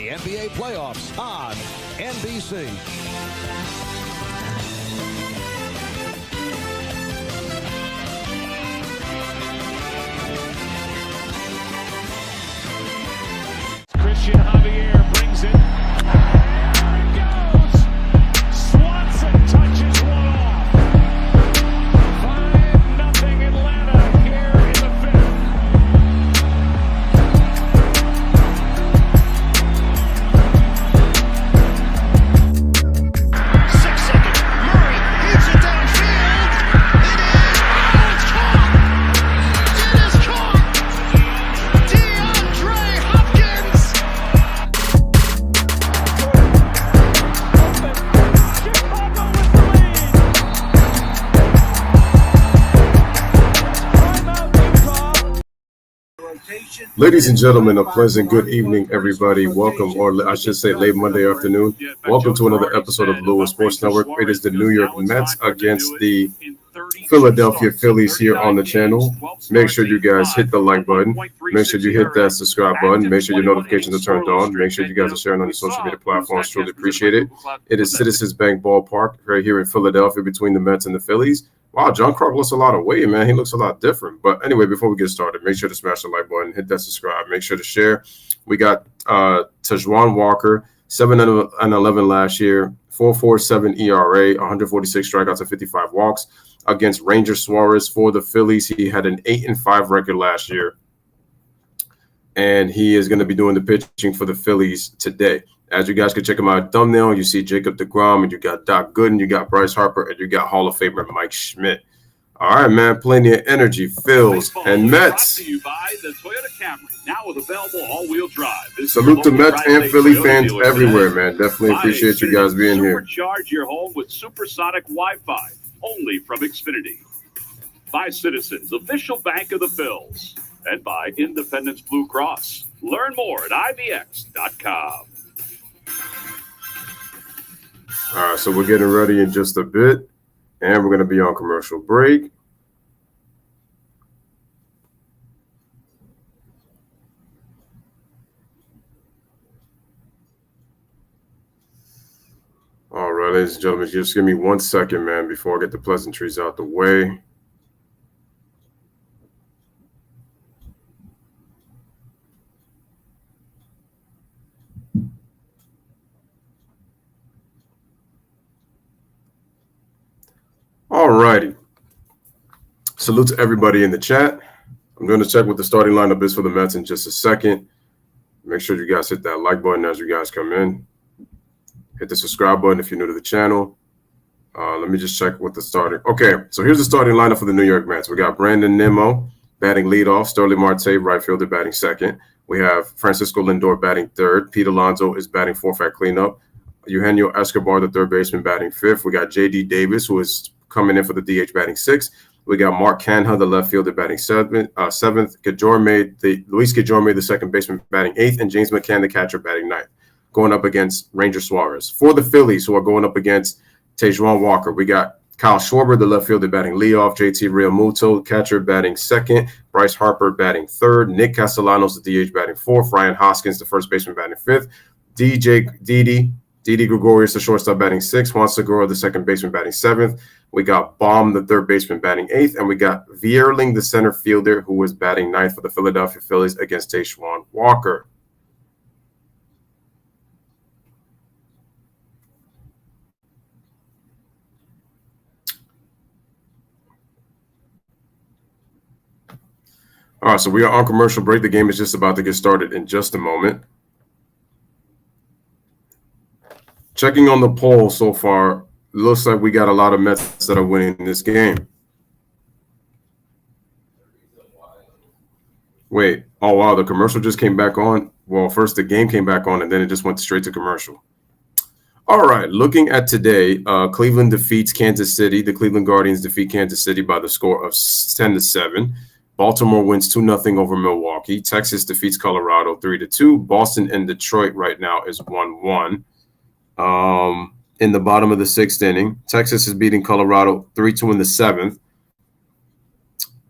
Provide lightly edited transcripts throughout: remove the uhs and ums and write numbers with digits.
the NBA playoffs on NBC. Christian Javier brings it. There it goes. Swanson touches one off. 5-0 Atlanta here in the fifth. 6 seconds. Murray hits it downfield. It's caught. It is caught. DeAndre Hopkins. Ladies and gentlemen, a pleasant good evening, everybody. Welcome, or I should say late Monday afternoon. Welcome to another episode of Louis Sports Network. It is the New York Mets against the Philadelphia Phillies here on the channel. Make sure you guys hit the like button. Make sure you hit that subscribe button. Make sure your notifications are turned on. Make sure you guys are sharing on your social media platforms. Truly appreciate it. It is Citizens Bank Ballpark right here in Philadelphia between the Mets and the Phillies. Wow, John Kruk lost a lot of weight, man. He looks a lot different. But anyway, before we get started, make sure to smash the like button, hit that subscribe, make sure to share. We got Taijuan Walker, 7-11 last year, 4.47 ERA, 146 strikeouts and 55 walks against Ranger Suarez for the Phillies. He had an 8-5 record last year, and he is going to be doing the pitching for the Phillies today. As you guys can check him out, thumbnail, you see Jacob deGrom, and you got Doc Gooden, you got Bryce Harper, and you got Hall of Famer Mike Schmidt. All right, man, plenty of energy, Phils and Mets. Brought to you by the Toyota Camry, now with available all-wheel drive. Salute to Mets and Philly fans everywhere, man. Definitely appreciate you guys being here. Supercharge your home with supersonic Wi-Fi, only from Xfinity. By Citizens, official bank of the Phils, and by Independence Blue Cross. Learn more at IVX.com. All right, so we're getting ready in just a bit, and we're going to be on commercial break. All right, ladies and gentlemen, just give me 1 second, man, before I get the pleasantries out the way. All righty. Salute to everybody in the chat. I'm going to check what the starting lineup is for the Mets in just a second. Make sure you guys hit that like button as you guys come in. Hit the subscribe button if you're new to the channel. Let me just check what the starting. Okay, so here's the starting lineup for the New York Mets. We got Brandon Nimmo batting leadoff, Sterling Marte, right fielder, batting second. We have Francisco Lindor batting third. Pete Alonso is batting fourth at cleanup. Eugenio Escobar, the third baseman, batting fifth. We got J.D. Davis, who is coming in for the DH, batting sixth. We got Mark Canha, the left fielder, batting seventh. Luis Guillorme, the second baseman, batting eighth, and James McCann, the catcher, batting ninth, going up against Ranger Suarez. For the Phillies, who are going up against Taijuan Walker, we got Kyle Schwarber, the left fielder, batting leadoff. JT Realmuto, catcher, batting second. Bryce Harper, batting third. Nick Castellanos, the DH, batting fourth. Ryan Hoskins, the first baseman, batting fifth. Didi Gregorius, the shortstop, batting sixth. Juan Segura, the second baseman, batting seventh. We got Baum, the third baseman, batting eighth. And we got Vierling, the center fielder, who was batting ninth for the Philadelphia Phillies against Taijuan Walker. All right, so we are on commercial break. The game is just about to get started in just a moment. Checking on the poll so far, it looks like we got a lot of Mets that are winning this game. Wait, oh wow, the commercial just came back on. Well, first the game came back on, and then it just went straight to commercial. All right, looking at today, Cleveland defeats Kansas City. The Cleveland Guardians defeat Kansas City by the score of 10-7. Baltimore wins 2-0 over Milwaukee. Texas defeats Colorado 3-2. Boston and Detroit right now is 1-1. In the bottom of the sixth inning, Texas is beating Colorado 3-2 in the seventh.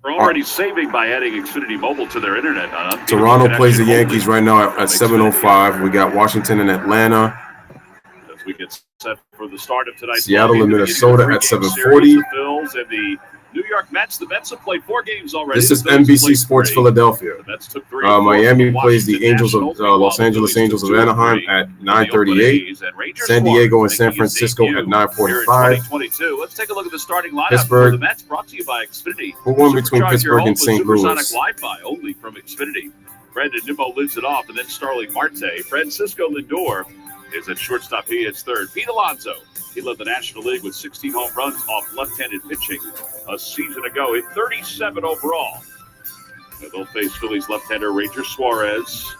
We're already saving by adding Xfinity Mobile to their internet. Toronto plays the Yankees right now at 7:05. We got Washington and Atlanta. As we get set for the start of tonight's Seattle and Minnesota at 7:40. The Phillies and the New York Mets. The Mets have played 4 games already. This is NBC Sports Philadelphia. The Mets took 3 Miami plays the Angels of Los Angeles Angels of Anaheim at 9:38. San Diego and San Francisco at 9:45. Let's take a look at the starting lineup Pittsburgh. for the Mets, brought to you by Xfinity. Who won between Supercharge your Pittsburgh home and with St. supersonic Louis? Wi-Fi only from Xfinity. Brandon Nimmo leads it off, and then Starling Marte. Francisco Lindor is at shortstop. He hits third. Pete Alonso. He led the National League with 16 home runs off left-handed pitching a season ago. Hit 37 overall. And they'll face Phillies left-hander Ranger Suarez.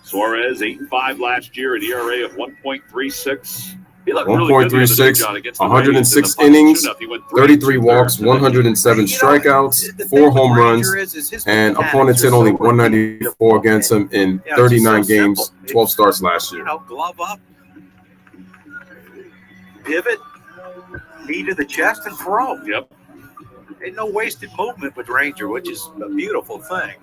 Suarez 8-5 last year, an ERA of 1.36. He looked really good the other day, John, against the 106 Rays in the innings, shootout. He went 33 walks, 3 107 strikeouts, 4 home runs, and opponents hit only 194 against him in 39 games, 12 starts last year. Glove up, pivot, knee to the chest, and throw. Yep. Ain't no wasted movement with Ranger, which is a beautiful thing.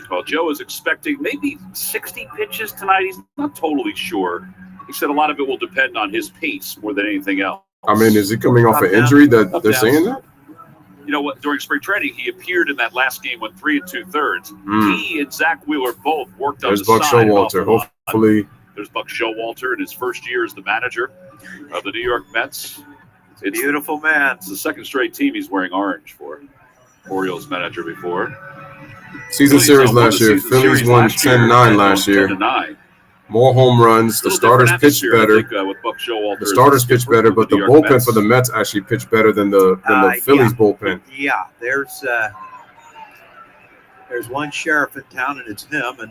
Well, Joe is expecting maybe 60 pitches tonight. He's not totally sure. He said a lot of it will depend on his pace more than anything else. I mean, is he coming off an injury that they're saying that? You know what? During spring training, he appeared in that last game, went 3 2/3. He and Zach Wheeler both worked on the Buck side. Showalter. Hopefully. There's Buck Showalter in his first year as the manager of the New York Mets. It's Beautiful man. It's the second straight team he's wearing orange for. Orioles manager before. Season series last year. Phillies won 10-9 last year. 10-9. More home runs. The starters pitched better. With Buck Showalter. The starters pitched better, but the bullpen for the Mets actually pitched better than the Phillies bullpen. Yeah, there's one sheriff in town, and it's him.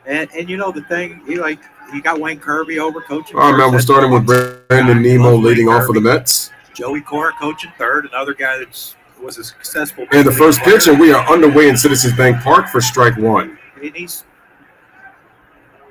And you know the thing, he got Wayne Kirby over coaching. All right, man, we're starting with Brandon Nimmo leading off for the Mets. Joey Cora coaching third, another guy that was a successful. And the first pitch, and we are underway in Citizens Bank Park for strike one.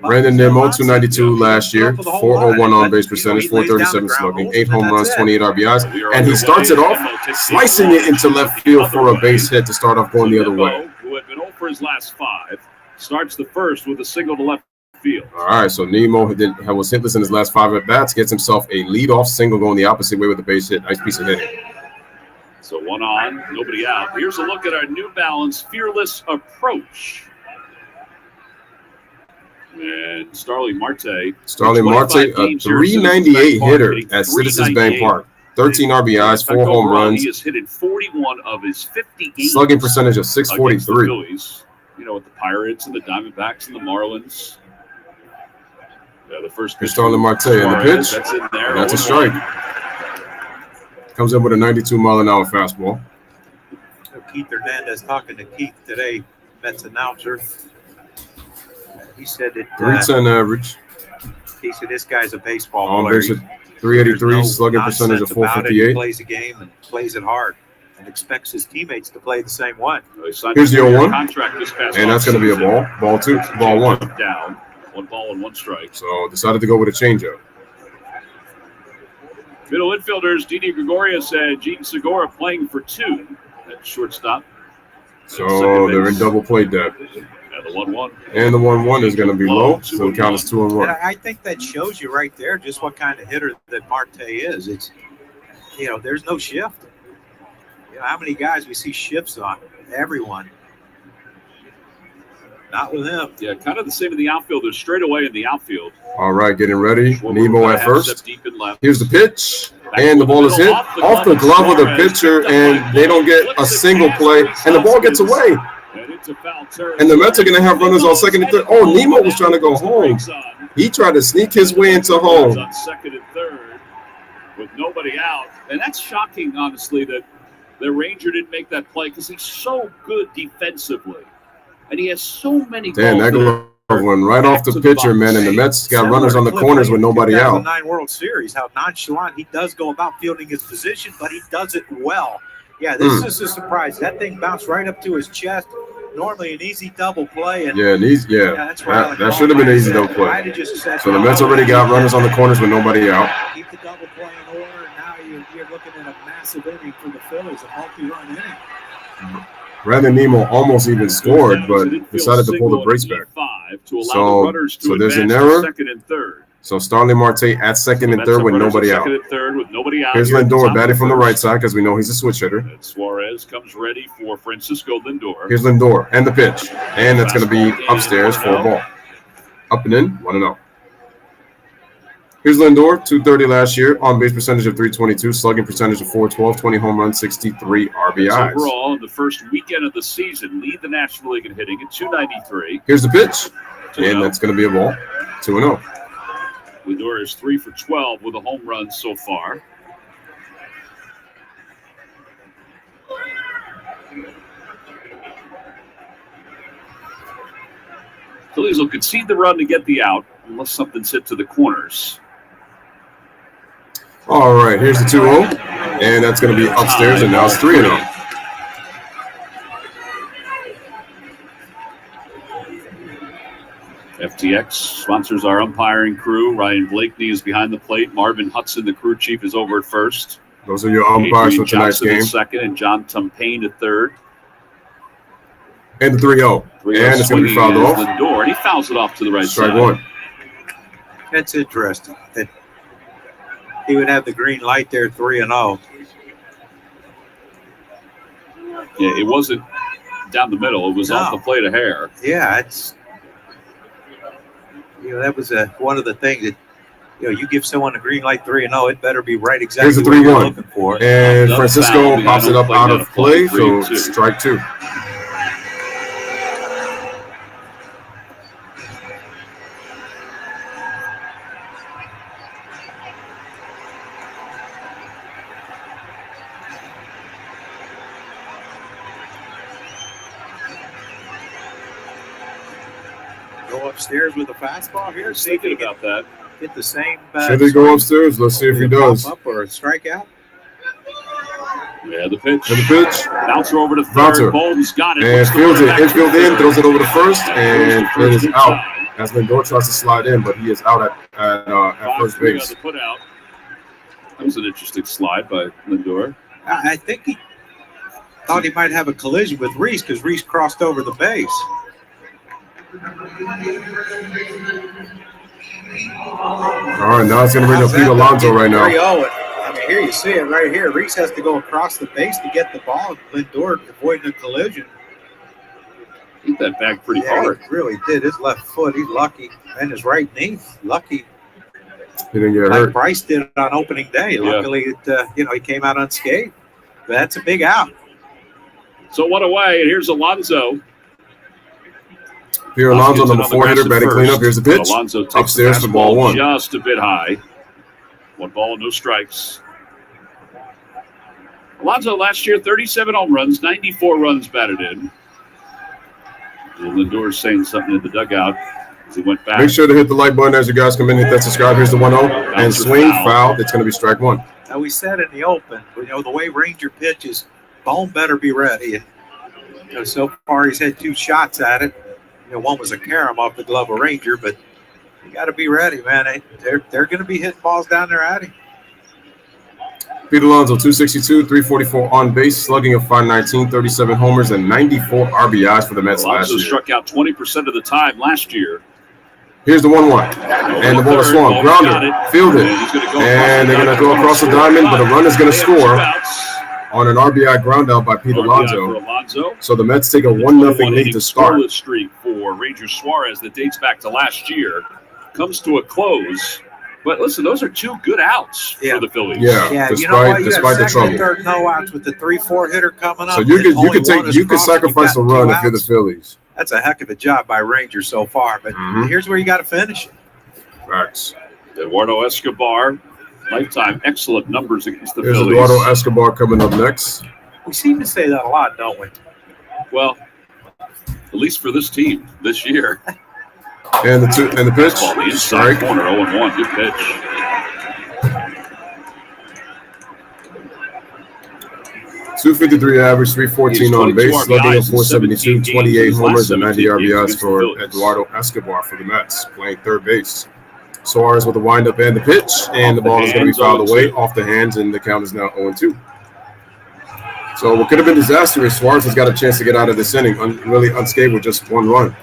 Brandon Nimmo, 292 last year, 401 on base percentage, 437 slugging, 8 home runs, 28 RBIs, and he starts it off slicing it into left field for a base hit to start off going the other way. Who had been 0 for his last 5, starts the first with a single to left field. All right, so Nimmo was hitless in his last 5 at bats, gets himself a leadoff single going the opposite way with a base hit. Nice piece of hitting. So 1 on, nobody out. Here's a look at our New Balance Fearless Approach. And Starling Marte. A 398 hitter at Citizens Bank Park. 13 RBIs, 4 home runs. He has hit in 41 of his 50 games. Slugging percentage of 643. Phillies, you know, with the Pirates and the Diamondbacks and the Marlins. Yeah, the first pitch. Starling Marte in the pitch. That's in there. That's a strike. Comes in with a 92-mile-an-hour fastball. Keith Hernandez talking to Keith today, Mets announcer. He said that 310 average. He said this guy's a baseball On player. base at 383, slugging percentage of 458. He plays the game and plays it hard and expects his teammates to play the same way. Here's the 0-1. And that's going to be a ball. Ball 2, ball 1. Down. 1 ball and 1 strike. So decided to go with a changeup. Middle infielders, Didi Gregorius and Gene Segura playing for 2 at shortstop. So they're in double play depth. And the 1-1. And the 1-1 is going to be low, so the count is 2-1. And I think that shows you right there just what kind of hitter that Marte is. It's, you know, there's no shift. You know, how many guys we see shifts on? Everyone. Not with him. Yeah, kind of the same in the outfield. They're straight away in the outfield. All right, getting ready. Schwarber Nimmo at first. deep and left. Here's the pitch, and the ball is hit off the glove of the pitcher, and they don't get a single play, and the ball gets away. And it's a foul turn. And the Mets are going to have runners on second and third. Oh, Nimmo was trying to go home. He tried to sneak his way into home. On second and third with nobody out. And that's shocking, honestly, that the Ranger didn't make that play because he's so good defensively. And he has so many Damn, that glove went right off the pitcher, man, and the Mets got runners on the corners with nobody out. 2009 World Series, how nonchalant he does go about fielding his position, but he does it well. Yeah, this is a surprise. That thing bounced right up to his chest. Normally an easy double play. And that's right. That should have been an easy double play. So the Mets already got runners on the corners with nobody out. Keep the double play in order, and now you're looking massive inning for the Phillies, a multi-run inning. Brandon Nemo almost even scored, but decided to pull the brakes back. So there's an error. Second and third. So Starling Marte at second and third with nobody out. Here's Lindor batting from the right side because we know he's a switch hitter. And Suarez comes ready for Francisco Lindor. Here's Lindor and the pitch. And that's going to be upstairs for a ball. Up and in, 1-0. Here's Lindor, 230 last year, on-base percentage of 322, slugging percentage of 412, 20 home runs, 63 RBIs. Overall, in the first weekend of the season, lead the National League in hitting at 293. Here's the pitch, and that's going to be a ball, 2-0. Lindor is 3 for 12 with a home run so far. Phillies will concede the run to get the out unless something's hit to the corners. All right, here's the 2-0, and that's going to be upstairs, and now it's 3-0. FTX sponsors our umpiring crew. Ryan Blakeney is behind the plate. Marvin Hudson, the crew chief, is over at first. Those are your umpires for tonight's game. Second, and John Tumpane at third. And the 3-0. And it's going to be fouled off. Lindor, and he fouls it off to the right Strike side. one. That's interesting. He would have the green light there, 3-0. Yeah, it wasn't down the middle. It was off the plate a hair. Yeah, it's that was one of the things that you give someone a green light 3-0, it better be right exactly Here's the what you're 3-1. looking for. And Francisco pops it up out of play, so strike two. Upstairs with a fastball here. See Thinking about that. Get the same. Should he go upstairs? Let's see if he does. Up or a strikeout. Yeah, the pitch. And the pitch. Bouncer over to third. Bouncer. Bolden's got it. And fields it. Infield in, throws it over to first, and it is out. As Lindor tries to slide in, but he is out at first base. That was an interesting slide by Lindor. I think he thought he might have a collision with Reese because Reese crossed over the base. All right, now it's going to bring up Pete Alonso right now. 3-0. I mean, here you see it right here. Reese has to go across the base to get the ball. Lindor avoiding a collision. Hit that back pretty hard. He really did. His left foot, he's lucky. And his right knee, lucky. He didn't get like hurt. Bryce did on opening day. Yeah. Luckily, he came out unscathed. But that's a big out. So one away, and here's Alonso. Here, Alonso, number 4 hitter, batting cleanup. Here's the pitch. Alonso takes Upstairs for ball one. Just a bit high. 1 ball, no strikes. Alonso last year, 37 home runs, 94 runs batted in. Lindor saying something in the dugout as he went back. Make sure to hit the like button as you guys come in. Hit that subscribe. Here's the 1-0. And swing, foul. It's going to be strike one. Now, we said in the open, the way Ranger pitches, Bone better be ready. So far, he's had 2 shots at it. One was a carom off the glove of Ranger, but you got to be ready, man. They're going to be hitting balls down there at him. Pete Alonso, 262, 344 on base, slugging of 519, 37 homers, and 94 RBIs for the Mets last Alonso year. struck out 20% of the time last year. Here's the 1-1. And the ball is swung. Grounder, fielded. And they're going to go across the diamond, but a run is going to score on an RBI ground out by Pete Alonso. So the Mets take a 1-0 lead to start. The streak for Ranger Suarez that dates back to last year comes to a close. But listen, those are 2 good outs for the Phillies. Yeah, despite the trouble. Third no outs with the 3-4 hitter coming up. So you could sacrifice a run if you're the Phillies. That's a heck of a job by Ranger so far. But here's where you got to finish it. Facts. Eduardo Escobar. Lifetime excellent numbers against the Phillies. Eduardo Escobar coming up next. We seem to say that a lot, don't we? Well, at least for this team this year. And the pitch. The inside corner, 0-1. Good pitch. .253 average, 314 on base, slugging of 472, 28 homers, and 90 RBIs for Eduardo Escobar for the Mets, playing third base. Suarez with the windup and the pitch, and the ball is going to be fouled away off the hands, and the count is now 0-2. So what could have been disastrous, Suarez has got a chance to get out of this inning really unscathed with just one run.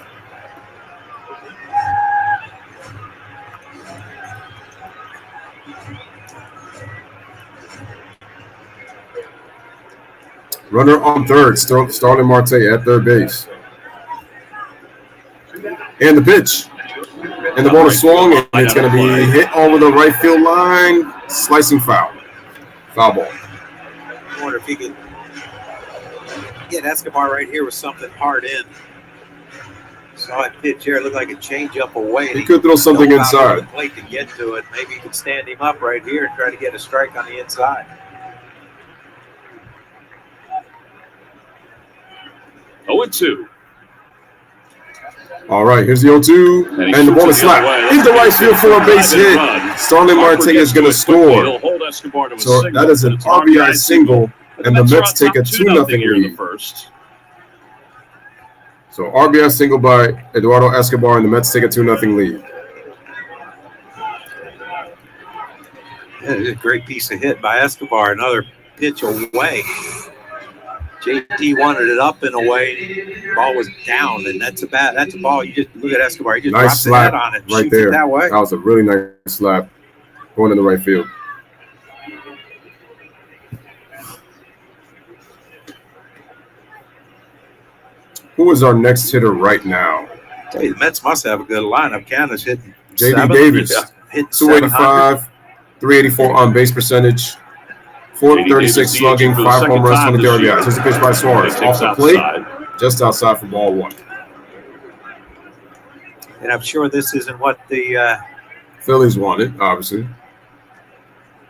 Runner on third, Starling Marte at third base. And the pitch. And the ball is swung, and it's going to be hit over the right field line. Slicing foul. Foul ball. I wonder if he could get Escobar right here with something hard in. Saw that pitch here. It looked like a changeup away. He could throw something inside. The plate to get to it. Maybe you could stand him up right here and try to get a strike on the inside. Oh, 0-2. All right, here's the 0-2, and the ball is slapped into right field for a base hit. Starling Marte is going to score. So that is an RBI single, and the Mets take a 2-0 lead. So RBI single by Eduardo Escobar, and the Mets take a 2-0 lead. Yeah, a great piece of hit by Escobar. Another pitch away. JT wanted it up and away. The ball was down, and that's a ball. You just look at Escobar. He just nice drops the head on it and right shoots there. It that way. That was a really nice slap going in the right field. Who is our next hitter right now? I tell you, the Mets must have a good lineup. Canada's hitting JD Davis, 285, 384 on base percentage. 436 slugging, 5 home runs, 23 RBIs. Here's a pitch by Suarez. Off the plate, just outside for ball 1. And I'm sure this isn't what the Phillies wanted, obviously.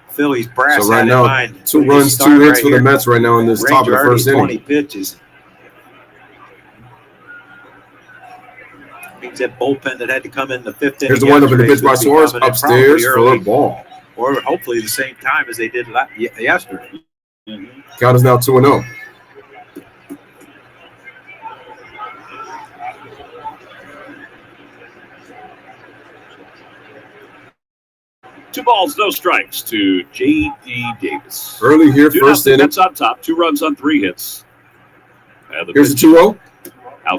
Phillies brass so right had now, in mind. 2 runs, 2 hits for the Mets right now in this top of the first inning. 20 pitches. Means that bullpen that had to come in the 5th inning. Here's the windup in the pitch by Suarez upstairs for a ball. Or hopefully the same time as they did yesterday. Count is now 2-0. Two balls, no strikes to J.D. Davis. Early here, first inning. That's on top. 2 runs on 3 hits. Here's the 2-0.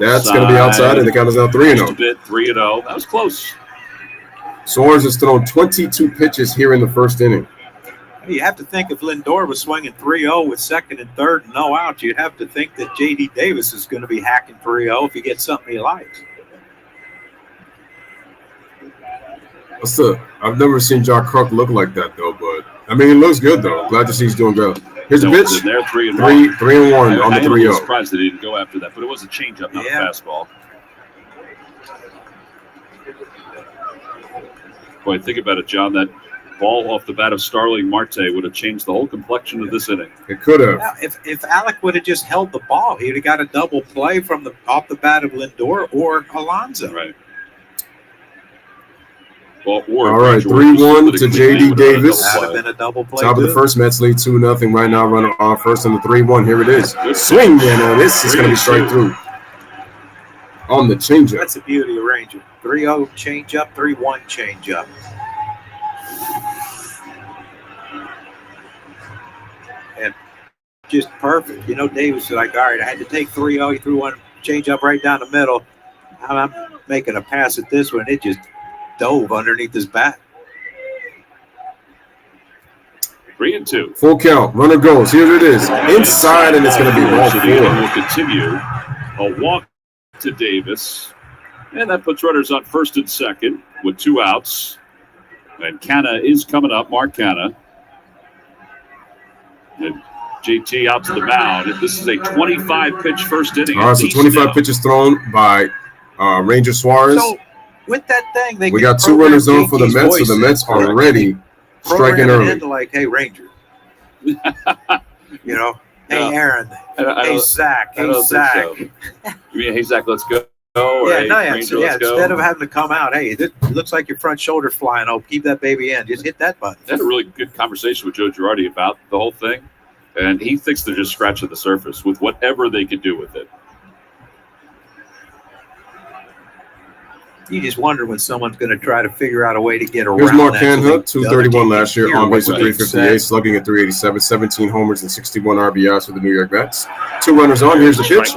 That's going to be outside, and the count is now 3-0. 3-0. That was close. Suarez has thrown 22 pitches here in the first inning. You have to think if Lindor was swinging 3-0 with second and third and no outs, you'd have to think that J.D. Davis is going to be hacking 3-0 if he gets something he likes. I've never seen Jock Kruk look like that, though, but, I mean, he looks good, though. Glad to see he's doing good. Here's the pitch. 3-1 on the 3-0. I'm surprised they didn't go after that, but it was a changeup, not a fastball. Boy, think about it, John. That ball off the bat of Starling Marte would have changed the whole complexion of this inning. It could have. Now, if Alec would have just held the ball, he'd have got a double play from off the bat of Lindor or Alonso. Right. Well, all right, 3-1 to J.D. Davis. That would have been a double play. Top of the first, Mets lead 2-0 right now. Runner on first on the 3-1. Here it is. Swing, and this is going to be straight through on the changeup. That's the beauty of Ranger. 3-0 changeup, 3-1 changeup. And just perfect. You know, Davis was like, all right, I had to take 3-0. He threw one changeup right down the middle. I'm making a pass at this one. It just dove underneath his bat. 3-2. Full count. Runner goes. Here it is. Inside, and it's going to be ball 4. Will continue. A walk to Davis. And that puts runners on first and second with 2 outs. And Canna is coming up, Mark Canna. And JT out to the mound. This is a 25-pitch first inning. All right, so 25 pitches thrown by Ranger Suarez. So with that thing, we got 2 runners on for the Mets, so the Mets are ready, striking early. Like, hey, Ranger. You know, hey, Aaron. Hey, Zach. Hey, Zach. So. You mean, hey, Zach, let's go? Or, yeah, hey, no, Ranger, yeah. let's go. Instead of having to come out, hey, it looks like your front shoulder's flying. Oh, keep that baby in. Just hit that button. I had a really good conversation with Joe Girardi about the whole thing, and he thinks they're just scratching the surface with whatever they could do with it. You just wonder when someone's going to try to figure out a way to get around. Here's Mark that Canha, so 231 last year, on base at what they 358, said. slugging at 387, 17 homers and 61 RBIs for the New York Mets. 2 runners on. Here's the pitch,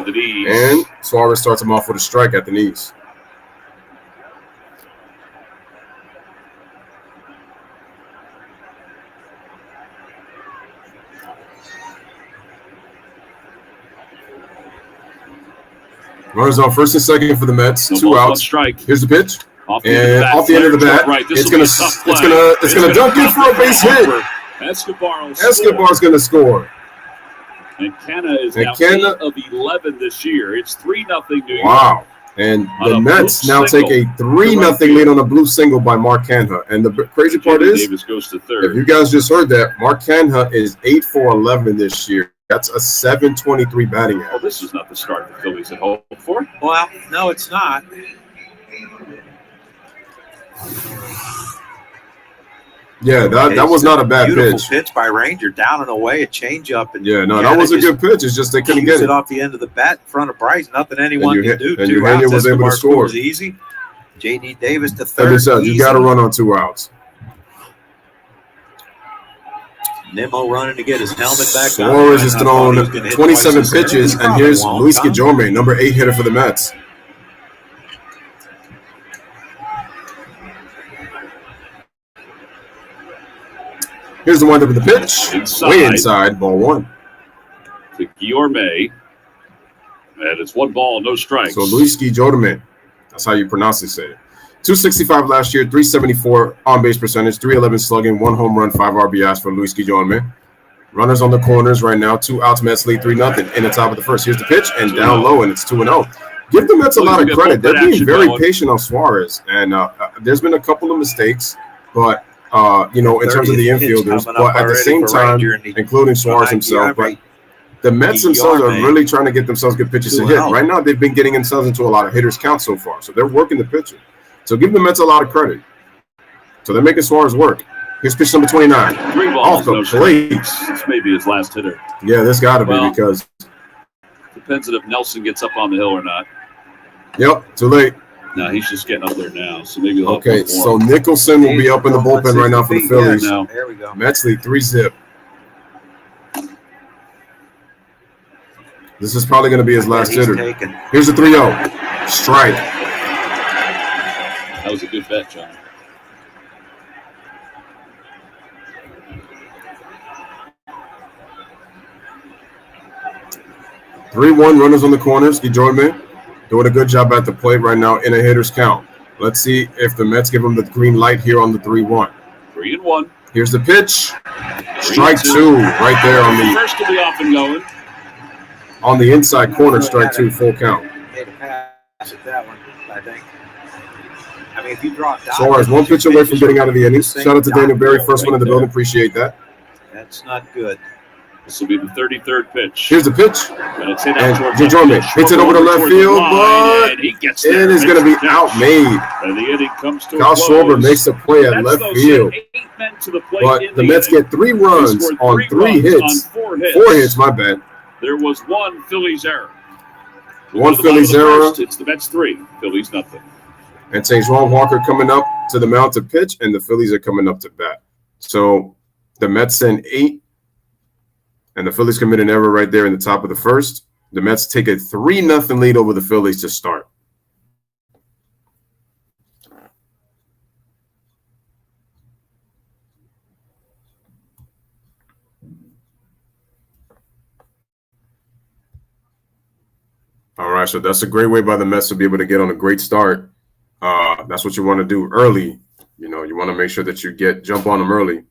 and Suarez starts him off with a strike at the knees. Runners on first and second for the Mets. 2 outs. Strike. Here's the pitch. Off And off the end of the bat, it's gonna dunk in for a base hit. Escobar's gonna score. And Canha is And now Canha- 8 of 11 this year. It's 3-0 New York. Wow. And the Mets now take a 3-0 lead on a blue single by Mark Canha. And the crazy part is, Davis goes to if third. you guys just heard that, Mark Canha is 8 for 11 this year. That's a 723 batting Well, average. this is not the start the Phillies had hoped for. Well, no, it's not. Yeah, that was not a bad Beautiful pitch. pitch by Ranger, down and away, a changeup. And Yeah, no, that was a good pitch. It's just they couldn't get it it. off the end of the bat in front of Bryce. Nothing anyone And can do. and 2 Eugenio outs. was able to Escobar score. scores easy. J.D. Davis to Like I third. said, you got to run on 2 outs. Nimmo running to get his helmet back. Suarez has I thought thrown he was gonna hit 27 twice as pitches, hard. and He here's probably Luis won't, huh? Guillorme, number 8 hitter for the Mets. Here's the windup of the pitch. Inside. Way inside, ball 1. To Guillorme. And it's 1 ball, no strikes. So Luis Guillorme, that's how you pronounce it, say it. 265 last year, 374 on-base percentage, 311 slugging, 1 home run, 5 RBIs for Luis Guillorme. Runners on the corners right now, 2 outs, Mets lead 3-0 in the top of the first. Here's the pitch, and down low, and it's 2-0. Give the Mets a lot of credit. They're being very patient on Suarez, and there's been a couple of mistakes, but in terms of the infielders, but at the same time, including Suarez himself, but the Mets themselves are really trying to get themselves good pitches to hit. Right now, they've been getting themselves into a lot of hitters' count so far, so they're working the pitcher. So give the Mets a lot of credit. So they're making Suarez work. Here's pitch number 29. 3 balls, Off the no plate. strikes. This may be his last hitter. Yeah, this got to be Well, because, Depends on if Nelson gets up on the hill or not. yep, too late. No, he's just getting up there now, so maybe he'll have Okay, one so more. Nicholson will be up in the bullpen right now for the Phillies. No. There we go. Mets lead 3-0. This is probably going to be his last He's hitter. taken. Here's the 3-0. Strike. That was a good bet, John. Three-one runners on the corners. Guillorme doing a good job at the plate right now in a hitter's count. Let's see if the Mets give him the green light here on the 3-1. 3-1. Here's the pitch. Strike 2 right there First to be off and going. on the inside corner. Strike 2, full count. Made a pass at that one, I think. I mean, if you draw dots, Suarez one pitch away from getting out of the inning. Shout out to Daniel Berry, first one in the building. Appreciate that. That's not good. This will be the 33rd pitch. Here's the pitch. And it's hit And out towards Guillorme left. hits it over the left towards field, line, but and he gets it there. is going to be Makes the catch. outmade. And the inning comes to Kyle a close. Schwarber makes the play at Mets, left though, field. sent 8 men to the plate But in the Mets inning. get 3 They runs scored on 3 runs hits. on 4 hits. 4 hits, my bad. There was 1 Phillies error. One To the Phillies bottom of the error. first, it's the Mets 3, Phillies nothing. And St-Juan Walker coming up to the mound to pitch, and the Phillies are coming up to bat. So the Mets send 8, and the Phillies commit an error right there in the top of the first. The Mets take a 3-0 lead over the Phillies to start. All right, so that's a great way by the Mets to be able to get on a great start. That's what you want to do early. You want to make sure that you jump on them early.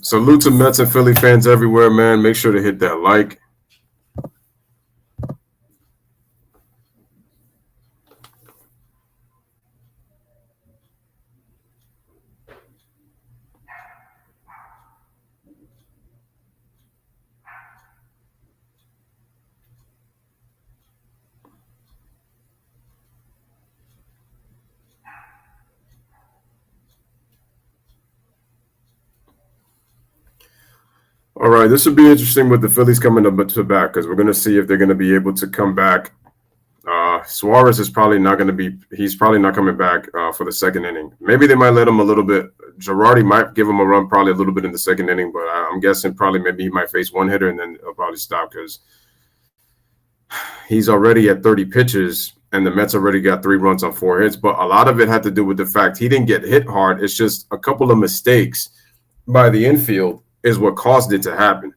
Salute to Mets and Philly fans everywhere, man. Make sure to hit that like. All right, this would be interesting with the Phillies coming up to bat because we're going to see if they're going to be able to come back. Suarez is probably not going to be – he's probably not coming back for the second inning. Maybe they might let him a little bit. Girardi might give him a run probably a little bit in the second inning, but I'm guessing probably maybe he might face one hitter and then he'll probably stop because he's already at 30 pitches and the Mets already got 3 runs on 4 hits. But a lot of it had to do with the fact he didn't get hit hard. It's just a couple of mistakes by the infield is what caused it to happen.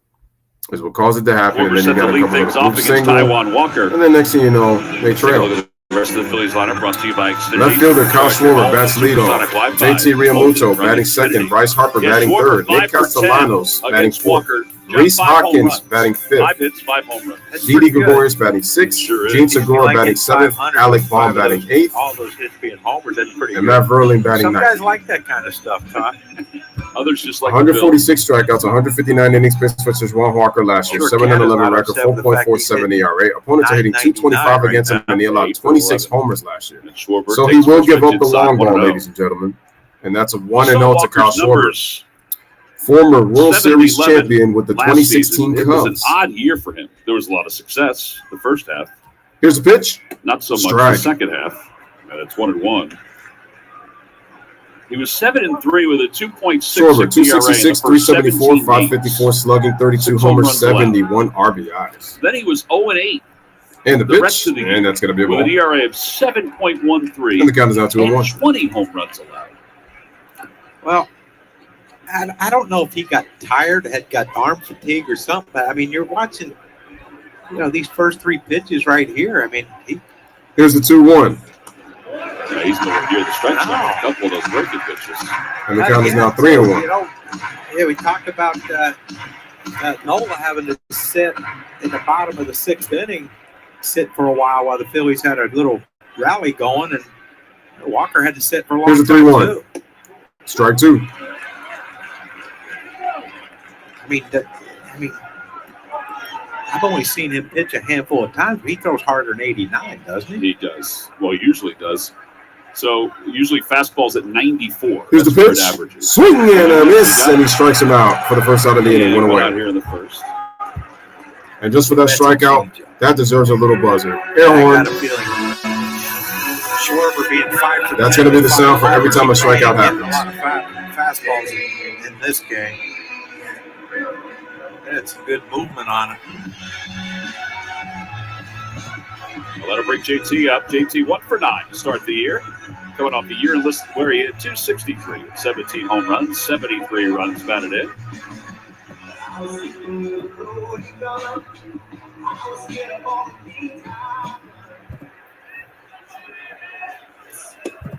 And then you got a couple of group singles. Taijuan Walker. And then next thing you know, they trail. The rest of the Phillies lineup brought to you by Xfinity. Left fielder Kyle Schwarber bats leadoff. JT Realmuto batting second. Bryce Harper batting third. Nick Castellanos batting fourth. Reese Hawkins batting fifth. 5 hits, 5 home runs. Didi Gregorius batting sixth. Gene Segura batting seventh. Alec Baum batting eighth. All those hits being homers, that's pretty And good. Matt Verlaine batting Some ninth. guys like that kind of stuff, Todd. Others just like 146 strikeouts, 159 innings pitched for Juan Walker last year, Sure, 7-11 record, Canada's out of 4.47 ERA. Opponents are hitting 225 right against him, now. and he allowed 26 homers last year. Schwarber So he takes will first give pitch up the inside, long ball, 1-0. ladies and gentlemen. And that's a 1-0 to Kyle Walker's Schwarber, numbers former World 7-11 Series champion with the last 2016 season. It was an Cubs. odd year for him. There was a lot of success the first half, Here's the pitch. not so much Strike. the second half. It's 1-1. He was 7-3 with a 2.66 Schwarber, 266, 374, 554, 554 slugging, 32 6 home homers, runs allowed. 71 RBIs. Then he was 0-8 And the the rest pitch, of the year and that's going to be a with ball. an ERA of 7.13 And the count is now 2-1. and 20 home runs allowed. Well, I don't know if he got tired, had got arm fatigue or something. But I mean, you're watching, these first 3 pitches right here. I mean, Here's the 2-1. Yeah, he's nowhere near the stretch now. A couple of those breaking pitches. And the count is now 3-1. We talked about Nola having to sit in the bottom of the 6th inning, sit for a while the Phillies had a little rally going, and Walker had to sit for a long Here's the time 3-1. too. Strike 2. I've only seen him pitch a handful of times, but he throws harder than 89, doesn't he? He does. Well, he usually does. So usually fastballs at 94. Here's the That's where pitch. it averages. Swing and a miss, and he strikes him out for the first out of the inning, And 1 went out away. here in the first. And just for that That's a strikeout, changeup. that deserves a little buzzer. Air I horn. got a feeling Schwarber being 5 for That's 10. gonna be the sound for every time a strikeout Getting happens. A lot of fastballs in this game. It's good movement on it. Well, that'll bring JT up. JT 1 for 9 to start the year. Coming off the year list where he had 263, 17 home runs, 73 runs batted in.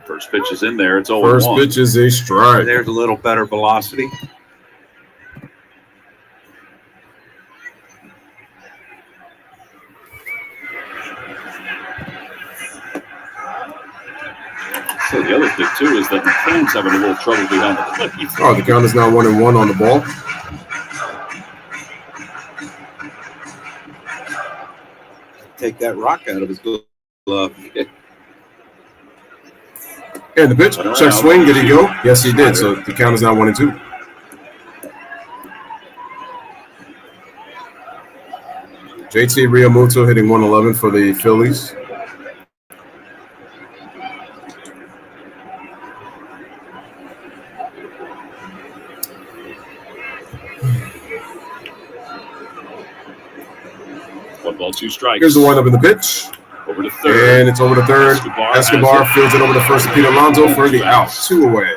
First pitch is in there. It's 0-1. First pitch is a strike. There's a little better velocity. So the other thing, too, is that McCann's having a little trouble behind the plate. Oh, the count is now 1-1 on the ball. Take that rock out of his glove. And the pitch. Check swing. Did he go? Yes, he did. So the count is now 1-2. JT Realmuto hitting 111 for the Phillies. One ball, 2 strikes. Here's the windup in the pitch. Over to third. And it's over to third. Escobar has it. fields it over to first to Pete Alonso for the out. 2 away.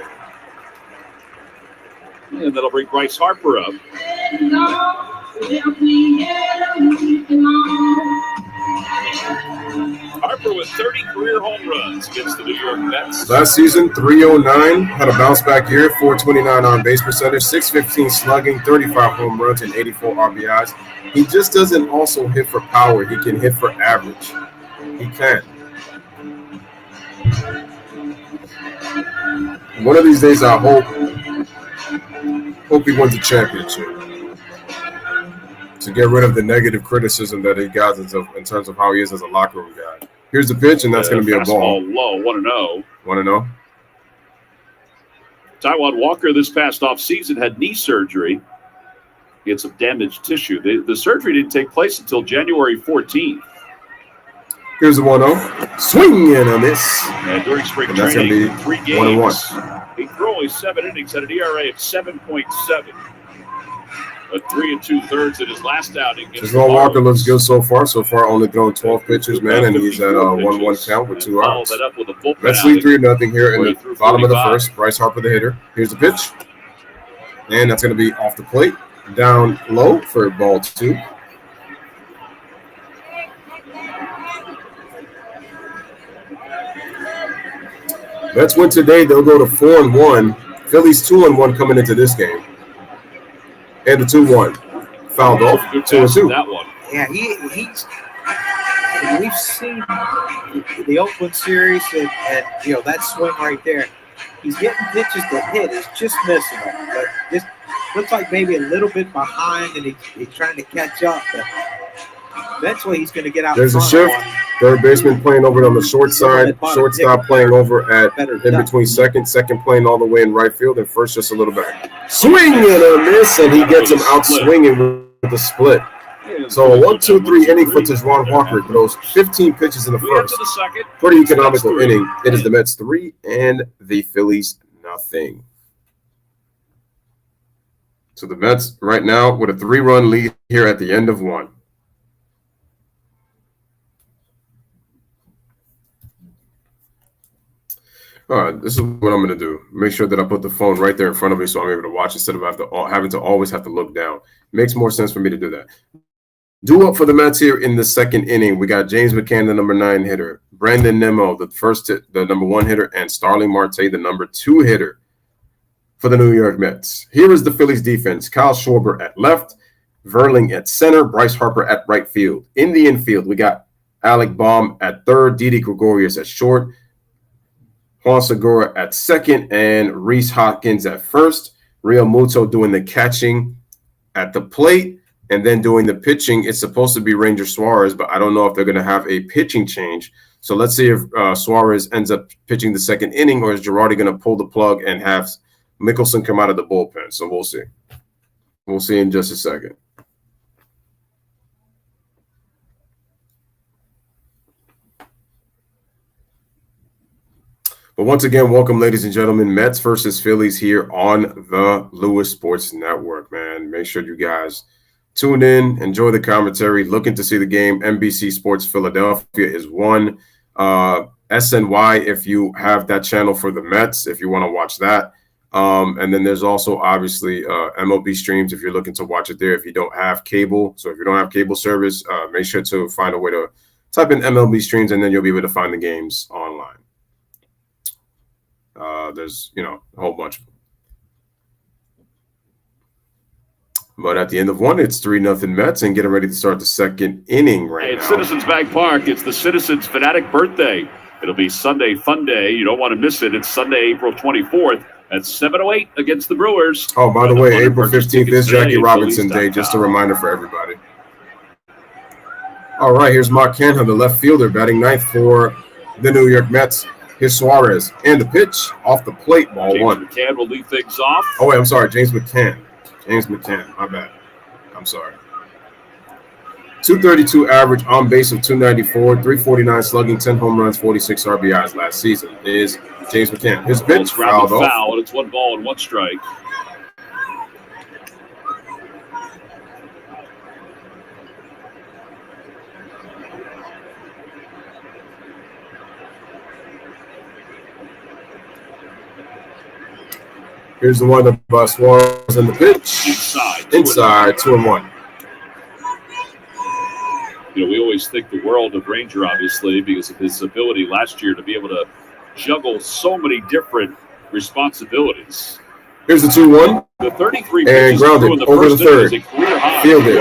And that'll bring Bryce Harper up. Harper with 30 career home runs against the New York Mets. Last season, 309, had a bounce back year, 429 on base percentage, 615 slugging, 35 home runs, and 84 RBIs. He just doesn't also hit for power. He can hit for average. He can. One of these days, I hope he wins a championship to get rid of the negative criticism that he got in terms of how he is as a locker room guy. Here's the pitch, and that's going to be a ball. Low, 1-0. 1-0. Taijuan Walker this past offseason had knee surgery. He had some damaged tissue. The surgery didn't take place until January 14th. Here's the 1-0. Swing and a miss. And during spring And that's going training, to be 3 games, 1-1. he threw only 7 innings at an ERA of 7.7. But 3 2/3 in his last outing. Jerome Walker looks good so far. So far, only thrown 12 pitches, man, and he's at a 1-1 count with 2 outs. Let's lead 3-0 here in the bottom of the first. Bryce Harper, the hitter. Here's the pitch. And that's going to be off the plate. Down low for ball 2. Mets win today. They'll go to 4-1. Phillies 2-1 coming into this game. And the 2-1. Fouled off. 2-2. That one. Yeah, he's. We've seen the Oakland series and that swing right there. He's getting pitches to hit. He's just missing them. But just looks like maybe a little bit behind, and he's trying to catch up. But eventually he's going to get out. There's a shift. Third baseman playing over on the short side. Shortstop playing over at in between second. Second playing all the way in right field, and first just a little back. Swing and a miss, and he gets him out swinging with the split. So a 1-2-3 inning for Tejuan Walker. Throws 15 pitches in the first. Pretty economical inning. It is the Mets 3 and the Phillies nothing. So the Mets right now with a 3-run lead here at the end of 1. All right, this is what I'm going to do. Make sure that I put the phone right there in front of me so I'm able to watch instead of having to always have to look down. Makes more sense for me to do that. Due up for the Mets here in the second inning, we got James McCann, the number 9 hitter, Brandon Nimmo, the number 1 hitter, and Starling Marte, the number 2 hitter for the New York Mets. Here is the Phillies defense. Kyle Schwarber at left, Verling at center, Bryce Harper at right field. In the infield, we got Alec Baum at third, Didi Gregorius at short, Juan Segura at second, and Rhys Hoskins at first. Real Muto doing the catching at the plate, and then doing the pitching. It's supposed to be Ranger Suarez, but I don't know if they're going to have a pitching change. So let's see if Suarez ends up pitching the second inning, or is Girardi going to pull the plug and have Mickelson come out of the bullpen? So we'll see. We'll see in just a second. But once again, welcome, ladies and gentlemen. Mets versus Phillies here on the Louis Sports Network, man. Make sure you guys tune in, enjoy the commentary, looking to see the game. NBC Sports Philadelphia is 1. SNY, if you have that channel for the Mets, if you want to watch that. And then there's also, obviously, MLB streams if you're looking to watch it there if you don't have cable. So if you don't have cable service, make sure to find a way to type in MLB streams, and then you'll be able to find the games online. There's, a whole bunch of them. But at the end of 1, it's 3-0 Mets, and getting ready to start the second inning right now. At Citizens Bank Park, it's the Citizens Fanatic birthday. It'll be Sunday Fun Day. You don't want to miss it. It's Sunday, April 24th at 7:08 against the Brewers. Oh, by the way, April 15th is Jackie Robinson Day. Just a reminder for everybody. All right, here's Mark Canha, the left fielder, batting 9th for the New York Mets. Here's Suarez. And the pitch off the plate, ball James 1. McCann will lead things off. Oh, wait, I'm sorry. James McCann. My bad. I'm sorry. 232 average, on base of 294, 349 slugging, 10 home runs, 46 RBIs last season is James McCann. His pitch fouled off. Foul, and it's 1 ball and 1 strike. Here's the one that Suarez in the pitch. Inside, 2-1. We always think the world of Ranger, obviously, because of his ability last year to be able to juggle so many different responsibilities. Here's the 2-1. The 33 and grounded over the third. Fielded.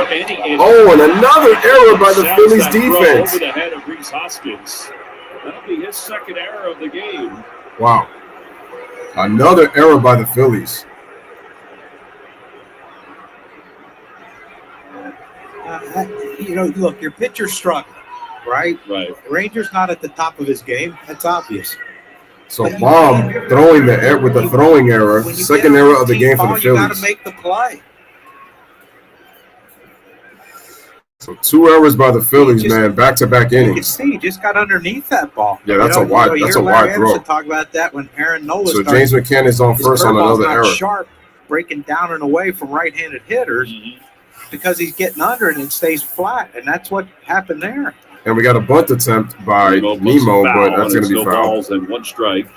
Oh, and another error by the Phillies defense. Over the head of Rhys Hoskins. That'll be his second error of the game. Wow. Another error by the Phillies. Look, your pitcher's struggling, right? Right. Ranger's not at the top of his game. That's obvious. So Baum throwing with the throwing error, second error of the game for the Phillies. You got to make the play. So 2 errors by the Phillies, man, back-to-back You can innings. see he just got underneath that ball. Yeah, that's a wide throw. Talk about that when Aaron Nola So started. James McCann is on first on another error. Sharp, breaking down and away from right-handed hitters because he's getting under it and stays flat, and that's what happened there. And we got a bunt attempt by Nemo, but that's going to be foul. Balls and 1 strike.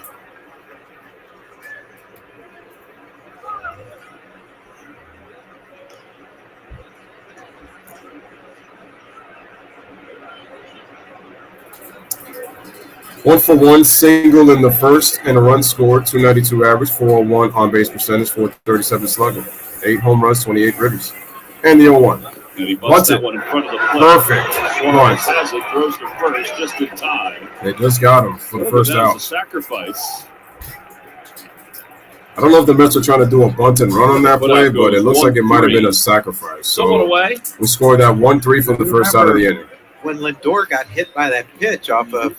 One for one single in the first and a run scored, 292 average, 401 on base percentage, 437 slugging, 8 home runs, 28 ribbies, and the 0-1. And he busts that one in front of the plate. Perfect. Suarez has it, throws to first just in time. They just got him for the first out. A sacrifice. I don't know if the Mets are trying to do a bunt and run on that play, but it looks like it might have been a sacrifice. So we scored that 1-3 from the first out of the inning. When Lindor got hit by that pitch off of.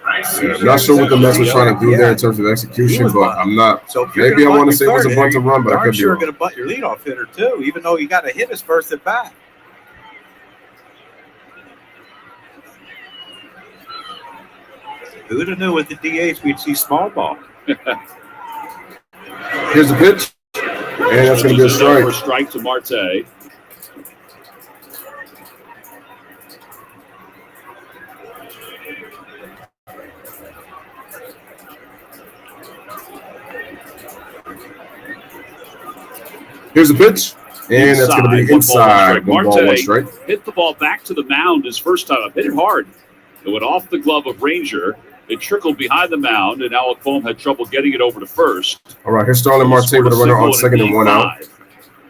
Yeah, I'm not sure what the Mets were trying to do there in terms of execution, but I'm not. So maybe I want to say it was a bunt to run, but I could be sure wrong. going to bunt your leadoff hitter too, even though you got to hit his first at bat. Who'd have knew with the DH we'd see small ball? Here's the pitch, and that's going to be a strike. Strike to Marte. Here's the pitch, and that's going to be inside. One ball, 1 strike. Hit the ball back to the mound his first time up. Hit it hard. It went off the glove of Ranger. It trickled behind the mound, and Alec Boehm had trouble getting it over to first. All right, here's Starling Marte with a runner on second and 1 out.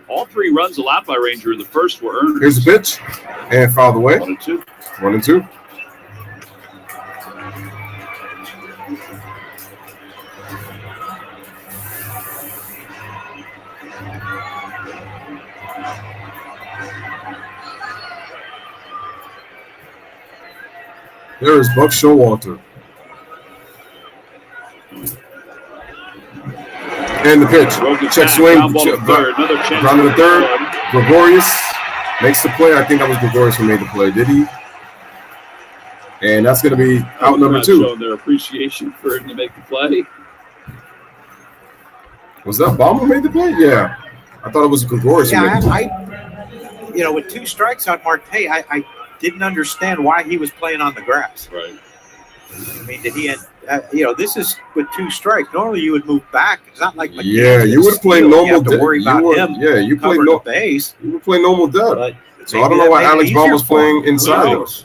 All 3 runs allowed by Ranger in the first were earned. Here's the pitch, and fouled away. 1-2. 1-2. There is Buck Showalter. And the pitch. Check swing. Ground to the third. Gregorius makes the play. I think that was Gregorius who made the play. Did he? And that's going to be out number 2. Showing their appreciation for him to make the play. Was that Baum who made the play? Yeah. I thought it was Gregorius who made the play. With 2 strikes on Marte, I didn't understand why he was playing on the grass. Right. I mean, did he? This is with 2 strikes. Normally, you would move back. It's not like you would play normal. You have to worry about him. Yeah, you play no base. You would play normal depth. So I don't know why Alex Baum was playing inside those.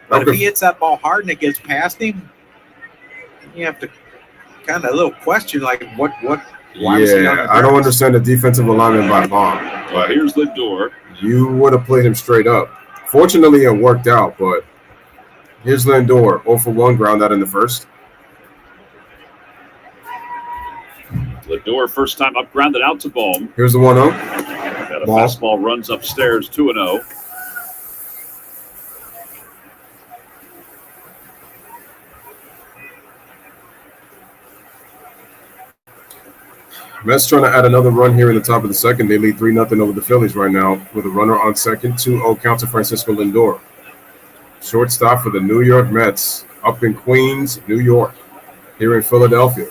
But if he hits that ball hard and it gets past him, you have to kind of a little question like what. Why was he on the grass? I don't understand the defensive alignment by Baum. Here's Lindor. You would have played him straight up. Fortunately, it worked out, but here's Lindor, 0 for 1, ground out in the first. Lindor, first time up, grounded out to Boehm. Here's the 1-0. Got a fastball, runs upstairs, 2-0. Mets trying to add another run here in the top of the second. They lead 3-0 over the Phillies right now with a runner on second, 2-0 count to Francisco Lindor. Shortstop for the New York Mets up in Queens, New York, here in Philadelphia.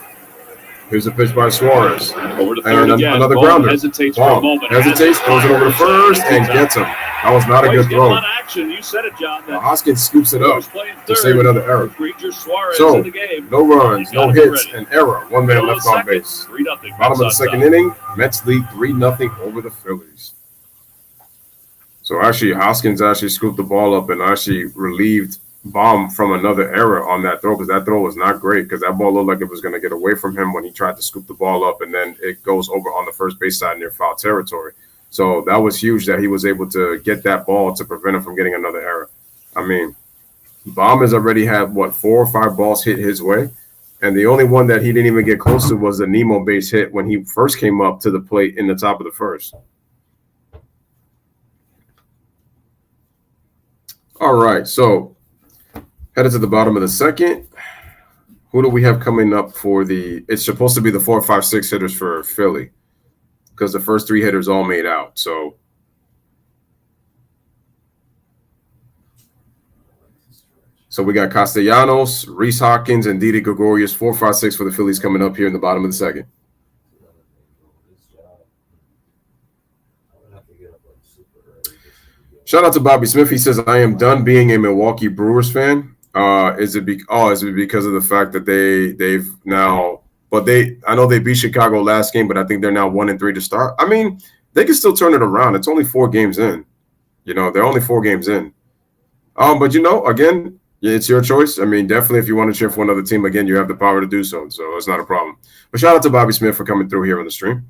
Here's a pitch by Suarez. Over to third again. Another Boehm grounder. Hesitates for a moment. Hesitates, throws it over to first, and gets him. That was not a good throw. Action. You said it, John. Hoskins scoops it up to save another error. So, no runs, no hits, an error. 1 man left on base. Bottom of the second inning, Mets lead 3-0 over the Phillies. So actually, Hoskins actually scooped the ball up and actually relieved Baum from another error on that throw, because that throw was not great, because that ball looked like it was going to get away from him when he tried to scoop the ball up, and then it goes over on the first base side near foul territory. So that was huge that he was able to get that ball to prevent him from getting another error. I mean, Baum has already had, 4 or 5 balls hit his way, and the only one that he didn't even get close to was the Nemo base hit when he first came up to the plate in the top of the first. All right, so headed to the bottom of the second. Who do we have coming up for the – it's supposed to be the 4, 5, 6 hitters for Philly, because the first 3 hitters all made out. So So we got Castellanos, Rhys Hoskins, and Didi Gregorius, 4, 5, 6 for the Phillies coming up here in the bottom of the second. Shout out to Bobby Smith. He says, I am done being a Milwaukee Brewers fan. Is it because of the fact that they've now – but I know they beat Chicago last game, but I think they're now 1-3 to start. I mean, they can still turn it around. It's only 4 games in. They're only 4 games in. But, again, it's your choice. I mean, definitely if you want to cheer for another team, again, you have the power to do so. So it's not a problem. But shout out to Bobby Smith for coming through here on the stream.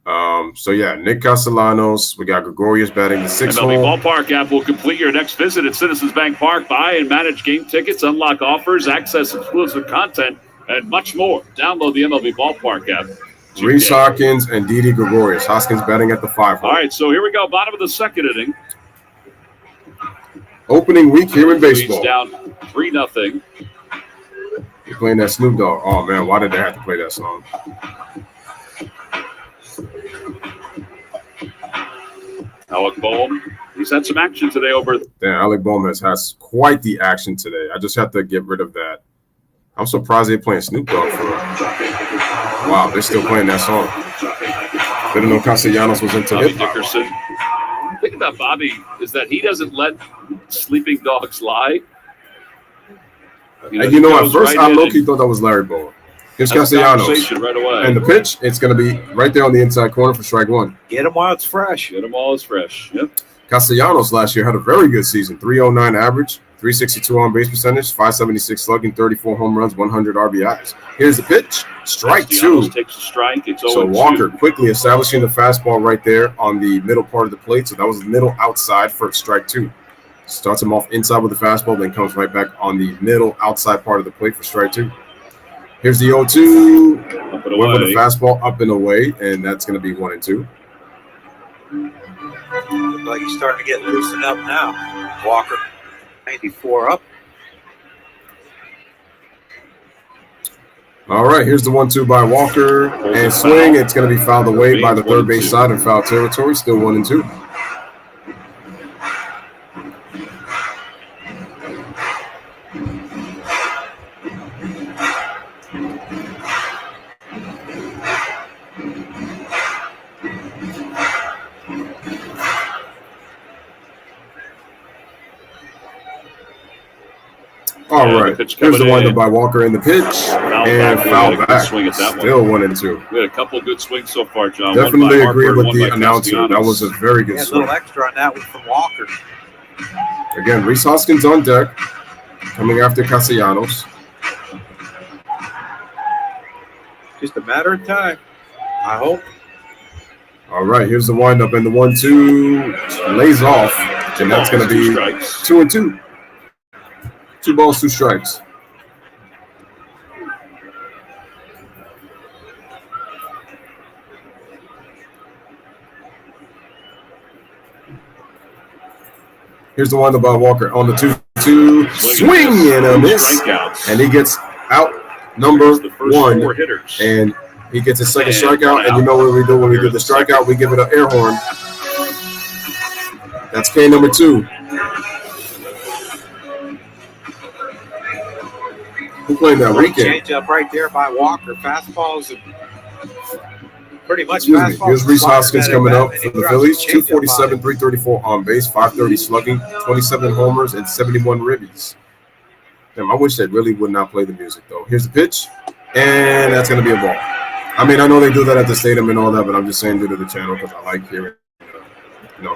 Nick Castellanos, we got Gregorius batting the 6th hole. MLB Ballpark app will complete your next visit at Citizens Bank Park. Buy and manage game tickets, unlock offers, access exclusive content, and much more. Download the MLB Ballpark app. Rhys Hoskins and Didi Gregorius. Hoskins batting at the 5 hole. All right, so here we go. Bottom of the second inning. Opening week here in baseball. He's down 3-0. You're playing that Snoop Dogg. Oh, man, why did they have to play that song? Alec Bohm, he's had some action today over. Damn, Alec Bohm has quite the action today. I just have to get rid of that. I'm surprised they're playing Snoop Dogg for it. Wow, they're still playing that song. Didn't know Castellanos was into Bobby hip-hop. Dickerson. The thing about Bobby is that he doesn't let sleeping dogs lie. And at first, I low-key thought that was Larry Bohm. Here's Castellanos. Right away. And the pitch, it's going to be right there on the inside corner for strike 1. Get him while it's fresh. Get them all as fresh. Yep. Castellanos last year had a very good season. 309 average, 362 on base percentage, 576 slugging, 34 home runs, 100 RBIs. Here's the pitch. Strike 2. Takes a strike. It's so Walker quickly establishing the fastball right there on the middle part of the plate. So that was the middle outside for strike 2. Starts him off inside with the fastball, then comes right back on the middle outside part of the plate for strike 2. Here's the 0-2. Went with the fastball up and away, and that's going to be 1-2. Looks like he's starting to get loosened up now. Walker, 94 up. All right, here's the 1-2 by Walker. And swing. It's going to be fouled away by the third base side in foul territory. Still 1-2. All right, here's the windup by Walker in the pitch, and foul back. Still 1-2. We had a couple of good swings so far, John. Definitely agree with the announcer. That was a very good swing. A little extra on that one from Walker. Again, Rhys Hoskins on deck, coming after Castellanos. Just a matter of time, I hope. All right, here's the windup, and the 1-2 lays off, and that's going to be 2-2. 2 balls, 2 strikes. Here's the one by Walker on the 2-2. Swing and a miss. And he gets out number 1. And he gets his second strikeout. And you know what we do when we do the strikeout? We give it an air horn. That's K number 2. Who played that weekend? Change up right there by Walker. Fastballs and pretty much fastballs. Here's Rhys Hoskins coming up for the Phillies. 247, 334 on base, 530 slugging, 27 homers, and 71 ribbies. Damn, I wish they really would not play the music, though. Here's the pitch, and that's going to be a ball. I mean, I know they do that at the stadium and all that, but I'm just saying due to the channel because I like hearing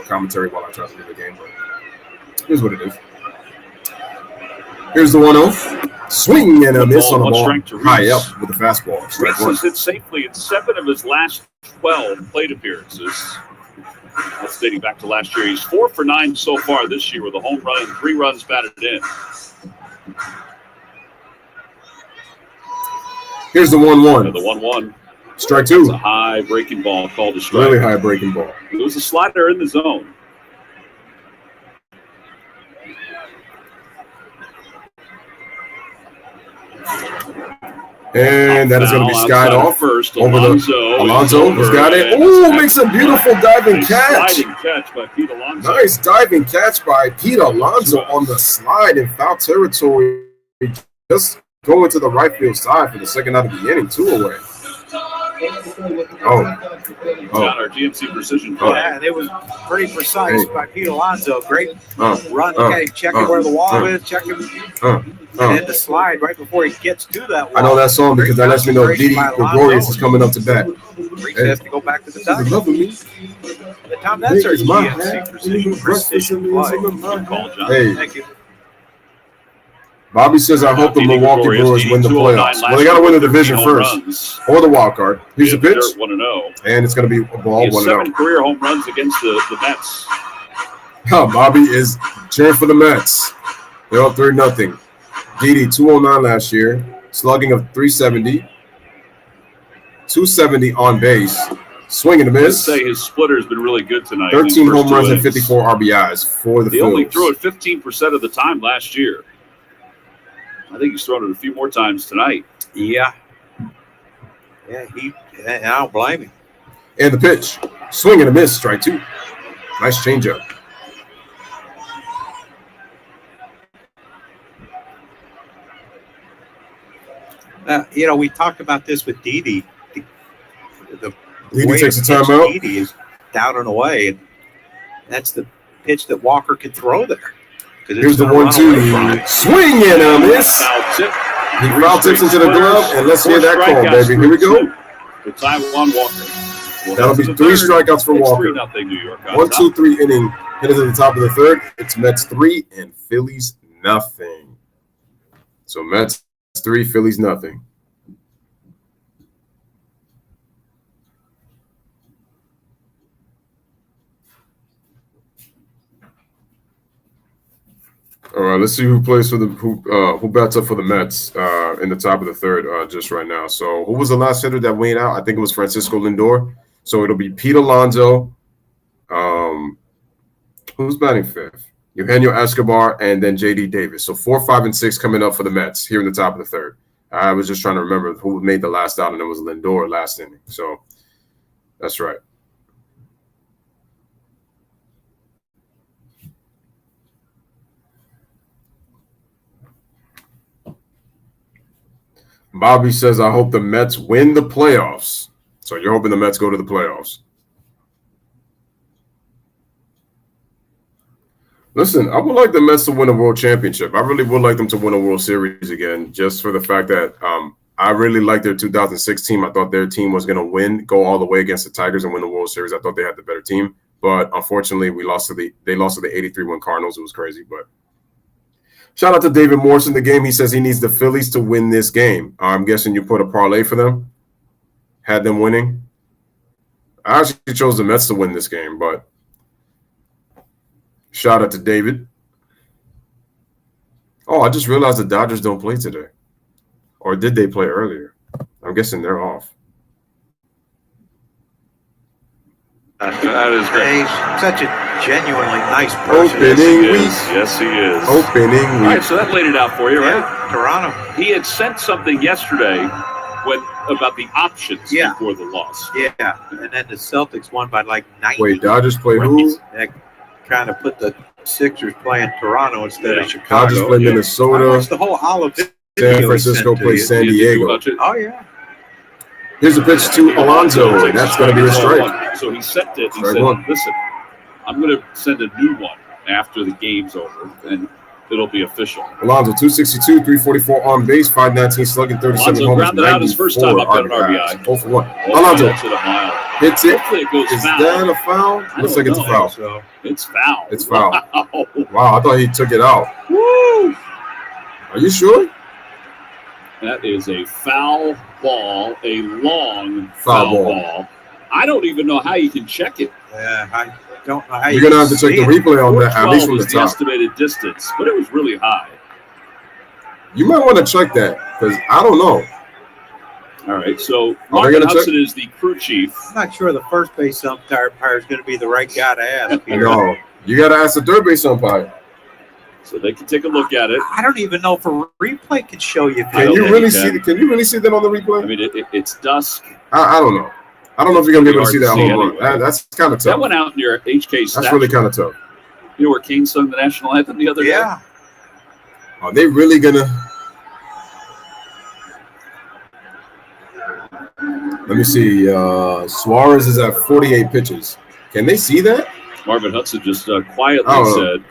commentary while I try to do the game. But here's what it is. Here's the 1-0. Swing and a miss on the ball high up with the fastball. Rhys has hit safely in 7 of his last 12 plate appearances. That's dating back to last year. He's 4 for 9 so far this year with a home run and 3 runs batted in. Here's the 1-1. The 1-1. Strike 2. It's a high breaking ball called a strike. Really high breaking ball. It was a slider in the zone. And that is going to be skied off first. over Alonso has got it. Ooh, makes a beautiful diving catch. Sliding catch by Pete Alonso. Nice diving catch by Pete Alonso on the slide in foul territory. Just going to the right field side for the second out of the inning, 2 away. Our GMC precision play. Yeah, and it was pretty precise by Pete Alonso. Great run, checking where the wall is, checking, and then the slide right before he gets to that wall. I know that song because that lets me know Didi Gregorius is coming up to bat. He has to go back to the dugout. Tom, that's our GMC precision play. Hey. Thank you. Bobby says, I hope the Milwaukee Brewers win the playoffs. Well, they got to win the division first or the wild card. Here's the pitch. And it's going to be a ball 1-0. 7 career home runs against the Mets. Bobby is cheering for the Mets. They're up 3-0. Didi, 209 last year, slugging of 370, 270 on base, swing and a miss. I'd say his splitter's been really good tonight. 13 home runs and 54 RBIs for the Phillies. He only threw it 15% of the time last year. I think he's thrown it a few more times tonight. Yeah. Yeah, I don't blame him. And the pitch, swing and a miss, strike 2. Nice changeup. We talked about this with Didi. Didi takes a timeout. Didi is down and away, and that's the pitch that Walker could throw there. Here's the 1-2. Swing and a miss. He foul tips into the glove, and let's hear that call, baby. Here we go. The Taiwan Walker. That'll be 3 strikeouts for Walker. 3-0 New York. 1-2-3 inning. Headed to the top of the third. It's Mets 3 and Phillies nothing. So Mets 3, Phillies nothing. All right, let's see who plays for who bats up for the Mets in the top of the third just right now. So who was the last hitter that went out? I think it was Francisco Lindor. So it'll be Pete Alonso. Who's batting 5th? Eugenio Escobar and then J.D. Davis. So 4, 5, and 6 coming up for the Mets here in the top of the third. I was just trying to remember who made the last out, and it was Lindor last inning. So that's right. Bobby says, I hope the Mets win the playoffs. So you're hoping the Mets go to the playoffs. Listen, I would like the Mets to win a world championship. I really would like them to win a World Series again, just for the fact that I really liked their 2006 team. I thought their team was going to go all the way against the Tigers and win the World Series. I thought they had the better team. But unfortunately, they lost to the 83-1 Cardinals. It was crazy, but shout out to David Morris in the game. He says he needs the Phillies to win this game. I'm guessing you put a parlay for them, had them winning. I actually chose the Mets to win this game, but shout out to David. Oh, I just realized the Dodgers don't play today. Or did they play earlier? I'm guessing they're off. That is great. He's such a genuinely nice person. Opening week. Yes, he is. Opening week. All right, so that laid it out for you, right? Yeah, Toronto. He had sent something yesterday about the options before the loss. Yeah, and then the Celtics won by like 90. Wait, Dodgers play who? That kind of put the Sixers playing Toronto instead of Chicago. Dodgers play Minnesota. I watched the whole olive. San Francisco plays San Diego. Oh, yeah. Here's a pitch to Alonso, and that's going to be a strike. So he sent it. He Strike said, one. listen, I'm going to send a new one after the game's over, and it'll be official. Alonso, 262, 344 on base, 519 slugging, 37 Alonso homers, grounded out his first time up at an RBI. 0 for 1. Alonso hits it. Hopefully it goes Is foul. that a foul? Looks like it's a foul. So, It's foul. It's foul. Wow. Wow, I thought he took it out. Woo! Are you sure? That is a foul ball, a long Foul foul ball. ball. I don't even know how you can check it. yeah, I don't know how You're going to have to check the replay on that, at 412 least from the was the top. estimated distance, but it was really high. You might want to check that, because I don't know. All right, so Are Martin they gonna Hudson is the crew chief. I'm not sure the first base umpire is going to be the right guy to ask here. No, you got to ask the third base umpire. So they can take a look at it. I don't even know if a replay can show you. Can you really see that on the replay? I mean, it's dusk. I don't know. I don't know if you're gonna be able to see that home run. Anyway. That's kind of tough. That went out near HK statue. That's really kind of tough. You know where Kane sung the national anthem the other day? Yeah. Are they really gonna? Let me see. Suarez is at 48 pitches. Can they see that? Marvin Hudson just quietly said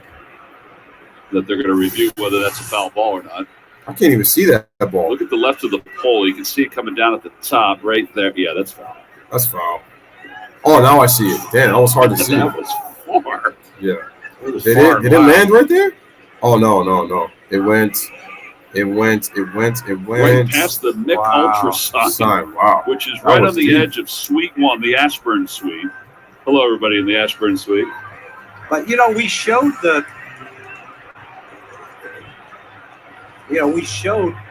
that they're going to review whether that's a foul ball or not. I can't even see that ball. Look at the left of the pole. You can see it coming down at the top right there. Yeah, that's foul. That's foul. Oh, now I see it. Damn, that was hard to see. That was far. Yeah. Did it land right there? Oh, no. It went right past the Mick Ultra sign, wow. which is right on the edge of Suite 1, the Ashburn Suite. Hello, everybody in the Ashburn Suite. But, we showed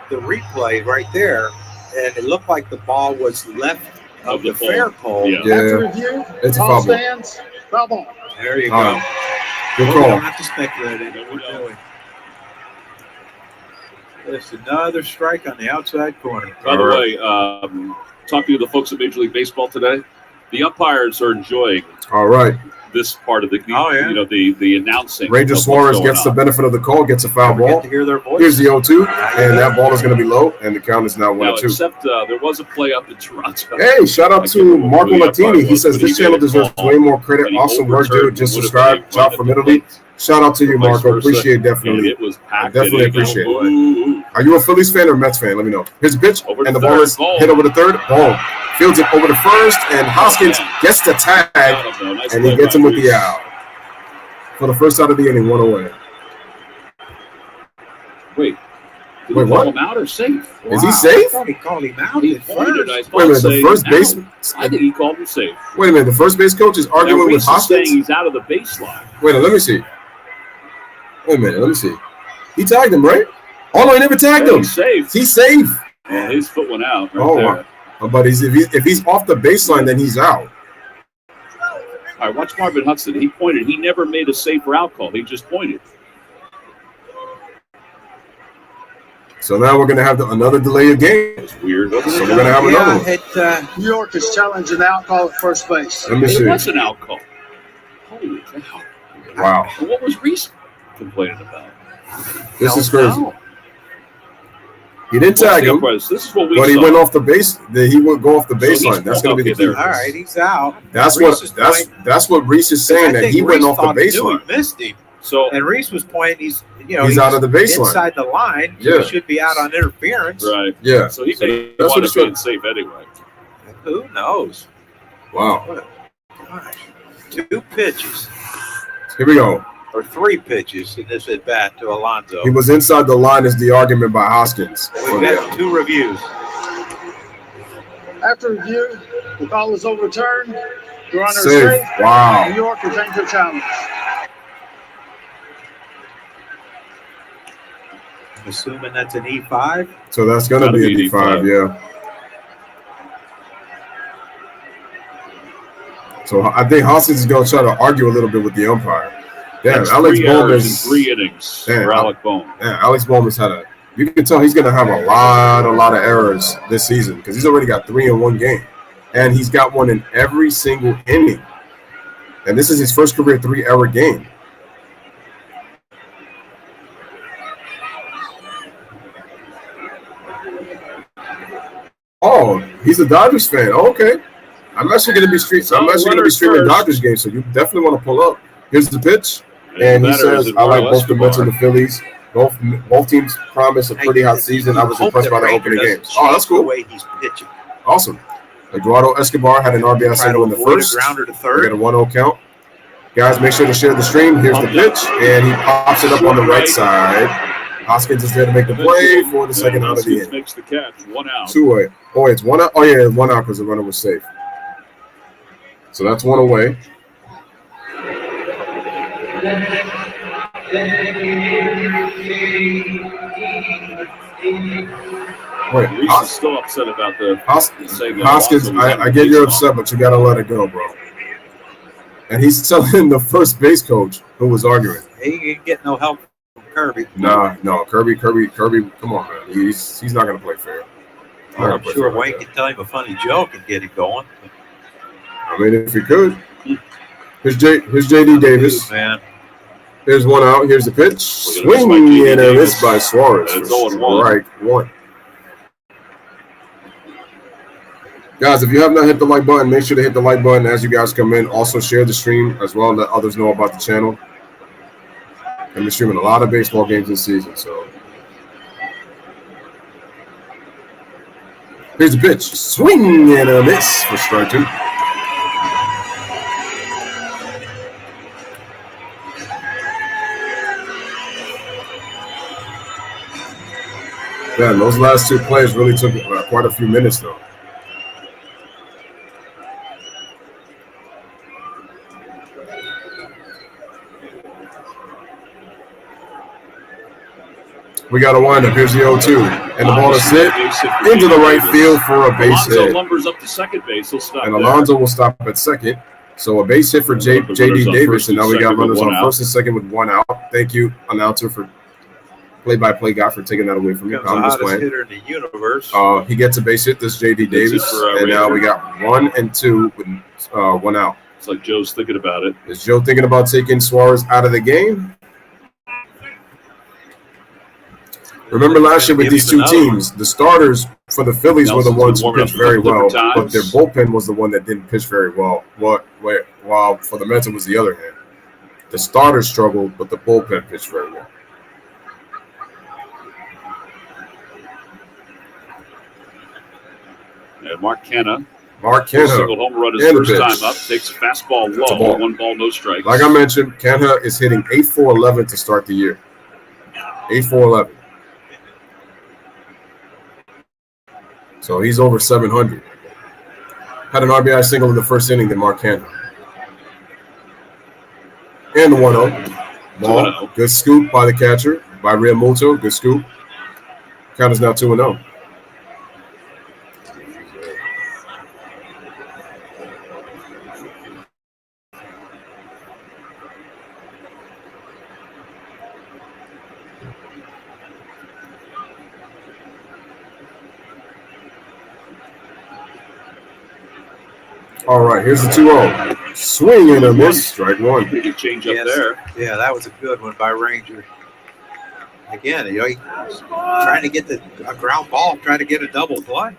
the replay right there, and it looked like the ball was left of the fair pole. Yeah. After review, it's a all foul ball. stands, foul ball. There you go. Right. Good We call. don't have to speculate anymore. There's another strike on the outside corner. By the way, talking to the folks at Major League Baseball today, the umpires are enjoying All right. this part of the the announcing. Ranger Suarez gets the benefit of the call, gets a foul Don't ball. get to hear their voice. Here's the 0-2, and that ball is going to be low, and the count is now 1-2. Except there was a play up in Toronto. Hey, shout out to Marco Latini. He says this channel deserves way more credit. Awesome work, dude. Just subscribe. Ciao from Italy. Shout out to you, Marco. Appreciate it, definitely. It was packed. Definitely appreciate it. Are you a Phillies fan or Mets fan? Let me know. Here's a pitch, and the ball is hit over the third. Boom. Fields it over the first, and Hoskins gets the tag, and he gets him with the out. For the first out of the inning, 1 away. Wait, what? Call him out or safe? Is he safe? I thought he called him out He at pointed a first. nice Wait a ball minute, the saying first out. baseman. I think he called him safe. Wait a minute, the first base coach is arguing Now, with Reese is Hoskins. saying he's out of the baseline. Wait, let me see. Wait a minute, let me see. He tagged him, right? Oh no, he never tagged him. He's safe. He's safe. Well, his foot went out right there. But if he's off the baseline, then he's out. All right, watch Marvin Hudson. He pointed. He never made a safe route call. He just pointed. So now we're gonna have another delay of game. That's weird. So we're gonna have another one. New York is challenging the out call at first base. Let me see. It was an out call. Holy cow. Wow. And what was Reese complaining about? This is crazy. No. He didn't tag him, This is what we but he saw. went off the base. He would go off the So he's- baseline. That's gonna be the okay, key. there. All right, he's out. That's Reese's what point- Reese is saying, I that think he went Reese off the thought he knew baseline. he missed him. So And Reese was pointing. He's Out of the baseline. inside the line. So Yeah. he should be out on interference. right. Yeah. So he may that's what want it to be should. safe anyway. Who knows? Wow. Gosh. 2 pitches Here we go. or 3 pitches in this at bat to Alonso. He was inside the line is the argument by Hoskins. We've got 2 reviews. After review, the call is overturned. Your Honor is Safe. safe. Wow. New York retains their challenge. Assuming that's an E5. So that's gonna Gotta be be a D5, yeah. So I think Hoskins is gonna try to argue a little bit with the umpire. Yeah, That's Alex 3 errors Bohm in 3 innings for Alec Bohm. Alex Bohm has had you can tell he's gonna have a lot of errors this season because he's already got 3 in one game. And he's got one in every single inning. And this is his first career 3-error game. Oh, he's a Dodgers fan. Oh, okay. I'm actually going to be streaming Dodgers games, so you definitely want to pull up. Here's the pitch, and he says, "I like both the Mets and the Phillies. Both teams promise a pretty hot season. I was impressed by the opening games. Oh, that's cool. The way he's pitching. Awesome. Eduardo Escobar had an RBI single in the first. Grounder to We third. got a 1-0 count. Guys, make sure to share the stream. Here's the pitch, and he pops it up on the right side. Hoskins is there to make the play for the second out of the inning. Makes the catch. 1 out. 2 away. Oh, it's 1 out. Oh, yeah, 1 out because the runner was safe. So that's 1 away. Wait, Reese is still upset about the saying that Hoskins, Alonso was out I of get the you're baseball. upset, but you got to let it go, bro. And he's telling the first base coach who was arguing. He didn't get no help from Kirby. No, Kirby. Come on, man. He's not going to play fair. I'm sure Wayne can tell him a funny joke and get it going. I mean, if he could. Here's J.D. Davis. Man. Here's one out. Here's the pitch. Swing and a miss by Suarez. It's for 0-1. strike one. Guys, if you have not hit the like button, make sure to hit the like button as you guys come in. Also, share the stream as well. Let others know about the channel. And we're streaming a lot of baseball games this season. So here's the pitch. Swing and a miss for strike two. Man, those last two plays really took quite a few minutes, though. We got a windup. Here's the 0-2. And the ball is hit into the right field for a base hit. Lumbers up to second base. He'll stop And there. Alonso will stop at second. So a base hit for J.D. Davis. And now we got runners on first and second with one out. Thank you, announcer, for play-by-play guy for taking that away from me. The hottest hitter in the universe. He gets a base hit. This J.D. Davis. And now we got 1 and 2 with one out. It's like Joe's thinking about it. Is Joe thinking about taking Suarez out of the game? Remember last year with these two teams, the starters for the Phillies were the ones who pitched very well, but their bullpen was the one that didn't pitch very well. While for the Mets, it was the other hand. The starters struggled, but the bullpen pitched very well. And Mark Canha. Single home run his first time up. Takes a fastball low. 1 ball, no strikes. Like I mentioned, Canha is hitting 8-4-11 to start the year. 8-4-11. So he's over 700. Had an RBI single in the first inning than Mark Canha. And the 1-0. Ball. 2-0. Good scoop by the catcher, by Realmuto. Good scoop. Count is now 2-0. All right, here's the 2-0. Swing and a miss. Strike one. Pretty good change up there. Yeah, that was a good one by Ranger. Again, he's trying to get a ground ball, trying to get a double play.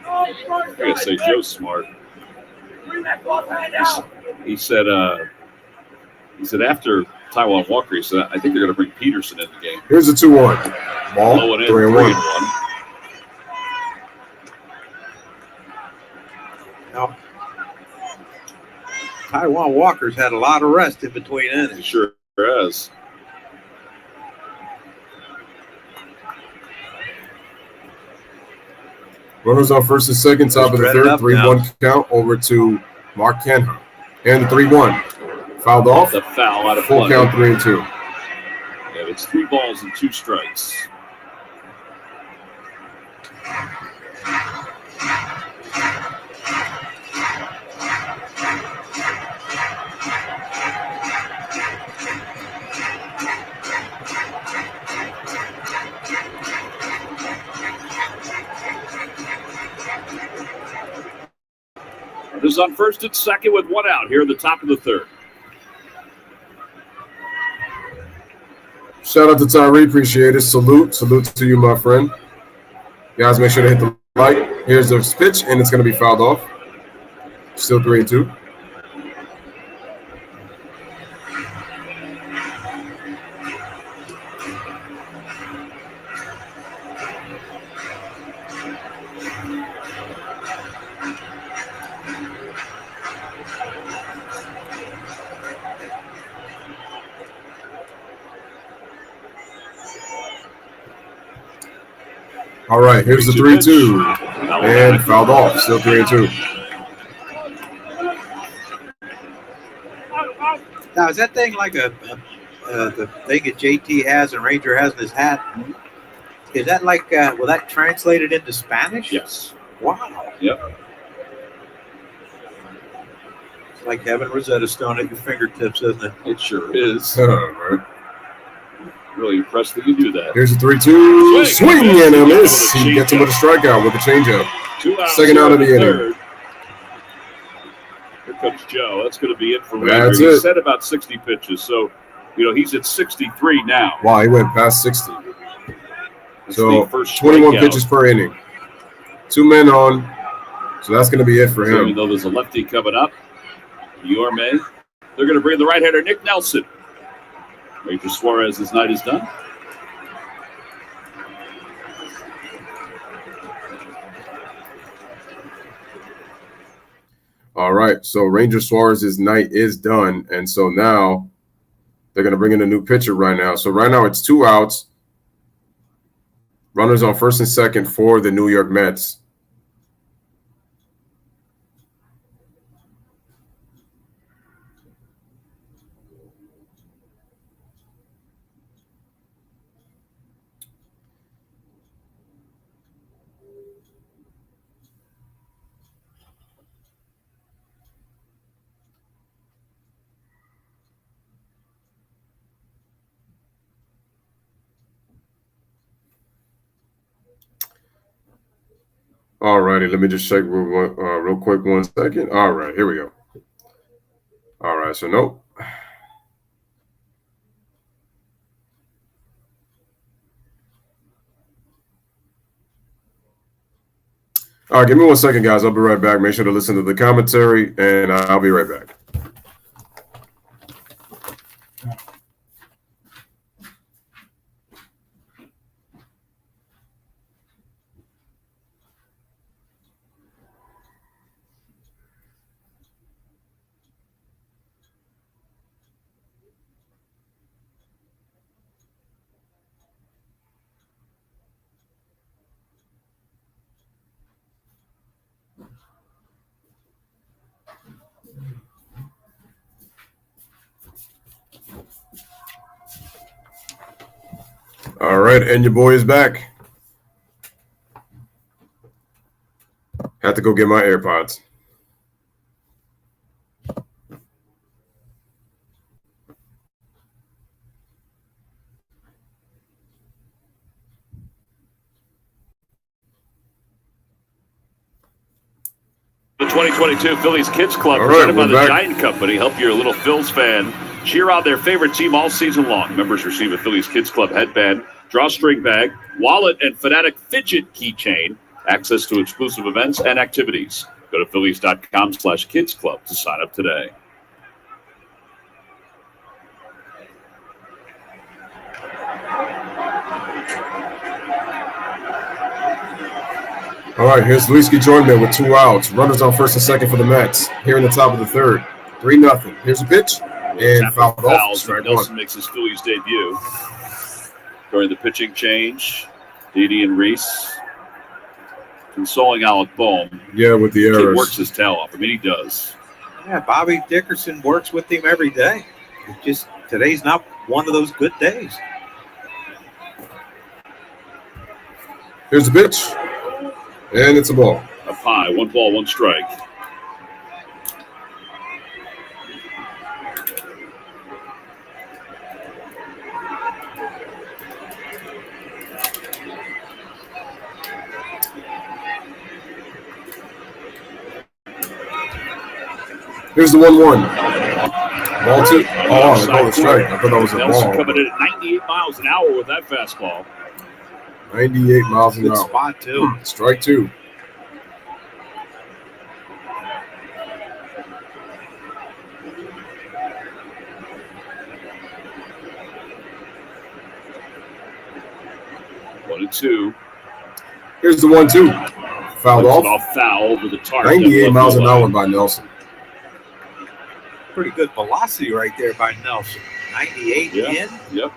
I gotta say, Joe's smart. He said after Taiwan Walker, he said, I think they're gonna bring Peterson in the game. Here's the 2-1. Ball. 3-1. Now, Taiwan Walker's had a lot of rest in between innings. He sure has. Runners on first and second, top of the third. 3-1 count over to Mark Canha. And the 3-1. Fouled off. The foul out of full play. count 3-2. Yeah, it's 3 balls and 2 strikes. Runners on first and second with 1 out here in the top of the third. Shout out to Tyree. Appreciate it. Salute to you, my friend. Guys, make sure to hit the like. Here's the pitch, and it's going to be fouled off. Still 3-2. All right, here's the 3-2. And fouled off. Still 3-2. Now, is that thing like the thing that JT has and Ranger has in his hat? Is that like, will that translate it into Spanish? Yes. Wow. Yep. It's like having Rosetta Stone at your fingertips, isn't it? It sure is. Right. Really impressed that you do that. Here's a 3-2. Swing and a miss. He gets him with a strikeout with a changeup. 2 outs. Second out of the inning. Here comes Joe. That's going to be it for Ranger. That's He it. said about 60 pitches, so he's at 63 now. Wow, he went past 60. That's So the first 21 strikeout. pitches per inning. 2 men on. So that's going to be it for So him. even though there's a lefty coming up, Yorme, they're going to bring the right-hander Nick Nelson. Ranger Suarez's night is done. All right, so Ranger Suarez's night is done, and so now they're going to bring in a new pitcher right now. So right now it's 2 outs. Runners on first and second for the New York Mets. All righty, let me just check real quick 1 second. All right, here we go. All right, so nope. All right, give me 1 second, guys. I'll be right back. Make sure to listen to the commentary, and I'll be right back. All right, and your boy is back. Had to go get my AirPods. The 2022 Phillies Kids Club, All presented right, by we're the back. Giant Company. Help your little Phils fan cheer on their favorite team all season long. Members receive a Phillies Kids Club headband, drawstring bag, wallet, and Fanatic Fidget keychain. Access to exclusive events and activities. Go to Phillies.com/Kids Club to sign up today. All right, here's Luis Guillorme with 2 outs. Runners on first and second for the Mets. Here in the top of the third. 3-0. Here's a pitch. And fouled off. Strike Nelson one. makes his Phillies debut. During the pitching change, Didi and Reese consoling Alec Bohm. Yeah, with the Kid errors. works his tail off. I mean, he does. Yeah, Bobby Dickerson works with him every day. It's just today's not one of those good days. Here's the pitch. And it's a ball. Up high, 1 ball, 1 strike. Here's the 1-1. Ball 2. Oh, I called a strike. I thought that was a Nelson ball. coming in at 98 miles an hour with that fastball. 98 miles an Good hour. spot, too. Strike 2. One and two. Here's the 1-2. Fouled Puts it off. off foul over the target. 98 miles an hour by Nelson. Pretty good velocity right there by Nelson. 98 Yeah. in. Yep.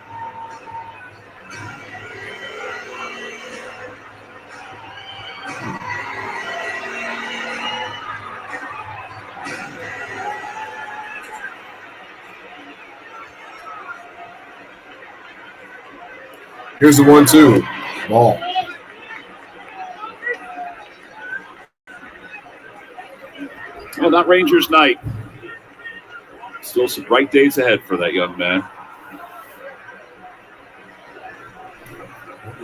Here's the 1-2. Ball. Well, not Rangers night. Still some bright days ahead for that young man.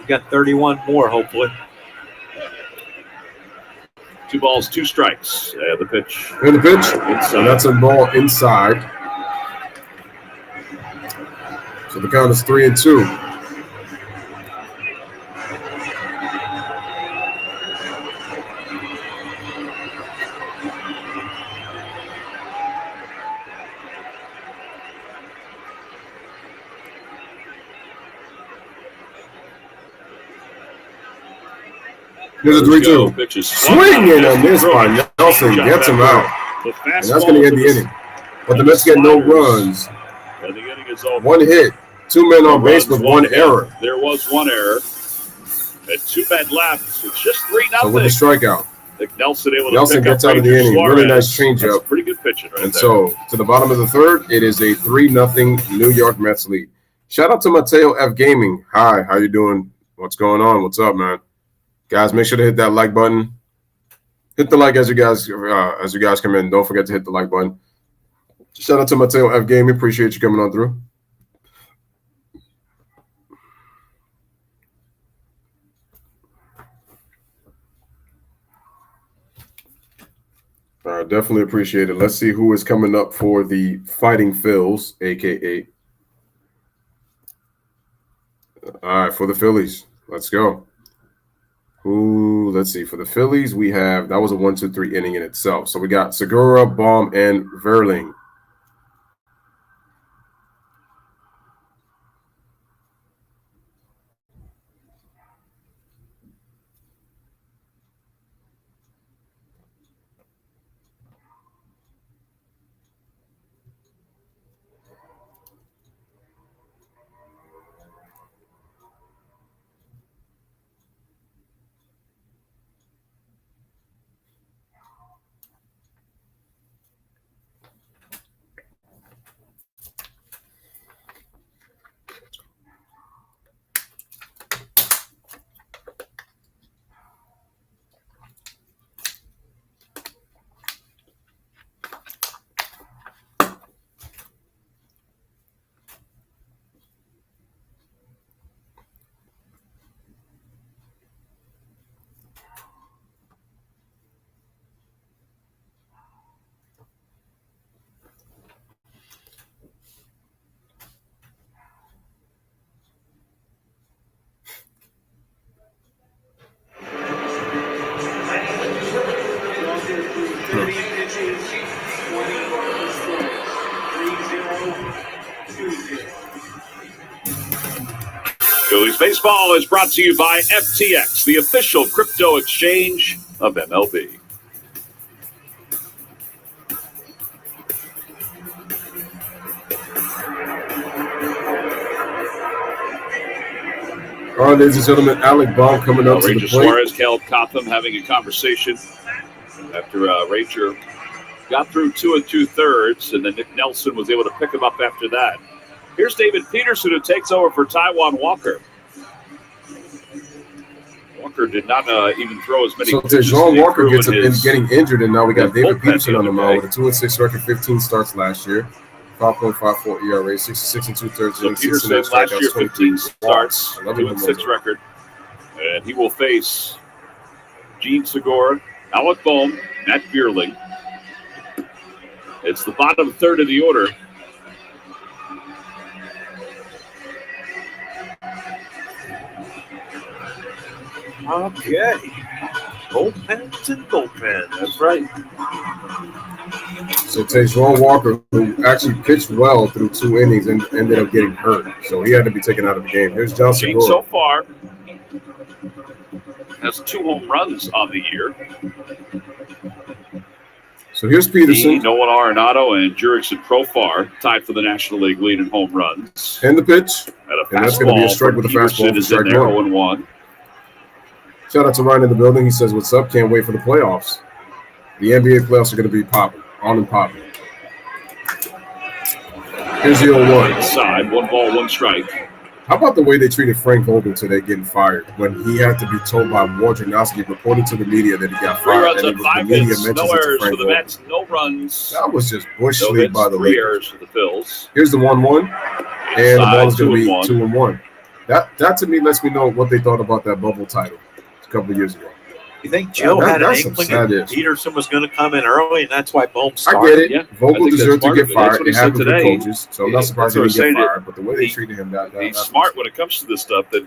got 31 more, hopefully. 2 balls, 2 strikes. The pitch. And the pitch. Inside. And that's a ball inside. So the count is 3-2. Here's a 3-2. Pitches Swinging on this by Nelson, gets him out. And that's going to end the inning. But the Mets get no runs. And the inning is over. 1 hit, 2 men on base with 1 error. There was 1 error. And 2 men left. It's just 3-0. So with the strikeout, Nelson able to Nelson gets out of the inning. Really nice changeup. Pretty good pitching right and there. So to the bottom of the third, it is a 3-0 New York Mets lead. Shout out to Mateo F Gaming. Hi, how you doing? What's going on? What's up, man? Guys, make sure to hit that like button. Hit the like as you guys come in. Don't forget to hit the like button. Shout out to Mateo F Gaming. Appreciate you coming on through. Definitely appreciate it. Let's see who is coming up for the Fighting Phils, a.k.a. All right, for the Phillies. Let's go. Let's see. For the Phillies, we have – that was a 1-2-3 inning in itself. So we got Segura, Baum, and Verling. Phillies baseball is brought to you by FTX, the official crypto exchange of MLB. All right, ladies and gentlemen, Alec Baum coming up to the Ranger plate. Suarez, Caleb Cotham having a conversation after Ranger got through 2 2/3, and then Nick Nelson was able to pick him up after that. Here's David Peterson, who takes over for Taijuan Walker. Walker did not even throw as many. So Taijuan Walker gets getting injured, and now we got David Peterson on the mound with a 2-6 record, 15 starts last year, 5.54 ERA, 66 2/3. So Peterson last year 15 starts, 2-6 record, and he will face Gene Segura, Alec Bohm, Matt Bierling. It's the bottom third of the order. Okay. Bullpens and bullpens. That's right. So Taijuan Walker, who actually pitched well through 2 innings and ended up getting hurt, so he had to be taken out of the game. Here's John Gene Segura. so far has 2 home runs on the year. So here's Peterson. Nolan Arenado and Jurickson Profar tied for the National League lead in home runs. And the pitch. And that's going to be a strike with a fastball for is in strike there, 1. 0-1. Shout out to Ryan in the building. He says, what's up? Can't wait for the playoffs. The NBA playoffs are going to be popping, on and popping. Here's the 0-1. Inside, 1 ball, 1 strike. How about the way they treated Frank Vogel today getting fired when he had to be told by Wojnarowski, reported to the media that he got 3 fired? runs And on 5 hits, no errors for the Mets, no runs. That was just bush No league hits, by the 3 Lakers. errors for the Phils. Here's the 1-1. And the ball is going to be 2-1. That to me lets me know what they thought about that bubble title a couple of years ago. You think Joe had an inkling that is. Peterson was going to come in early, and that's why Bohm I started? get it. Yeah, Vogel deserved to get fired. They have good today. coaches, so I'm not surprised he That's didn't what get I'm fired. But the way they treated him, he's smart when it comes to this stuff. That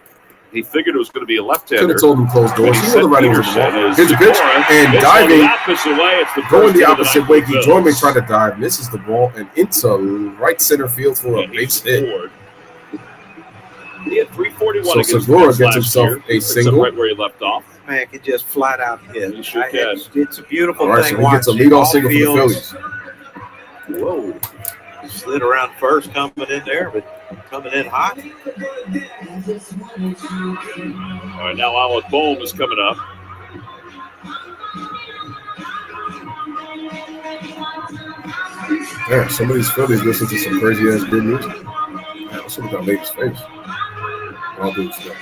he figured it was going to be a left-hander. Could have told him closed doors. He said would have right into the Peterson ball. is Here's a pitch and It's diving, the opposite way. It's the going first the hit of opposite night way. for the Guillorme Phillies. tried to dive, misses the ball, and into right center field for a And he base hit. scored. He had 341 So against Segura Mets gets last himself year. a Picks up single. right where he left off. Man, can just flat out hit. He sure can. It's a beautiful All right, thing. so he gets a watching leadoff all single for the fields. Phillies. Whoa. Slid around first coming in there, but coming in hot. All right, now Alec Bohm is coming up. Yeah, some of these Phillies listen to some crazy ass good music. Yeah, what's up with that lady's face? All good stuff.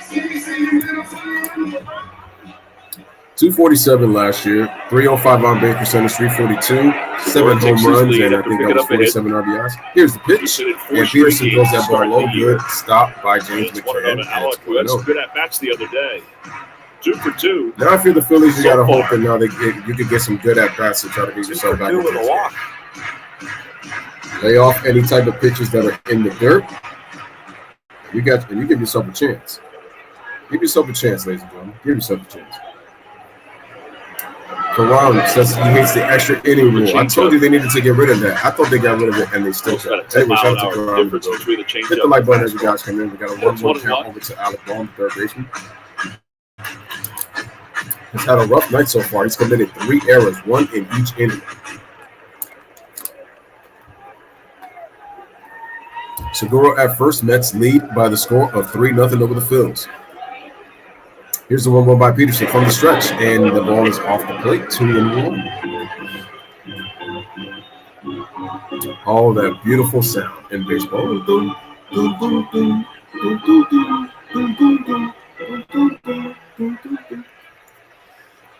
247 last year, 305 on base percentage, 342, 7 home runs, and I think that was 47 RBIs. Here's the pitch, and Peterson throws that ball low, good stop by James McCann. We had some good at bats the other day. 2 for 2. Now I feel the Phillies, you got to hope that now you can get some good at bats to try to get yourself back into the walk. Lay off any type of pitches that are in the dirt. You give yourself a chance. Give yourself a chance, ladies and gentlemen. Give yourself a chance. Karan says he hates the extra inning rule. I told you they needed to get rid of that. I thought they got rid of it, and they still got it. Anyway, shout out to Karan. Hit the like button as you guys come in. We got a 1-1 count over to Alec Bohm, third baseman. He's had a rough night so far. He's committed 3 errors, 1 in each inning. Segura at first. Mets lead by the score of 3-0 over the Phillies. Here's the 1-1 by Peterson from the stretch, and the ball is off the plate, 2-1. Oh, that beautiful sound in baseball.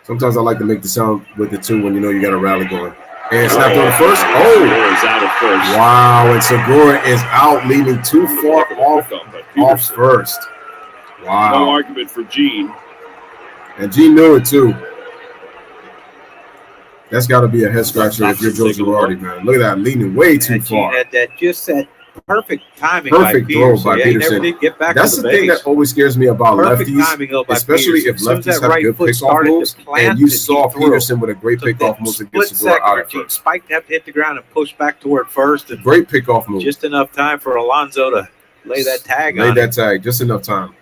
Sometimes I like to make the sound with it too when you know you got a rally going. And snapped on the first. Oh, is out of first. Wow, and Segura is out, leaving too far off first. Wow. No argument for Gene. And Gene knew it too. That's got to be a head scratcher if you're Joe Girardi, man. Look at that, leaning way too far. Gene had that perfect timing. Perfect throw by Peterson. He never did get back That's to the the thing base. that always scares me about lefties, especially if lefties have good pickoff moves. And you saw Peterson with a great pickoff move to get Segura out at first. Spike to have to hit the ground and push back toward first. And great pickoff move. Just enough time for Alonso to lay that tag on. Lay that tag, just enough time.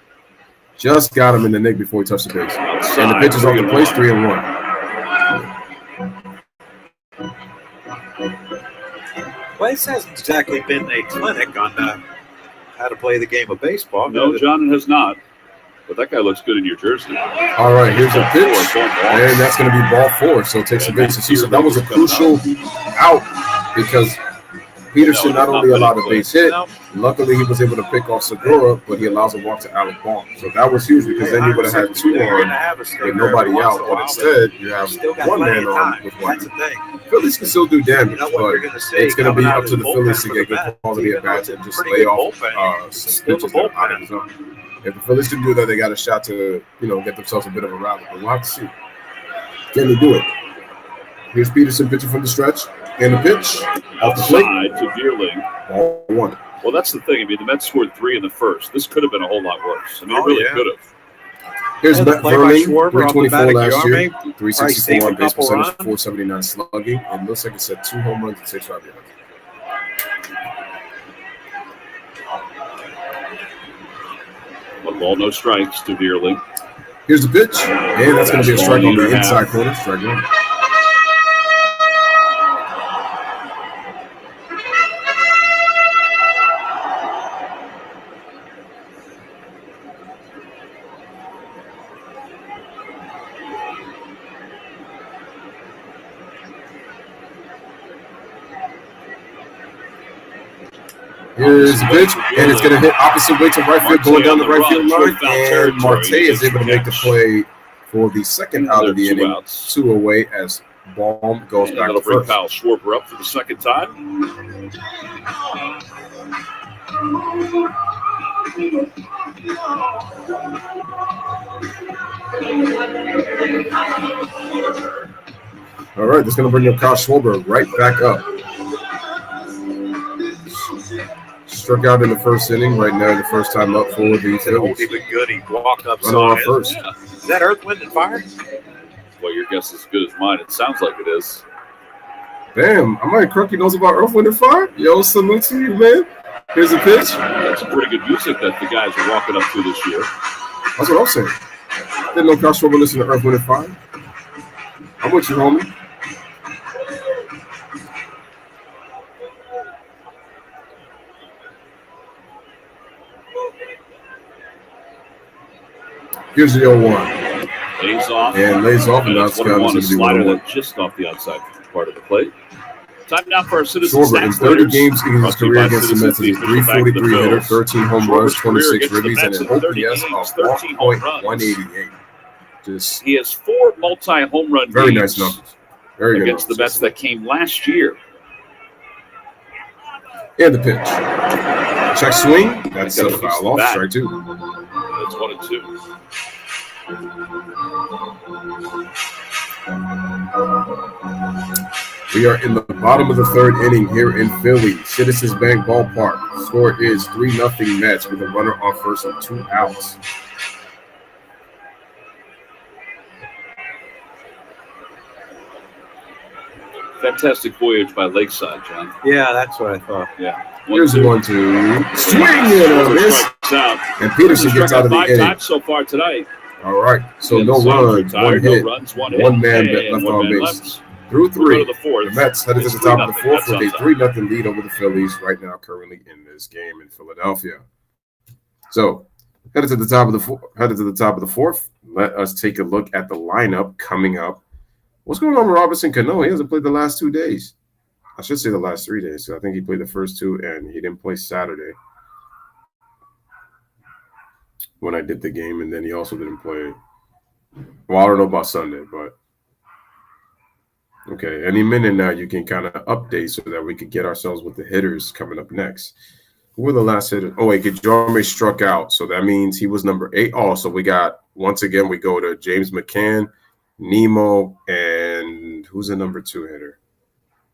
Just got him in the nick before he touched the base. And the pitch is off the place, 3-1. Well, this hasn't exactly been a clinic on how to play the game of baseball. No, John, it has not. But that guy looks good in your jersey. All right, here's a pitch. And that's going to be ball 4. So it takes a base. So that was a crucial out because Peterson not only allowed a base hit, luckily he was able to pick off Segura, but he allows a walk to Alec Bohm. So that was huge because then you would have had 2 on with nobody out, but instead you have 1 man on with 1. Phillies can still do damage, but it's going to be up to the Phillies to get good quality at bats and just lay off some pitches that are out of the zone. If the Phillies can do that, they got a shot to get themselves a bit of a rally. But we'll have to see. Can they do it? Here's Peterson pitching from the stretch. And the pitch off the plate to Vierling. Ball 1. Well, that's the thing. I mean, the Mets scored 3 in the first. This could have been a whole lot worse. I mean, it really could have. Here's Matt Vierling, 324 last year, 364 on base percentage, 479 slugging, and looks like it said 2 home runs and 6 RBIs. One ball, no strikes to Vierling. Here's the pitch, and that's going to be a strike on the inside corner. Strike 1. Here's the pitch, and it's going to hit opposite way to right field, going down the right field line, and Marte is able to make the play for the second out of the inning, 2 away as Bohm goes back to bring first. Kyle Schwarber up for the second time. All right, that's going to bring up Kyle Schwarber right back up. Struck out in the first inning. Right now, the first time up for the Phillies. Even good. He walked up. Runner on first. Yeah. Is that Earth, Wind, and Fire? Well, your guess is as good as mine. It sounds like it is. Damn, I might Crookie knows about Earth, Wind, and Fire. Yo, salute to you, man. Here's a pitch. That's some pretty good music that the guys are walking up to this year. That's what I'm saying. Didn't know Kyle Schwarber listened to Earth, Wind, and Fire. I'm with you, homie. Here's the 0-1. Lays off. And lays off, and that's that's one going a to be slider 1-1. that just off the outside part of the plate. Time now for our Citizen Schwarber in Stats 30 leaders. games in his Brought to you career by against the Citizens, Mets is a official bank of the 343 hitter, Phillies. 13 home runs, Schwarber's career 26 against the ribbies, Mets and in an 30 OPS games, of 13 home runs. 1.188. Just He has 4 multi-home run very games nice numbers. Very good against the numbers. Mets that came last year. And the pitch. Check swing. That's a foul off. Bat. Strike 2. It's 1-2. We are in the bottom of the third inning here in Philly, Citizens Bank Ballpark. Score is 3-0 Mets with a runner on first and 2 outs. Fantastic voyage by Lakeside, John. Yeah, that's what I thought. Yeah. Here's 1-2. Swing and a miss. Strikes out. And Peterson gets out of the 5 inning. times so far tonight. All right. So And no the runs, Sounders one retired, hit, no runs, one man hit, left and on man base. left. Through We'll 3. go to the fourth. The Mets headed to It's the top of the 3-0. fourth That's with a on top. 3-0 lead over the Phillies right now, currently in this game in Philadelphia. So headed to the top of the fourth. Let us take a look at the lineup coming up. What's going on with Robinson Cano? He hasn't played the last 2 days. I should say the last 3 days. So I think he played the first 2, and he didn't play Saturday when I did the game, and then he also didn't play. Well, I don't know about Sunday, but okay. Any minute now, you can kind of update so that we could get ourselves with the hitters coming up next. Who were the last hitters? Oh, wait, Jarme struck out, so that means he was number 8. Oh, so we got, once again, we go to James McCann, Nemo, and who's the number 2 hitter?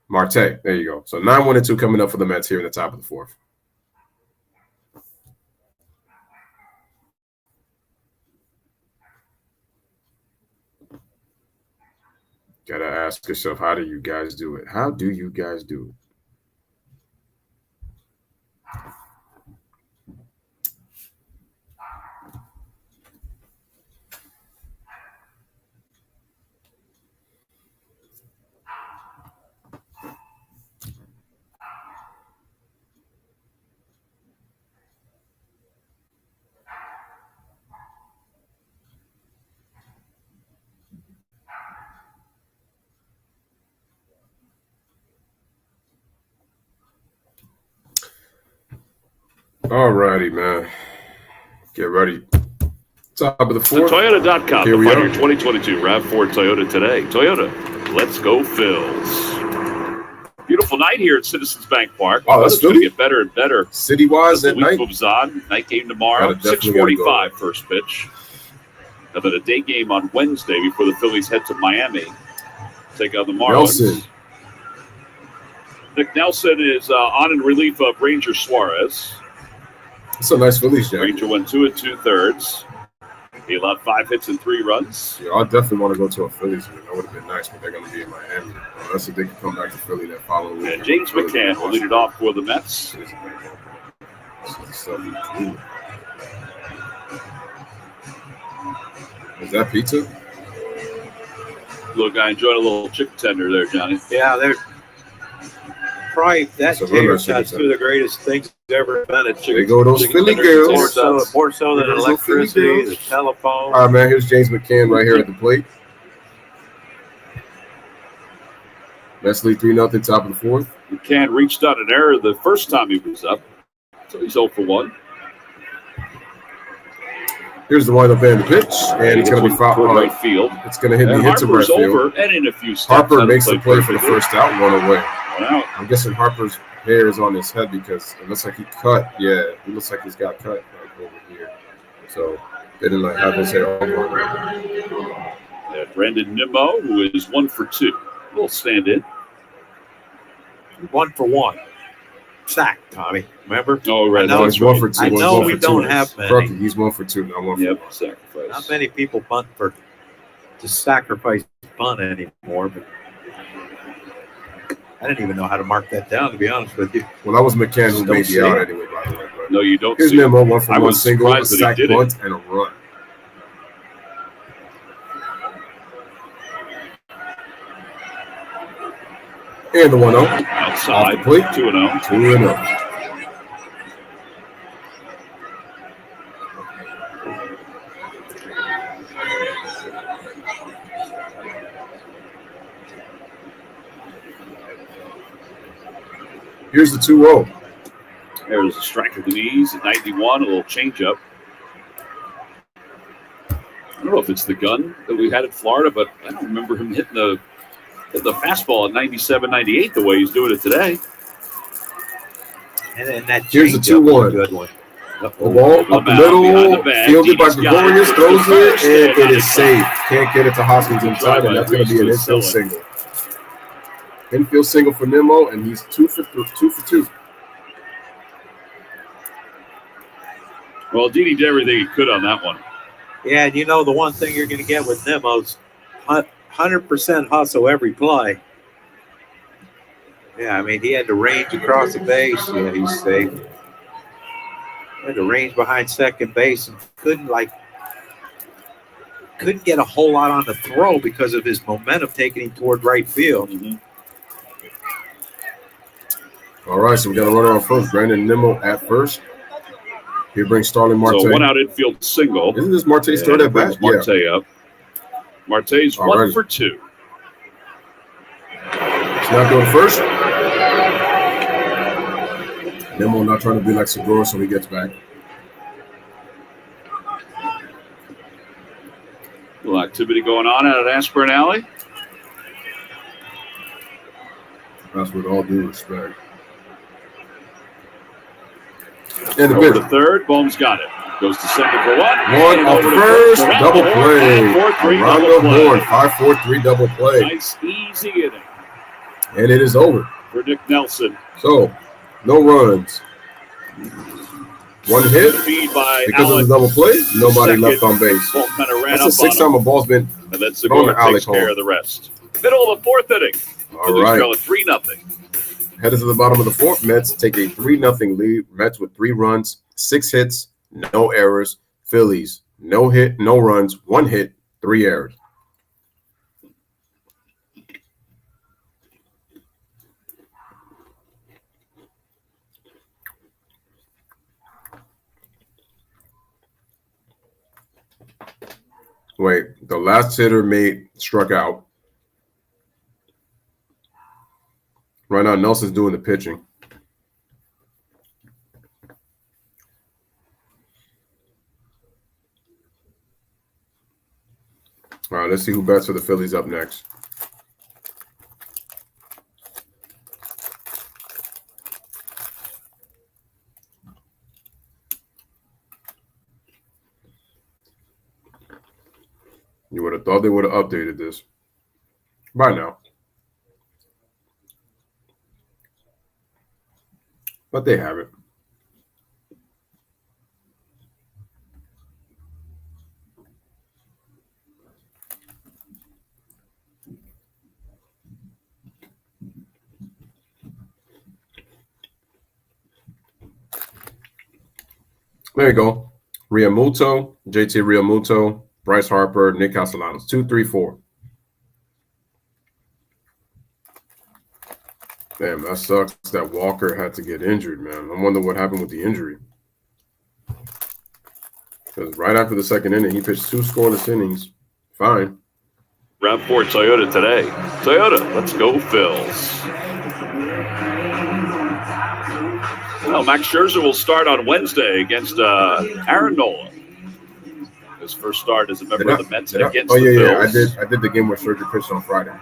Marte. There you go. So 9-1-2 coming up for the Mets here in the top of the fourth. Gotta ask yourself, how do you guys do it? How do you guys do it? All righty, man. Get ready. Top of the fourth. Toyota.com Here to we find are. your 2022 RAV4 Toyota today. Toyota, let's go Phils. Beautiful night here at Citizens Bank Park. Oh, that's It's going Philly? to get better and better City-wise as the at week night. moves on. Night game tomorrow, Definitely 6:45 first pitch. And then a day game on Wednesday before the Phillies head to Miami. Take on the Marlins. Nelson. Nick Nelson is on in relief of Ranger Suarez. It's a nice Phillies jacket. Ranger went 2 2/3. He allowed 5 hits and 3 runs. Yeah, I definitely want to go to a Phillies game. That would have been nice, but they're going to be in Miami. Unless if they can come back to Philly that following week. And James McCann will lead it off for the Mets. Is that pizza? Look, I enjoyed a little chicken tender there, Johnny. Yeah, they're probably that It's a real tater nice chicken shot's two of the greatest things ever done at There chicken. go those chicken Philly tenders. girls. More so than There goes those Philly electricity, the girls. telephone. All right, man. Here's James McCann right here at the plate. Let's lead 3-0 top of the fourth. McCann reached on an error the first time he was up, so he's 0 for 1. Here's the windup and the pitch, and it's going to be foul. toward right field. It's going to hit And the hit to right Harper's field. over and in a few steps. Harper Hasn't makes the played play for the perfectly. first out, 1 away. One out. I'm guessing Harper's hair is on his head because it looks like he cut. Yeah, it looks like he's got cut. over here. So they didn't like have us say, oh, Brandon Nimmo, who is 1 for 2, will stand in. 1 for 1. Sack, Tommy. Remember? Oh, right. No, he's 1 for 2. I know we don't have many. Crookie, he's 1 for 2. Not 1 for 1. Yep, sacrifice. Not many people bunt for to sacrifice bunt anymore, but I didn't even know how to mark that down, to be honest with you. Well, that was McCann who made the out it. anyway, by the way. But No, you don't here's see Nimmo, it. 1 for I 1 was single, a surprised that sack he did bunt, it. and a run. And the 1-0. Outside, Off the plate. 2-0. 2-0. Here's the 2-0. There's a strike with the knees at 91, a little changeup. I don't know if it's the gun that we had in Florida, but I don't remember him hitting the fastball at 97, 98 the way he's doing it today. And that Here's the changeup was a 2-1. good one. The ball up the Behind middle, the bat. fielded by He's got Gregorius, it. throws it, and it is Inside. safe. Can't get it to Hoskins inside, and that's going to be an infield single. Infield single for Nimmo, and he's 2 for 2. Well, Didi did everything he could on that one. Yeah, and you know the one thing you're going to get with Nimmo's 100% hustle every play. Yeah, I mean, he had to range across the base. Yeah, he's safe. He had to range behind second base and couldn't get a whole lot on the throw because of his momentum taking him toward right field. Mm-hmm. All right, so we got a runner on first. Brandon Nimmo at first. Here brings Starling Marte. So 1 out infield single. Isn't this Marte's third at bat? Marte up. Marte's 1 for 2. Snap going first. Nimmo not trying to be like Segura, so he gets back. A little activity going on out at Aspirin Alley. That's with all due respect. And the Over pitch. to third. Bohm's got it. Goes to second for 1. One off Over to first, third. double play. 5-4-3 Around double the play. horn, 5-4-3 double play. Nice, easy inning And it is over. for Nick Nelson. So, no runs. 1 hit. Feed by Because Alec. of the double play, nobody Second. left on base. Ball kind of ran That's up the 6th on him. time a ball's been And then thrown to Segura takes Alec care home. of the rest. Middle of the 4th inning. All Phillies right. trail at 3-0. Headed to the bottom of the 4th. Mets take a 3-0 lead. Mets with 3 runs, 6 hits, no errors. Phillies, no hit, no runs, 1 hit, 3 errors. Wait, the last hitter struck out. Right now, Nelson's doing the pitching. All right, let's see who bats for the Phillies up next. You would have thought they would have updated this by now. But they haven't. There you go. Realmuto, JT Realmuto, Bryce Harper, Nick Castellanos. 2, 3, 4. Damn, that sucks that Walker had to get injured, man. I wonder what happened with the injury. Because right after the 2nd inning, he pitched 2 scoreless innings. Fine. Round 4 Toyota today. Toyota, let's go Phils. Well, Max Scherzer will start on Wednesday against Aaron Nola. His first start as a member of the Mets against the Phils. I did the game where Scherzer pitched on Friday.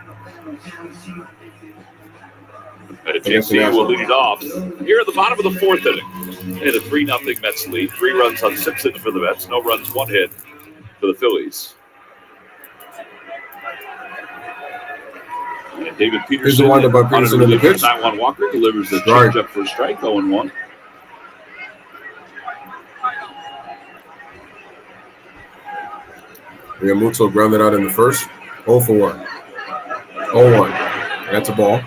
JC will lead it off. Here at the bottom of the 4th inning. And a 3-0 Mets lead. 3 runs on 6 hits for the Mets. No runs, 1 hit for the Phillies. And David Peterson on the pitch. Taiwan Walker delivers the changeup for a strike, 0-1. Realmuto grounded out in the first. 0 for 1. 0-1. That's a ball.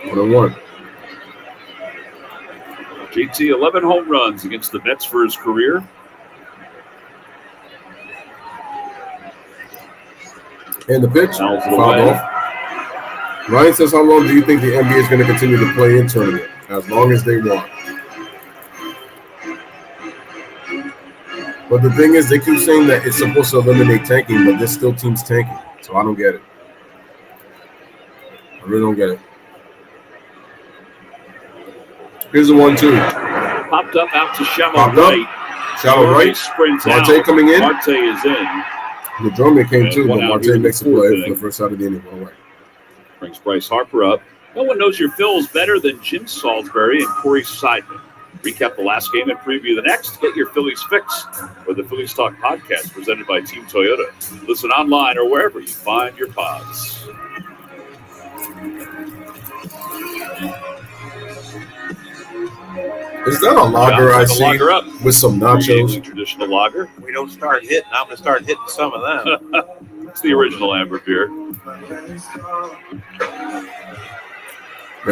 1-1. JT, 11 home runs against the Mets for his career. And the pitch. Fouls it Fouled away. off. Ryan says, how long do you think the NBA is going to continue to play in tournament? As long as they want. But the thing is, they keep saying that it's supposed to eliminate tanking, but there's still teams tanking. So I don't get it. I really don't get it. Here's the 1-2. Popped up out to shallow Popped right. up. Shallow right. Sprints Marte out. coming in. Marte is in. The drummer came And too, one but out Marte here in makes a the fourth play inning. for the first out of the inning. One away. Brings Bryce Harper up. No one knows your Phils better than Jim Salisbury and Corey Seidman. Recap the last game and preview the next. Get your Phillies fix with the Phillies Talk podcast presented by Team Toyota. Listen online or wherever you find your pods. Is that a lager I see Lager up. with some nachos? Traditional lager. We don't start hitting. I'm going to start hitting some of them. It's the original amber beer. Man,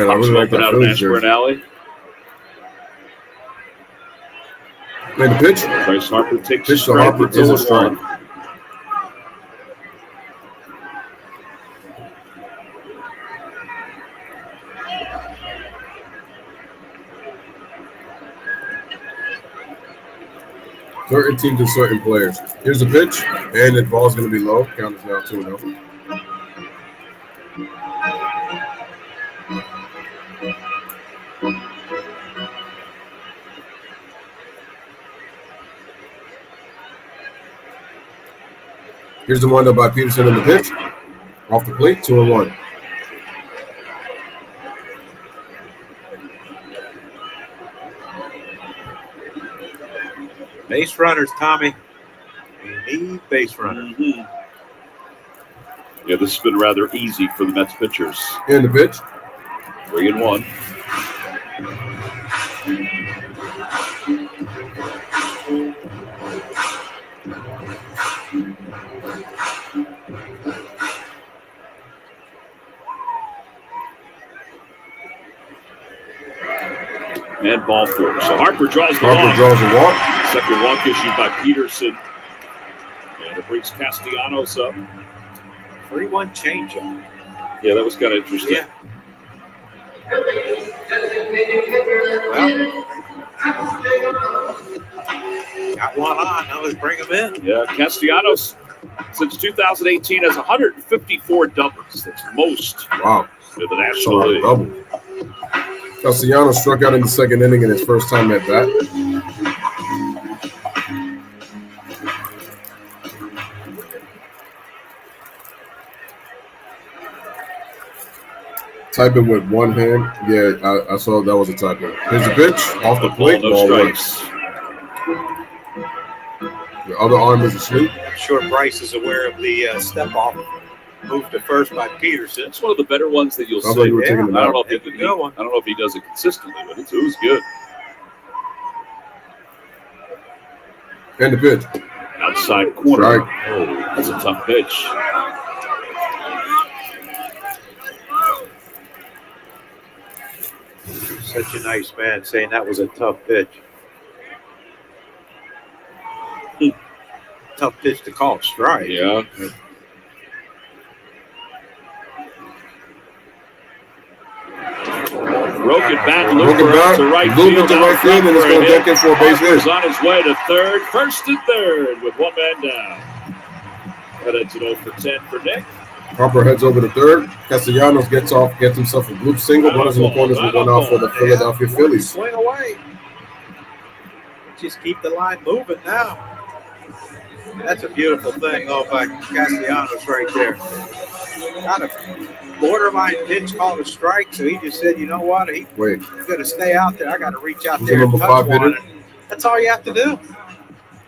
I really like that out of Phillies Ashburn jersey. Alley. And the pitch. Bryce Harper takes Pitch to strike. Harper It's is a 0-1. strike. Certain teams and certain players. Here's the pitch, and the ball's going to be low. Count is now 2-0. Here's the windup by Peterson in the pitch. Off the plate, 2-1. Base runners, Tommy. We need base runners. Mm-hmm. Yeah, this has been rather easy for the Mets pitchers. In the pitch. 3-1. And ball 4. So Harper draws the Harper walk. draws a walk. Second walk issued by Peterson. And it brings Castellanos up. 3-1 changeup. Yeah, that was kind of interesting. Yeah. Well, got one on. Now let's bring him in. Yeah, Castellanos, since 2018, has 154 doubles. That's most Wow. in the National So League. double. Castellanos struck out in the second inning in his first time at bat. Typing with one hand. Yeah, I saw that was a typo. Here's the pitch. Off the plate. No Ball one. strikes. The other arm is asleep. I'm sure Bryce is aware of the step off. Moved to first by Peterson. It's one of the better ones that you'll I thought see. you were taking I him don't out. know if It's a good one. I don't know if he does it consistently, but it was good. And the pitch. Outside corner. Strike. Oh, that's a tough pitch. Such a nice man saying that was a tough pitch. Tough pitch to call strike. Yeah. Broken bat, Broken Looper bat, up to right Looper field. to right field, and it's going to deck in for a base Harper's hit. on his way to third, first and third with one man down. Headed to 0 for 10 for Nick. Harper heads over to third. Castellanos gets himself a bloop single. Runners in the corners with one out for the Philadelphia Phillies. Swing away. Just keep the line moving now. That's a beautiful thing off by Castellanos right there. borderline pitch called a strike, so he just said, you know what, he's going to stay out there. I got to reach out there and touch one. That's all you have to do.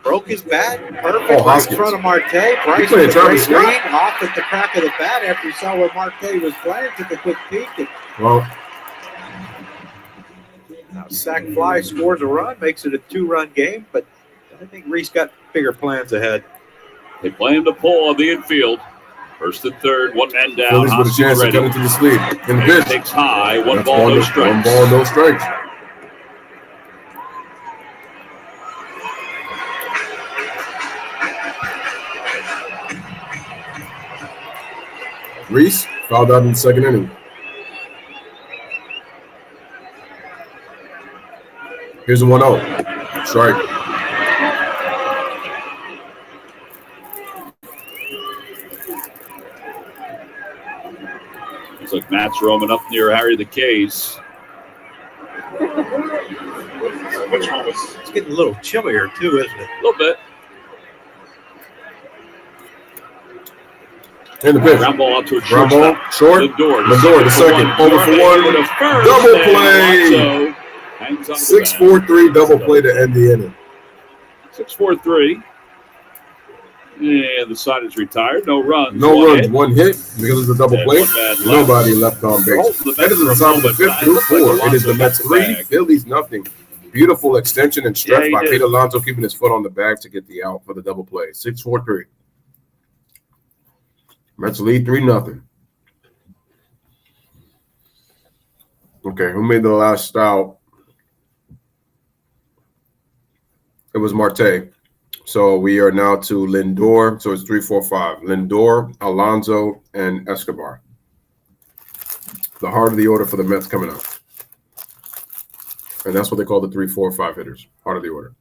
Broke his bat, perfect right in front of Marte. Bryce with a great read, off at the crack of the bat after he saw where Marte was playing, took a quick peek. And now sac fly scores a run, makes it a 2-run game, but I think Reese got bigger plans ahead. They play him to pull on the infield. First and third, one man down. Phillies with a chance to get into the sleep. In the pitch. Takes high, one ball, no strikes. One ball, no strikes. Reese fouled out in the second inning. Here's a 1-0. Strike. Looks like Matt's roaming up near Harry the Case. It's getting a little chillier, too, isn't it? A little bit. In the pitch. Ground ball out to a ground ball, short. Lindor the second. Over for one. Double play. 6-4-3 double play to end the inning. 6-4-3. And the side is retired. No runs. No runs. Hit. One hit because of the double play. Nobody left on base. That is the top of the fifth through 4. It is the Mets 3, Phillies nothing. Beautiful extension and stretch by Pete Alonso, keeping his foot on the bag to get the out for the double play. 6-4-3. Mets lead 3-0. Okay, who made the last out? It was Marte. So we are now to Lindor. So it's 3-4-5. Lindor, Alonso, and Escobar. The heart of the order for the Mets coming up. And that's what they call the 3-4-5 hitters. Heart of the order.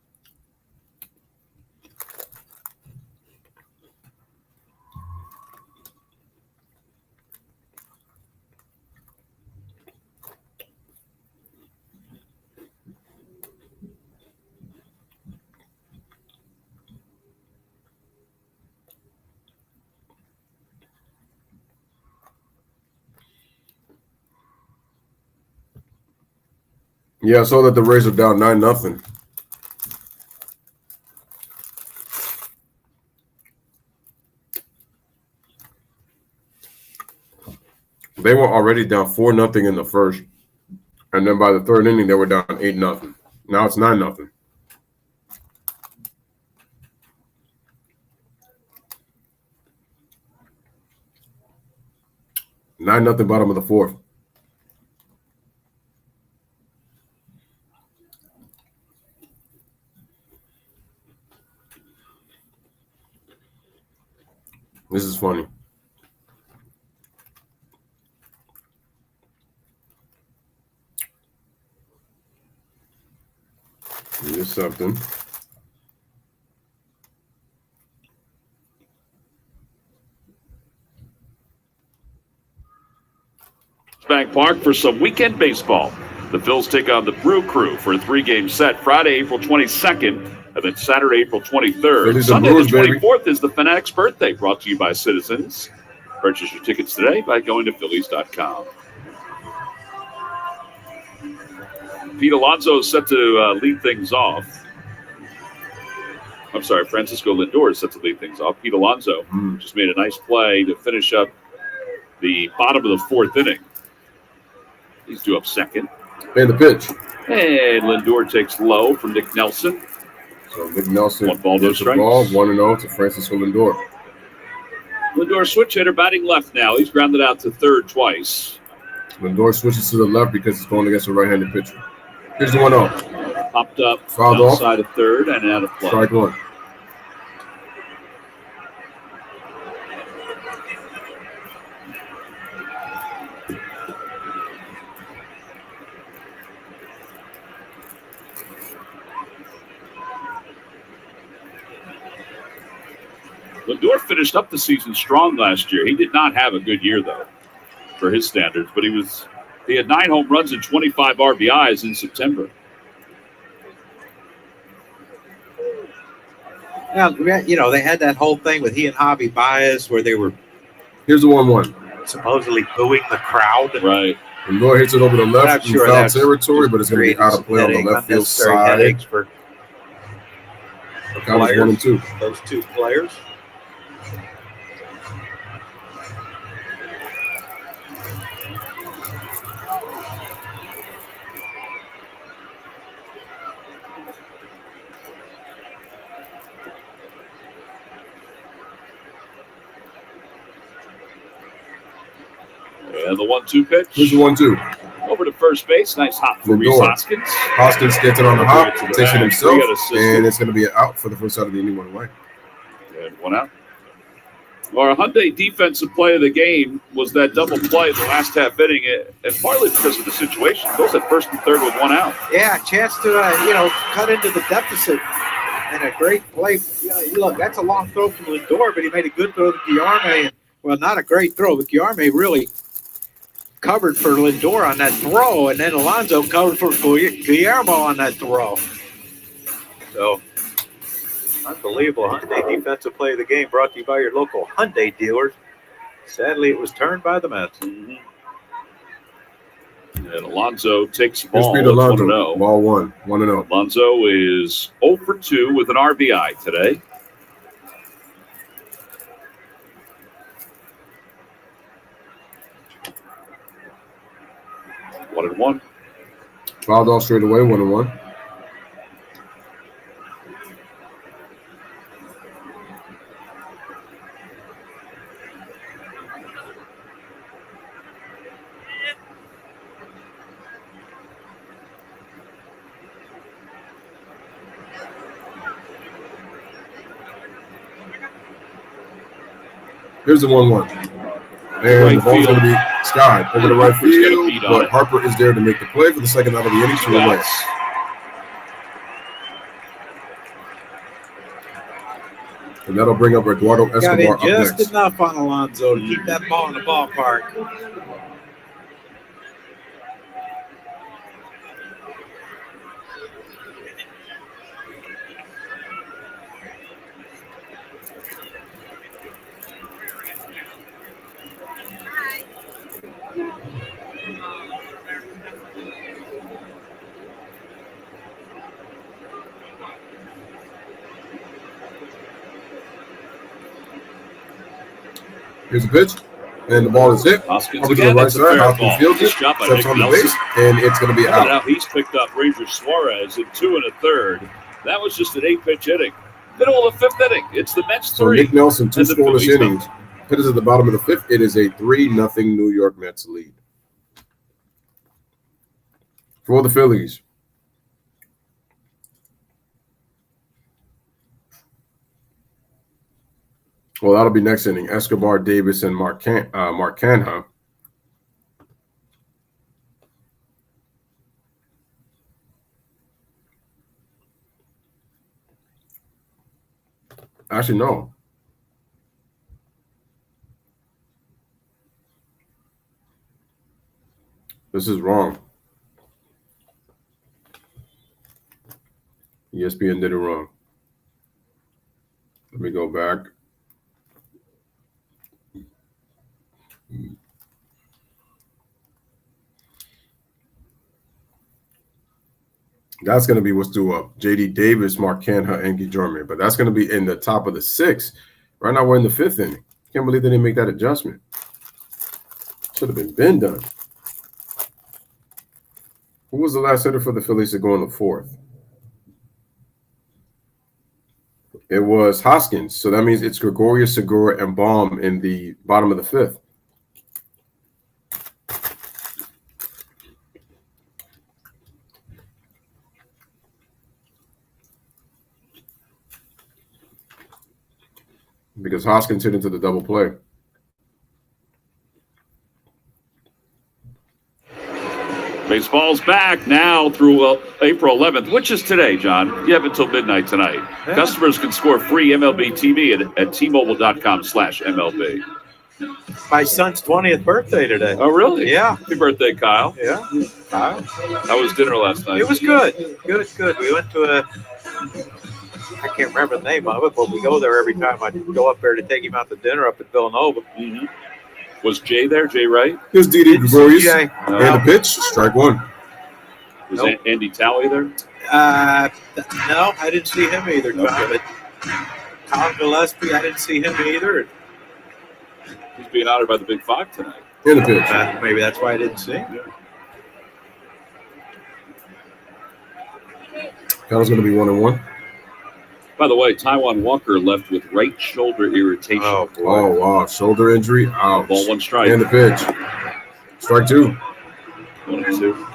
Yeah, I saw that the Rays are down 9-0. They were already down 4-0 in the first. And then by the third inning, they were down 8-0. Now it's 9-0. Nine nothing bottom of the fourth. This is funny. Here's something. Bank Park for some weekend baseball. The Phils take on the Brew Crew for a 3-game set Friday, April 22nd, and then Saturday, April 23rd. Sunday, the 24th is the Fanatics' birthday, brought to you by Citizens. Purchase your tickets today by going to Phillies.com. Pete Alonso is set to lead things off. I'm sorry, Francisco Lindor is set to lead things off. Pete Alonso just made a nice play to finish up the bottom of the fourth inning. He's due up second. And the pitch. And Lindor takes low from Nick Nelson. So Nick Nelson 1 ball, no strikes. 1-0 to Francisco Lindor. Lindor switch hitter batting left now. He's grounded out to third twice. Lindor switches to the left because he's going against a right-handed pitcher. Here's the 1-0. Popped up fouled outside of third and out of play. Strike one. Lindor finished up the season strong last year. He did not have a good year, though, for his standards. But he had 9 home runs and 25 RBIs in September. Now, you know, they had that whole thing with he and Javi Baez where they were. Here's the 1-1. supposedly booing the crowd. Right. Lindor hits it over the left in foul territory, but it's going to be out of play on the left field side. For Count is 1-2. Those two players. And the 1-2 pitch. Here's the 1-2. Over to first base. Nice hop for Rhys Hoskins. Hoskins gets it on the hop, takes it himself, and it's going to be an out for the first out of the inning, 1 away. And 1 out. Our Hyundai defensive play of the game was that double play the last half inning, and partly because of the situation. Goes at first and third with 1 out. Yeah, chance to cut into the deficit, and a great play. Look, that's a long throw from Lindor, but he made a good throw to Guillermo. And, well, not a great throw, but Guillermo really covered for Lindor on that throw, and then Alonso covered for Guillermo on that throw. So, unbelievable. Hyundai defensive play of the game brought to you by your local Hyundai dealers. Sadly, it was turned by the Mets. Mm-hmm. And Alonso takes the ball. Alonso. Ball 1, 1-0. Alonso is 0 for 2 with an RBI today. One and one. Fouled off straight away, 1-1. Here's the 1-1. And the ball's going to be skied over the right field, but Harper is there to make the play for the second out of the inning, 2 away. And that'll bring up Eduardo Escobar up next. Just enough on Alonso to keep that ball in the ballpark. Here's a pitch, and the ball is hit. Hoskins over to again. the right side. Hoskins fields it, steps on the base, and it's going to be out. Now he's picked up Ranger Suarez in 2 1/3. That was just an 8-pitch inning. Middle of the 5th inning. It's the Mets 3. So Nick Nelson, 2 scoreless innings. Nothing. Hitters at the bottom of the 5th. It is a 3-0 New York Mets lead. For the Phillies. Well, that'll be next inning. Escobar, Davis, and Mark Canha. Actually, no. This is wrong. ESPN did it wrong. Let me go back. That's going to be what's due up. J.D. Davis, Mark Canha, and Guillermo. But that's going to be in the top of the 6th. Right now, we're in the 5th inning. Can't believe they didn't make that adjustment. Should have been done. Who was the last hitter for the Phillies to go in the 4th? It was Hoskins. So that means it's Gregorius, Segura, and Baum in the bottom of the 5th. Because Hoskins hit into the double play. Baseball's back now through April 11th, which is today, John. You have until midnight tonight. Yeah. Customers can score free MLB TV at T-Mobile.com/MLB. My son's 20th birthday today. Oh, really? Yeah. Happy birthday, Kyle. Yeah. Kyle. How was dinner last night? It was good. Good. We went to I can't remember the name of it, but we go there every time I go up there to take him out to dinner up at Villanova. Mm-hmm. Was Jay there? Jay Wright? Here's Didi Gregorius. Jay. And the pitch, strike one. Was Nope. Andy Talley there? No, I didn't see him either, John. Okay. But Tom Gillespie, I didn't see him either. He's being honored by the Big Five tonight. And the pitch. Maybe that's why I didn't see him. That was going to be 1-1. By the way, Taiwan Walker left with right shoulder irritation. Oh, boy. Oh, wow. Shoulder injury. Ouch. Ball, one strike. And the pitch. Strike two. 1-2.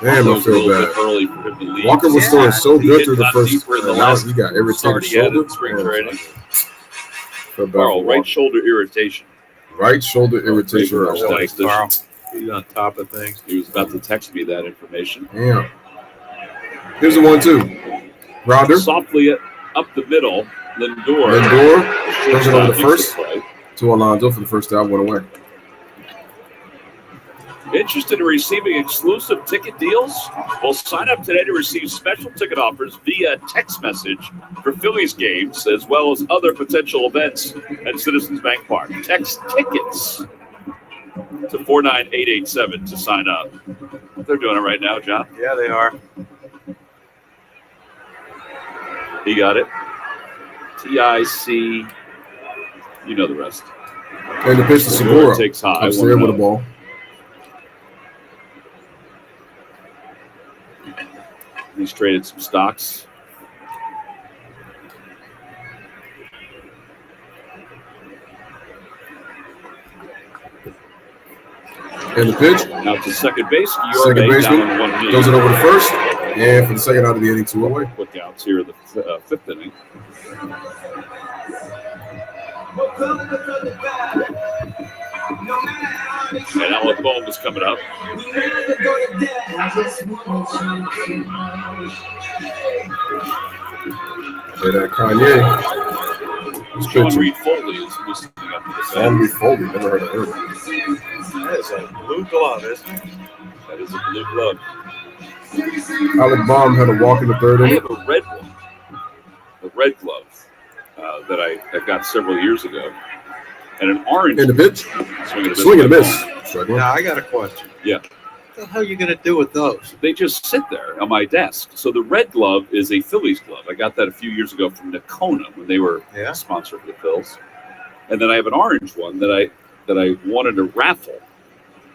Damn, I Also, feel a little bit bad. early for him to leave. Walker was throwing so He good hit through the not first. deeper in the And now last he got irritated start he had shoulder. in spring training. Feel bad Carl, for right Walker. shoulder irritation. Right shoulder irritation. Reverse Walker. diagnosis. Carl, he's on top of things. He was about to text me that information. Damn. Here's the 1-2. Rounder. Softly up the middle, Lindor. Lindor throws it over the Makes first play. to Alonso for the first out, 1 away. Interested in receiving exclusive ticket deals? Well, sign up today to receive special ticket offers via text message for Phillies games, as well as other potential events at Citizens Bank Park. Text tickets to 49887 to sign up. They're doing it right now, John. Yeah, they are. He got it. TIC. You know the rest. And the pitch to Segura Segura. takes high. Upstairs with the 1-0. ball. He's traded some stocks. And the pitch. Now to second base. Second Down baseman on 1 knee. throws it over the first. And for the second out of the inning, 2 away. Quick outs here in the fifth inning. And Alec Bohm is coming up. Play that Kanye. It's Sean pitching. Reed Foley is listening up to the Sean side. Reed Foley. Never heard of him. That is a blue glove, isn't it? That is a blue glove. Alec Baum had a walk in the third I inning. have a red one, a red glove that I got several years ago, and an orange. And the pitch. Swing Swing and a miss. Strike one. Now, I got a question. Yeah. What the hell are you going to do with those? They just sit there on my desk. So the red glove is a Phillies glove. I got that a few years ago from Nakona when they were Yeah. sponsor for the Phils. And then I have an orange one that I wanted to raffle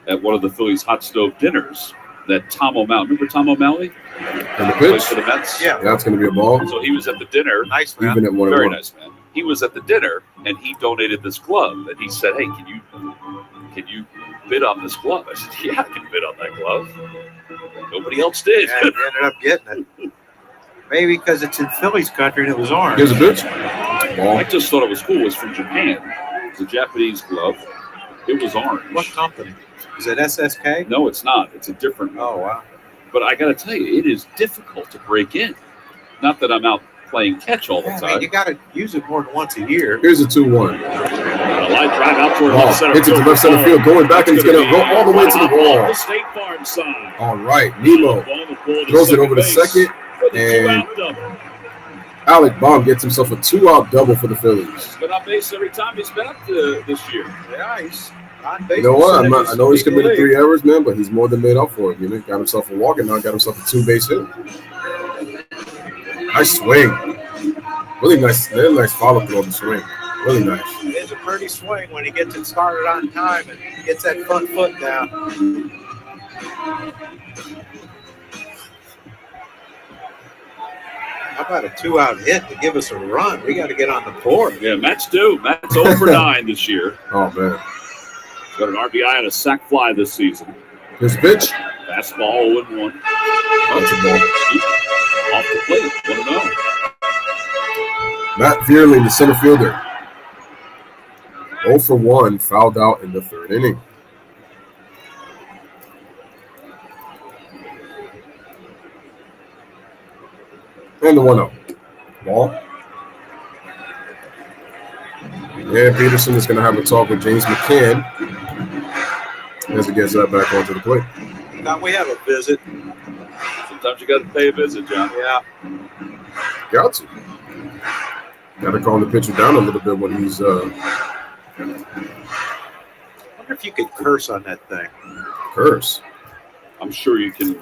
at one of the Phillies hot stove dinners. That Tom O'Malley, remember Tom O'Malley? And the Played pitch. for the Mets. Yeah. That's going to be a ball. So he was at the dinner. Nice, man. Even at 1-1. Very nice man. He was at the dinner and he donated this glove. And he said, "Hey, can you bid on this glove?" I said, "Yeah, I can bid on that glove." Nobody else did. And he ended up getting it. Maybe because it's in Phillies country and it was orange. Here's a pitch. Ball. I just thought it was cool. It was from Japan. It's a Japanese glove. It was orange. What company? Is it SSK? No, it's not. It's a different one. Oh, wow. But I got to tell you, it is difficult to break in. Not that I'm out playing catch all the Yeah, I time. mean, you got to use it more than once a year. Here's a 2-1. A line drive out toward left center Hits it to left center field, going back, and he's going to go all the way to the Off the wall. State Farm side. All right, Nemo Ball was pulled to throws it over the base second, for the and two-out double. Alec Baum gets himself a 2-out double for the Phillies. Been on base every time he's been up this year. Yeah, he's on base. You know what? I know he's committed 3 errors, man, but he's more than made up for it. You know, got himself a walk and now got himself a 2-base hit. Nice swing. Really nice follow through on the swing. Really nice. It's a pretty swing when he gets it started on time and gets that front foot down. How about a 2-out hit to give us a run? We got to get on the board. Yeah, Mets do. Mets 0 for 9 this year. Oh, man. Got an RBI and a sac fly this season. Here's a pitch. Fastball 0-1. That's a ball. Off the plate. 1-0. Matt Vierling, the center fielder. 0 for 1, fouled out in the third inning. And the 1-0. Ball. And Peterson is going to have a talk with James McCann as he gets that back onto the plate. Now we have a visit. Sometimes you got to pay a visit, John. Yeah. Got to. Got to calm the pitcher down a little bit when he's Wonder wonder if you could curse on that thing. Curse. I'm sure you can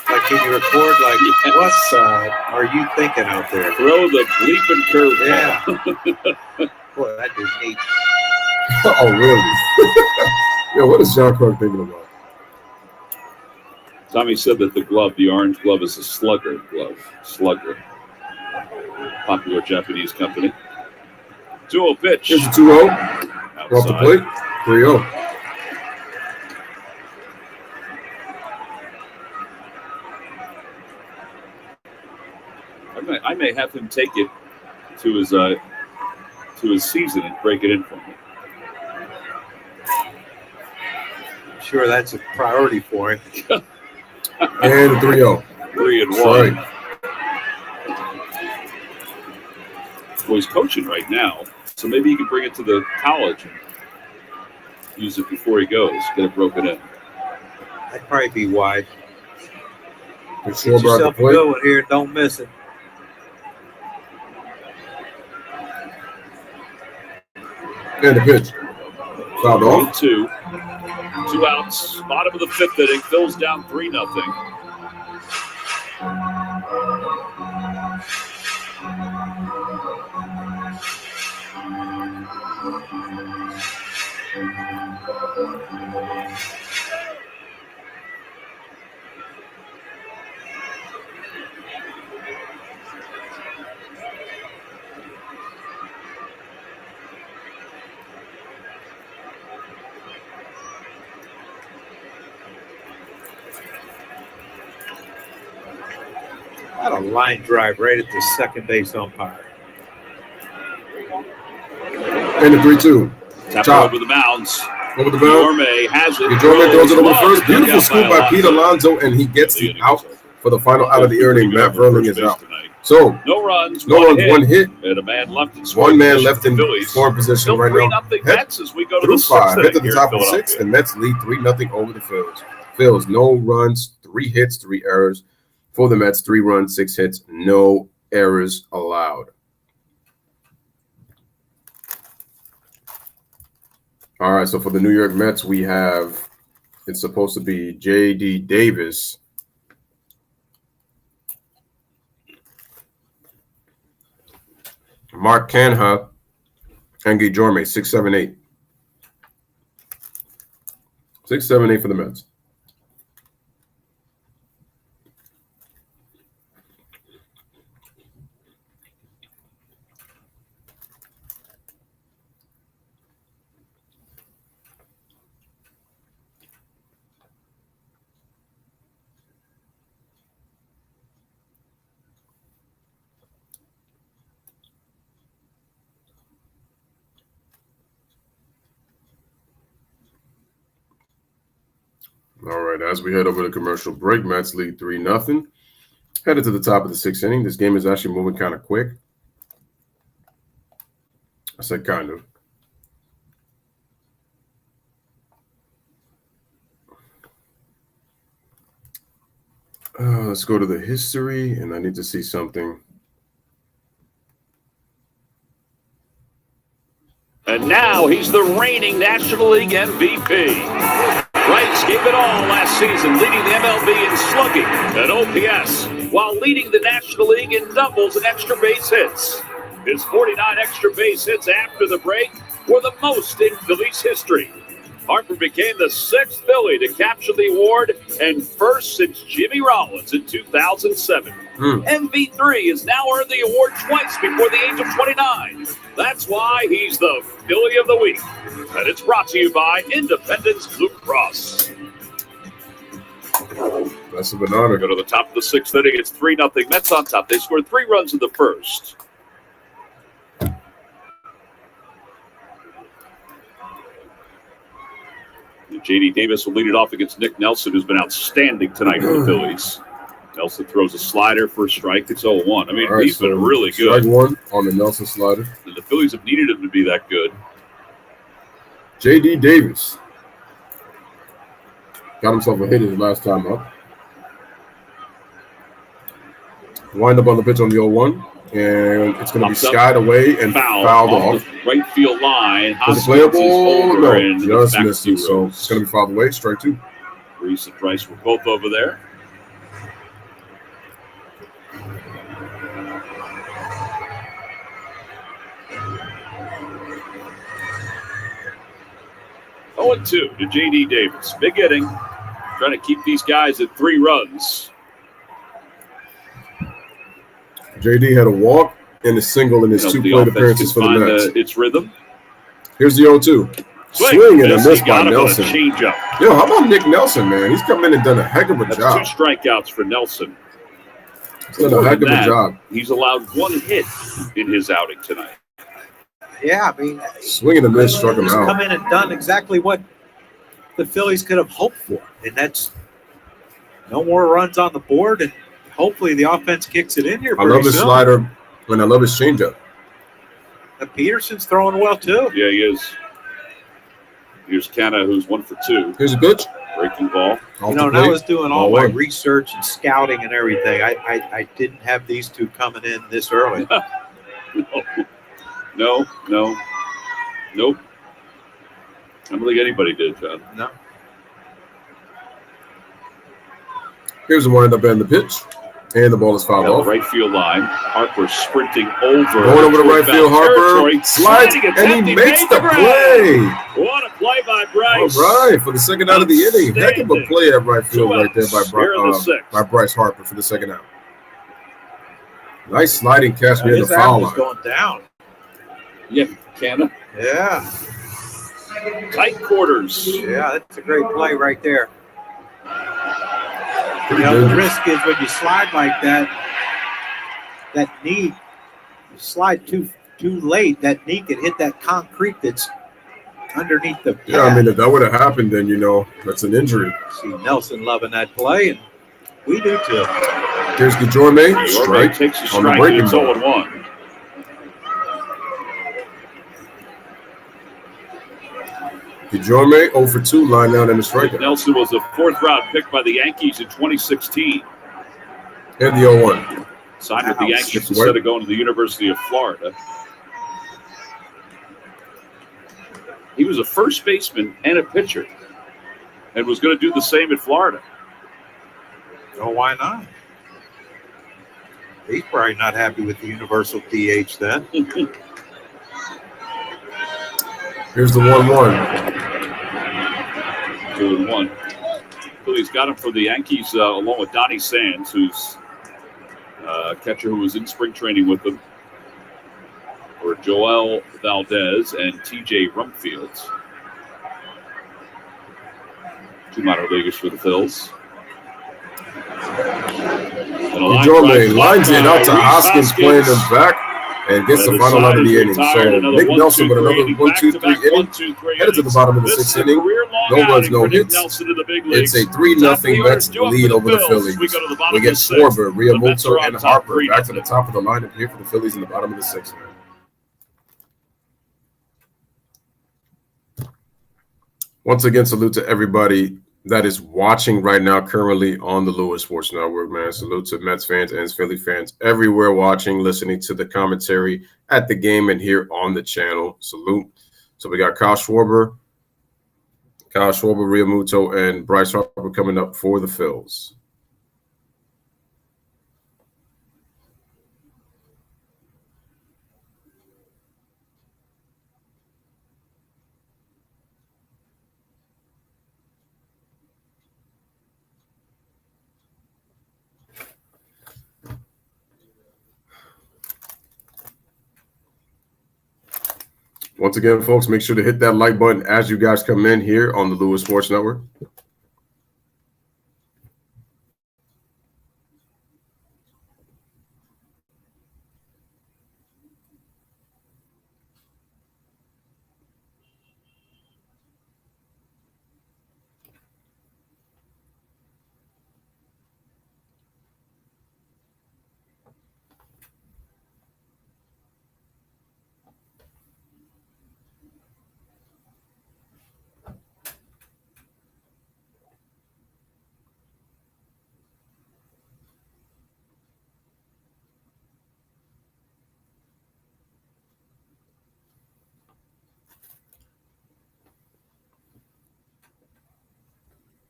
Like, can you record, like, what are you thinking out there? throw the bleeping curveball. Yeah. Boy, that is neat. Oh, really? Yeah, what is John Clark thinking about? Tommy said that the glove, the orange glove, is a slugger glove. Slugger. Popular Japanese company. 2-0 pitch. Here's a 2-0. Outside. Off the plate. 3-0. I may have him take it to his season and break it in for me. I'm sure that's a priority for him. And 3-0. 3-1. Sorry. Well, he's coaching right now, so maybe he can bring it to the college and use it before he goes. Get it broken in. That'd probably be wide. For Get sure about the yourself a plate. good one here. Don't miss it. And the pitch. Fouled off. 2 outs. Bottom of the 5th inning. Phil's down 3-0. Got a line drive right at the second base umpire. And the 3-2. Tap Top. over the mounds. Over the mound. Yorme has it. Jordan throws it over the first. Dugout Beautiful scoop by Pete Alonso, and he gets the out for the final out of the inning. Matt Verling is out. So, No runs, one hit. and a man left in One man scoring left in Phillies. scoring position Still right 3-0 now. Mets as we go to Through the 5. 6th Head to inning the here in top of the 6th. Philadelphia. The Mets lead 3-0 over the Phillies. Phillies, no runs, 3 hits, 3 errors. For the Mets, 3 runs, 6 hits, no errors allowed. All right, so for the New York Mets, we have, it's supposed to be J.D. Davis. Mark Canha, and Guillermo, 6, 7, 8. 6, 7, 8 for the Mets. All right, as we head over to commercial break, Mets lead 3-0. Headed to the top of the 6th inning. This game is actually moving kind of quick. I said kind of. Let's go to the history, and I need to see something. And now he's the reigning National League MVP. Rice gave it all last season, leading the MLB in slugging and OPS, while leading the National League in doubles and extra base hits. His 49 extra base hits after the break were the most in Phillies history. Harper became the 6th Philly to capture the award and first since Jimmy Rollins in 2007. MV3 has now earned the award twice before the age of 29. That's why he's the Philly of the Week. And it's brought to you by Independence Blue Cross. That's a banana. Go to the top of the 6th inning. It's 3-0 Mets on top. They scored 3 runs in the first. J.D. Davis will lead it off against Nick Nelson, who's been outstanding tonight for the Phillies. Nelson throws a slider for a strike. It's 0-1. I mean, All right, he's been really good. Strike 1 on the Nelson slider. And the Phillies have needed him to be that good. J.D. Davis got himself a hit his last time up. Wind up on the pitch on the 0-1. And it's going to be Pops up. skied away and fouled off. The right field line. Was it playable? No, just missed it. So it's going to be fouled away. Strike two. Reese and Price were both over there. Oh, 0-2 to J.D. Davis. Big inning. Trying to keep these guys at 3 runs. JD had a walk and a single in his 2 plate appearances for the Mets. Its rhythm. Here's the 0-2. Swing and a miss by Nelson. Change-up. Yo, how about Nick Nelson, man? He's come in and done a heck of a job. 2 strikeouts for Nelson. He's done a heck of a job. He's allowed 1 hit in his outing tonight. Yeah, I mean, swing and a miss struck him he's out. come in and done exactly what the Phillies could have hoped for, and that's no more runs on the board, and hopefully the offense kicks it in here. I love his slider, and I love his changeup. And Peterson's throwing well too. Yeah, he is. Here's Canna, who's 1 for 2. Here's a pitch. Breaking ball. You know, and I was doing all my research and scouting and everything. I didn't have these two coming in this early. No. Nope. I don't think anybody did, John. No. Here's the wind up and the pitch. And the ball is fouled off. Right field line. Harper sprinting over. Going over the right field. Harper slides and he makes the play. What a play by Bryce. All right, for the second out of the inning. Heck of a play at right field right there by Bryce Harper for the second out. Nice sliding catch near the foul line. Going down. Yeah, Canna. Yeah. Tight quarters. Yeah, that's a great play right there. You know, the risk is when you slide like that knee, you slide too late, that knee could hit that concrete that's underneath the pad. Yeah, I mean, if that would have happened, then, you know, that's an injury. See Nelson loving that play, and we do too. Here's Guillorme. Strike takes a on the strike. breaking It's ball. 0-1. Guillorme 0 for 2, line down in the strikeout. Nelson was a 4th-round pick by the Yankees in 2016. And the 0-1. Signed with the Yankees instead of going to the University of Florida. He was a first baseman and a pitcher and was going to do the same at Florida. Oh, why not? He's probably not happy with the universal DH then. Here's the 1-1. 2-1. Phillies got him for the Yankees along with Donnie Sands, who's a catcher who was in spring training with them, for Joel Valdez and T.J. Rumfield. 2 minor leaguers for the Phils. Guillorme lines it out to Hoskins, playing him back. And gets the final out of the inning. So Nick Nelson with another 1-2-3 inning. Headed to the bottom of the 6th inning. No runs, no hits. It's a 3-0 Mets lead over the Phillies. We get Schwarber, Realmuto, and Harper back to the top of the lineup here for the Phillies in the bottom of the 6th. Once again, salute to everybody that is watching right now currently on the Louis Sports Network, man. Salute to Mets fans and Philly fans everywhere watching, listening to the commentary at the game and here on the channel. Salute. So we got Kyle Schwarber, Realmuto, and Bryce Harper coming up for the Phils. Once again, folks, make sure to hit that like button as you guys come in here on the Louis Sports Network.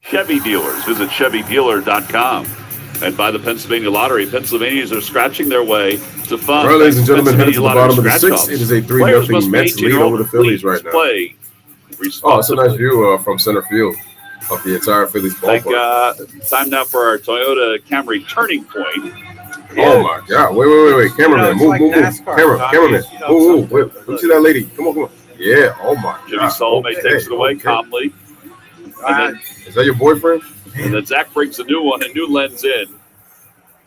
Chevy dealers. Visit ChevyDealer.com. And by the Pennsylvania Lottery, Pennsylvanians are scratching their way to fun. All right, ladies and gentlemen, headed to the Pennsylvania bottom of the Lottery sixth. It is a Players 3-0 must be Mets 18 lead or over the older. Phillies Please right now. play Oh, it's a responsibly. nice view from center field of the entire Phillies ballpark. Time now for our Toyota Camry turning point. Oh my God! Wait! Cameraman, move. Cameraman, move. Wait, let me see that lady. Come on. Yeah. Oh my Jimmy God. Solomon takes it away calmly. And then, Is that your boyfriend? and then Zach brings a new one, a new lens in.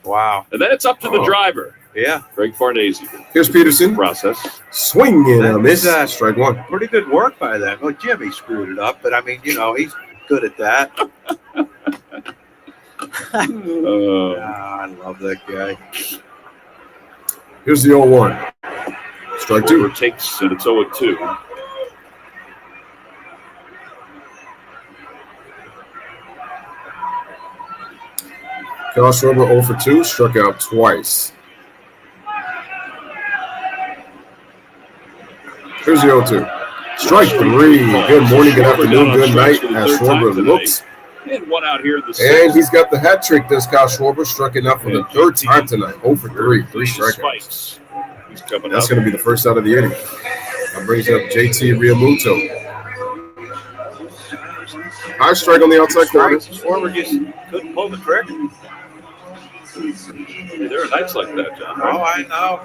Wow. And then it's up to the driver. Yeah. Greg Farnese. Here's Peterson. Process. Swing and a miss. Strike one. Pretty good work by them. Well, Jimmy screwed it up, but I mean, he's good at that. I love that guy. Here's the 0-1. Strike two. Takes and it's 0-2. Kyle Schwarber 0 for 2, struck out twice. Here's the 0-2. Strike three. Good morning, good afternoon, good night. As Schwarber looks. And one out here in the And sixth. he's got the hat trick, does Kyle Schwarber, striking out for the third time tonight. 0 for 3, 3 strikeouts. He's coming That's up. going to be the first out of the inning. That brings up JT Realmuto. High strike on the outside corner. Schwarber just couldn't pull the trigger. There are nights like that, John. Oh, I know.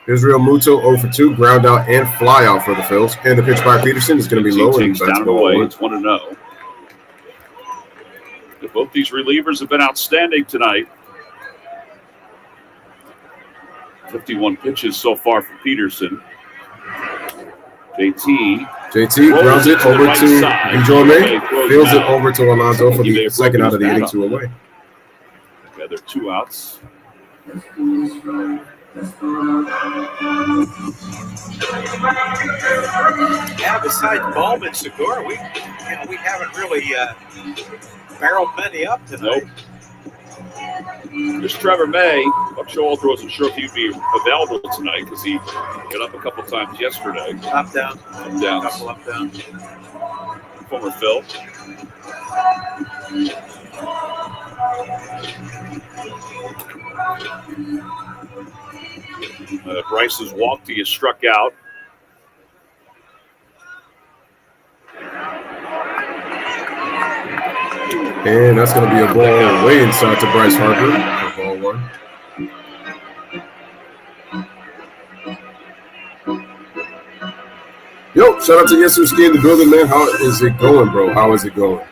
Here's Realmuto 0 for 2, ground out and fly out for the Phils. And the pitch by Peterson is going to be low and Takes that's down and ball away. one. It's 1-0. Both these relievers have been outstanding tonight. 51 pitches so far for Peterson. JT grounds it over right to side. Bijorme, fields it over to Alonso for the second out of the inning, 2 away. Yeah, they're 2 outs. Yeah, besides Bowman, Segura, we haven't really barreled many up tonight. Nope. There's Trevor May. I'm sure Walter wasn't sure if he'd be available tonight because he got up a couple times yesterday. Up, down. Up, down. Couple up, down. Former Phil. Bryce's walked. He is struck out. And that's going to be a ball way inside to Bryce Harper for ball one. Yo, shout out to Yesuski in the building, man. How is it going, bro? How is it going?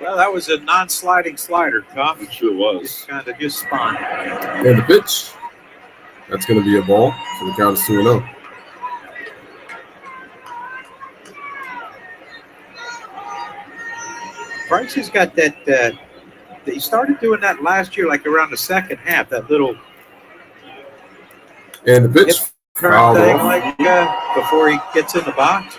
Well, that was a non-sliding slider, Tom. It sure was. Just kind of just spun. And the pitch. That's going to be a ball. So the count is 2-0. Bryce has got that. He started doing that last year, like around the second half. That little And the pitch. current thing, Off. like before he gets in the box.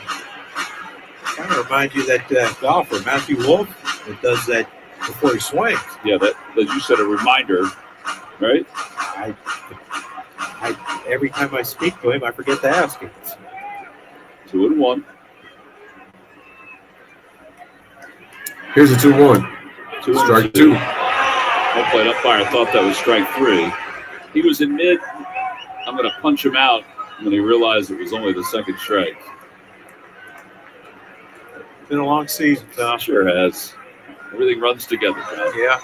Kind of remind you that golfer Matthew Wolf that does that before he swings. Yeah, that as you said, a reminder, right? I every time I speak to him, I forget to ask him. 2-1. Here's a 2-1. Strike two. Home plate umpire thought that was strike 3. He was in mid. I'm going to punch him out when he realized it was only the second strike. Been a long season, Tom. Sure has. Everything runs together, John. Yeah.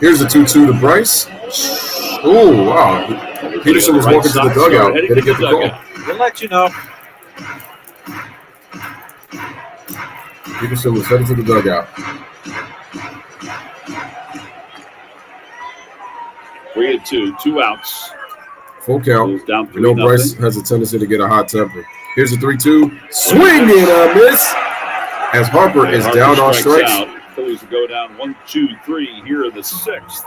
Here's a 2-2 to Bryce. Oh, wow. Peterson was walking to the dugout. Didn't get the call. We'll let you know. Peterson was headed to the dugout. 3-2, 2 outs. Full count. Goes down You know 3-0. Bryce has a tendency to get a hot temper. Here's a 3-2. Swing and a miss. As Harper is Harper down on strikes strikes. out. Phillies will go down 1, 2, 3 here in the 6th.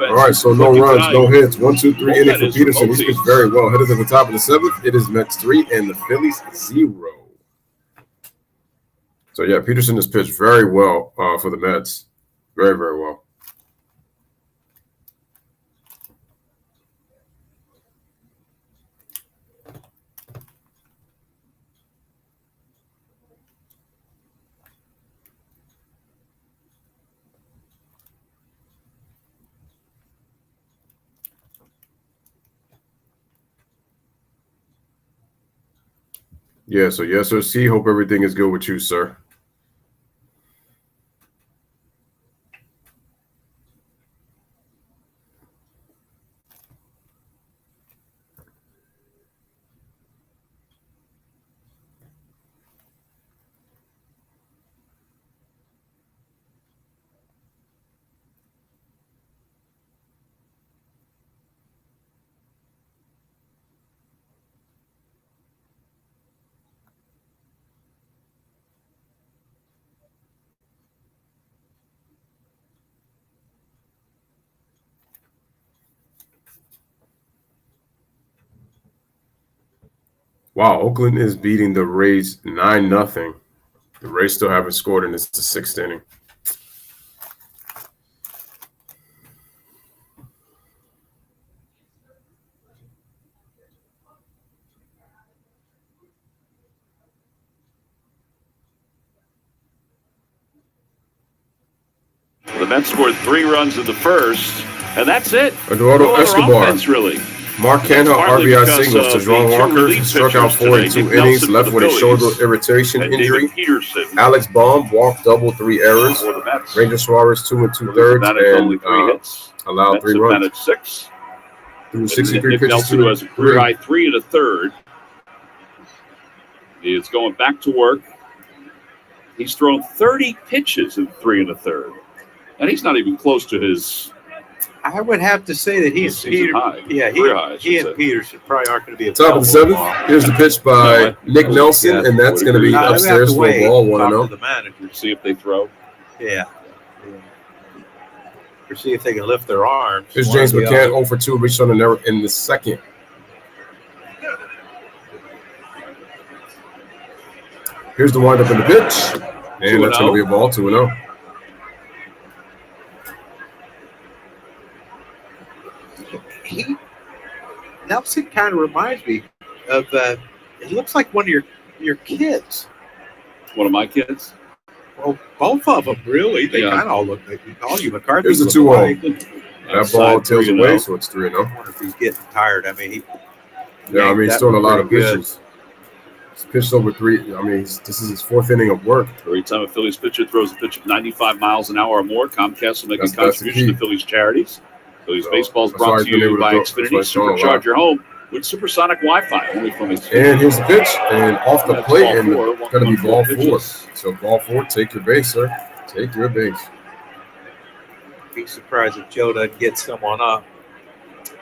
All right, so no runs, no hits. 1, 2, 3 inning for Peterson. He pitched very well. Headed to the top of the 7th. It is Mets 3 and the Phillies 0. So, yeah, Peterson has pitched very well for the Mets. Very, very well. Yeah, so yes, sir. C. Hope everything is good with you, sir. Wow, Oakland is beating the Rays 9-0. The Rays still haven't scored, and it's the 6th inning. The Mets scored 3 runs in the first, and that's it. Eduardo Escobar. Offense, really. Mark Canha RBI singles to Jerome Walker, who struck out 4 in 2 innings, left with a shoulder irritation injury. Alex Baum walked double, 3 errors. Ranger Suarez 2 2/3 and allowed 3 runs. At 6. Through 63 Nick pitches Nelson, who has a career high 3 1/3. He is going back to work. He's thrown 30 pitches in 3 1/3, and he's not even close to his. I would have to say that he and Peterson probably aren't going to be a top of the 7th. Here's the pitch by Nick Nelson, and that's going to be upstairs for a ball. 1-0. The manager, see if they throw. Yeah. Or see if they can lift their arms. Here's James McCann 0 for 2, reached on an error in the 2nd. Here's the windup in the pitch, and that's going to be a ball. 2-0. Nelson kind of reminds me of. It looks like one of your kids. One of my kids. Well, both of them really. They kind of all look like all you McCarthy. Here's the 2-0. That ball tails away, so it's 3-0. I wonder if he's getting tired. I mean, he's throwing a lot of pitches. He's pitched over 3. I mean, this is his 4th inning of work. Every time a Phillies pitcher throws a pitch at 95 miles an hour or more, Comcast will make a contribution to Phillies charities. Phillies baseball is brought to you by Xfinity. Supercharge your home with supersonic Wi-Fi only from Xfinity. And here's the pitch, and off the plate, and it's going to be ball 4. So ball 4, take your base, sir. Take your base. Be surprised if Joe doesn't get someone up.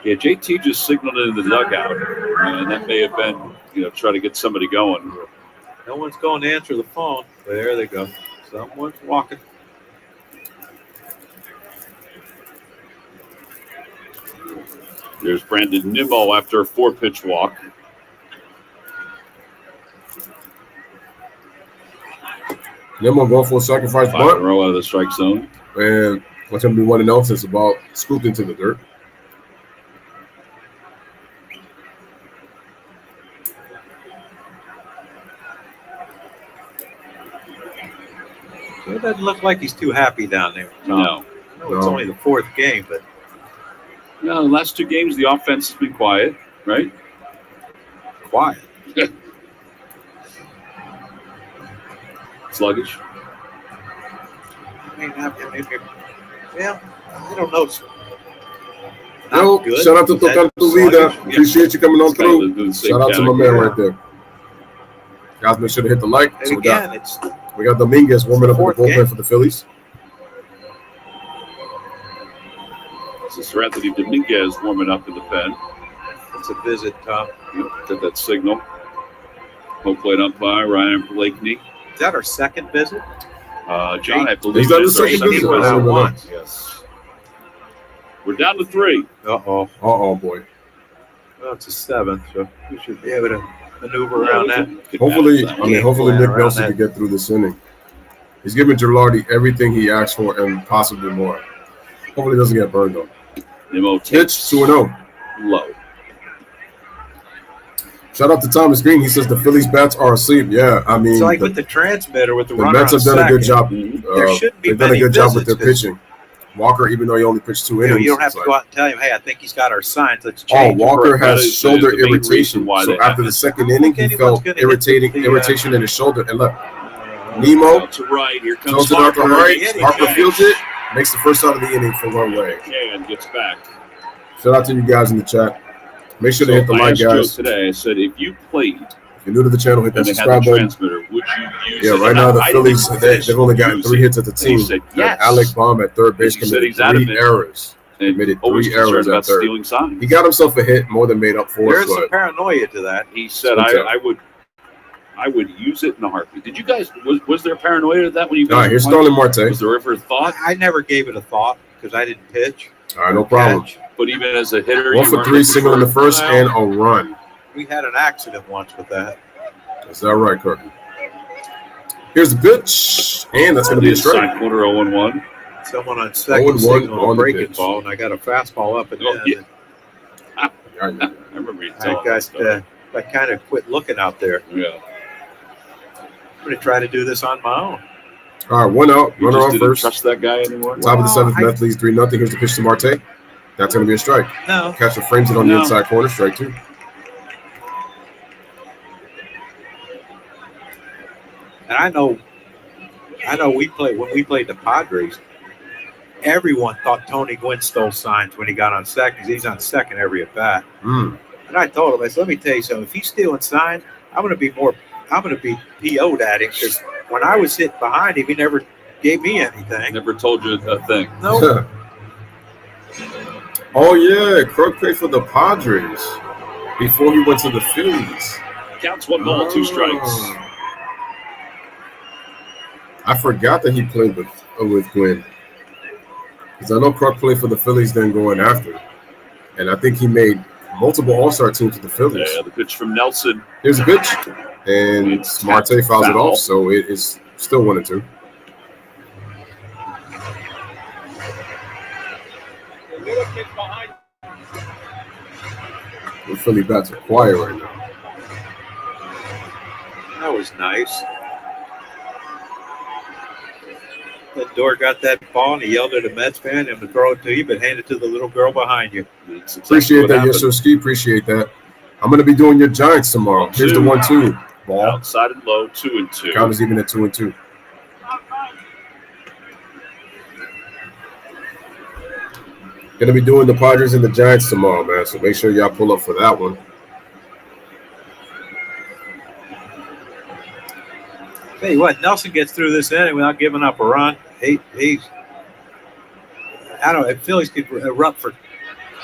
Yeah, JT just signaled in the dugout, and that may have been, try to get somebody going. No one's going to answer the phone. There they go. Someone's walking. There's Brandon Nimmo after a 4-pitch walk. Nimmo going for a sacrifice 5 bunt. in a row out of the strike zone. And what's going to be 1-0 since the ball scooped into the dirt. It doesn't look like he's too happy down there. No. It's only the 4th game, but. No, the last 2 games, the offense has been quiet, right? Quiet. Sluggish. I don't know. Yo, shout out to Tocan Tu Vida. Appreciate you coming on through. Shout out to my man right there. Guys, make sure to hit the like. So we got Dominguez warming up in the bullpen for the Phillies. This is Anthony Dominguez warming up in the pen. It's a visit, Tom. Get that signal. Home plate umpire Ryan Blakeney. Is that our 2nd visit? John, I believe it's our 2nd visit. Yes. We're down to 3. Uh-oh, boy. Well, it's a 7th, so we should be able to maneuver around that. Hopefully Nick Nelson can get through this inning. He's giving Girardi everything he asked for and possibly more. Hopefully he doesn't get burned, though. Nimmo pitch 2-0. Low. Shout out to Thomas Green. He says the Phillies bats are asleep. Yeah, I mean, it's like with the transmitter with the runner Mets have done a good job. There should be they've done a good job with their pitching. Walker, even though he only pitched 2 innings. You don't have to go out and tell him, hey, I think he's got our signs. Let's Oh, change. Walker That has is shoulder the main irritation. reason why So they after have the it. second inning, he Anyone's felt gonna hit irritation in his shoulder. And look, Nemo To right. Here comes throws it out to Harper. right. Gets the Harper catch. fields it, makes the first out of the inning for one way. And gets back. Shout out to you guys in the chat. Make sure to hit the I like, asked Joe guys. today, I said, if you played If you're new to the channel, hit that and they had subscribe the button. transmitter, would you use Yeah, it? right now the I Phillies, didn't they've only gotten use 3 it. hits at the And team. he said, They have yes. Alec Baum at third base He said committed he's adamant. 3 errors. And Committed always 3 errors concerned at about third. stealing signs. He got himself a hit, more than made up for There's it. some paranoia to that. He said, Okay. I would use it in a heartbeat. Did you guys, was there paranoia to that when you All guys right, here's were playing? Starling Marte. Was there ever a thought? I never gave it a thought because I didn't pitch. All right, no problem. Catch. But even as a hitter, 1 you for weren't 3, looking single in the for- first, Well, and a run. We had an accident once with that. Is that right, Kirk? Here's the pitch, and that's going to be a strike. Inside corner 0-1. Someone on second 0-1 signal on a the breaking pitch. ball, and I got a fastball up and Oh, in. yeah. All right. I remember you I telling us got I kind of quit looking out there. Yeah. I'm going to try to do this on my own. All right, 1 out, You runner just on didn't first. trust that guy anymore? Top of the 7th, I- Mets leads 3-0. Here's the pitch to Marte. That's going to be a strike. No, Catcher frames it on the No. inside corner, strike 2. and I know when we played the Padres, everyone thought Tony Gwynn stole signs when he got on second because he's on second every at bat. Mm. And I told him, I said, let me tell you something. If he's stealing signs, I'm going to be PO'd at him because when I was sitting behind him, he never gave me I anything. never told you a thing. No, Oh, yeah, Kirk played for the Padres before he went to the Phillies. Counts 1 ball, 2 strikes. Oh. I forgot that he played with Gwynn. Because I know Kruk played for the Phillies then going after. And I think he made multiple All-Star teams with the Phillies. Yeah, the pitch from Nelson. Here's a pitch. And Marte fouls it off, so it is still 1-2. The Philly bats are quiet right now. that was nice. Lindor got that ball and he yelled at a Mets fan, "I'm gonna throw it to you, but hand it to the little girl behind you." That's exactly Appreciate what that, happened. Yashowski. Appreciate that. I'm going to be doing your Giants tomorrow. Here's the 1-2 ball. Outside and low, 2-2. Count is even at 2-2. Going to be doing the Padres and the Giants tomorrow, man. So make sure y'all pull up for that one. Tell you what, Nelson gets through this inning without giving up a run. He's I don't know if Phillies could erupt for.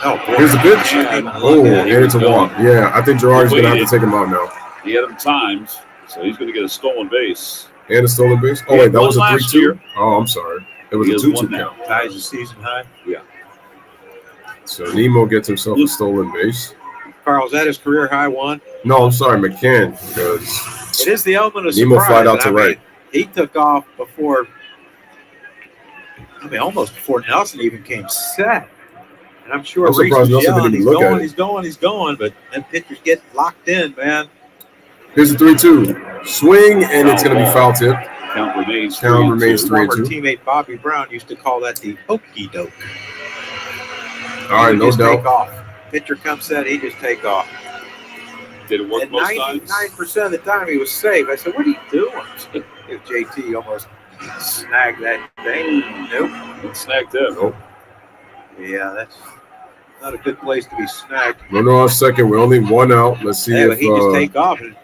Oh, boy. Here's the pitch. Oh, Yeah, and it's a walk. Yeah, I think Girardi's going to have to take him out now. He had him times, so he's going to get a stolen base. And a stolen base. Oh, He wait, had that one was a last 3-2? year. Oh, I'm sorry. It was He a has 2-2 one now. count. Ties the season high. So Nemo gets himself a stolen base. Carl, is that his career high one? No, I'm sorry, McCann, because It is the element of Nemo surprise. flied out to I mean, right. He took off before. Almost before Nelson even came set. And I'm sure I'm Reese surprised was Nelson yelling, didn't he's even look at going, it. he's going. But then pitchers get locked in, man. Here's the 3-2. Swing, and it's going to be foul tip. Count remains Count 3-2. remains three. Former 3-2. teammate Bobby Brown used to call that the okey doke. All right, no Just take doubt. off. Pitcher comes set, he just take off. Did it work And most times? 99% of the time he was safe. I said, "What are you doing?" If JT almost snagged that thing. Nope. It snagged him. Nope. Yeah, that's not a good place to be snagged. Runner on second. We're only 1 out. Let's see Yeah, if but he just take off. And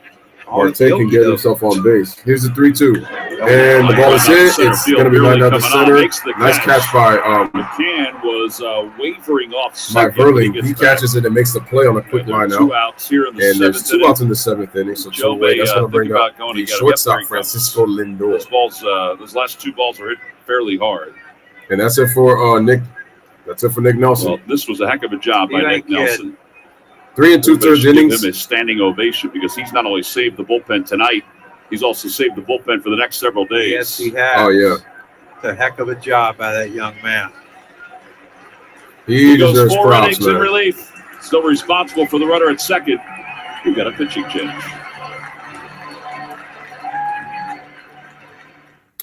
Marte can get himself on base. Here's the 3-2. And the ball is hit. It's going to be lined out to center. Nice catch by McCann was wavering off Mike second. Verlin. He catches it and makes the play on a quick line out. 2 outs here in the And there's 7th 2 inning. outs in the 7th inning. So Joe two-way. may, That's going to think bring about up going. the He got a shortstop, hip break. Francisco Lindor. Those last 2 balls were hit fairly hard. And that's it for Nick. That's it for Nick Nelson. Well, this was a heck of a job by You Nick ain't kidding. Nelson. 3 2/3 Everybody should give innings. him a standing ovation because he's not only saved the bullpen tonight, he's also saved the bullpen for the next several days. Yes, he has. Oh, yeah. It's a heck of a job by that young man. He He goes deserves 4 props, innings in man. relief. Still responsible for the runner at second. We got a pitching change.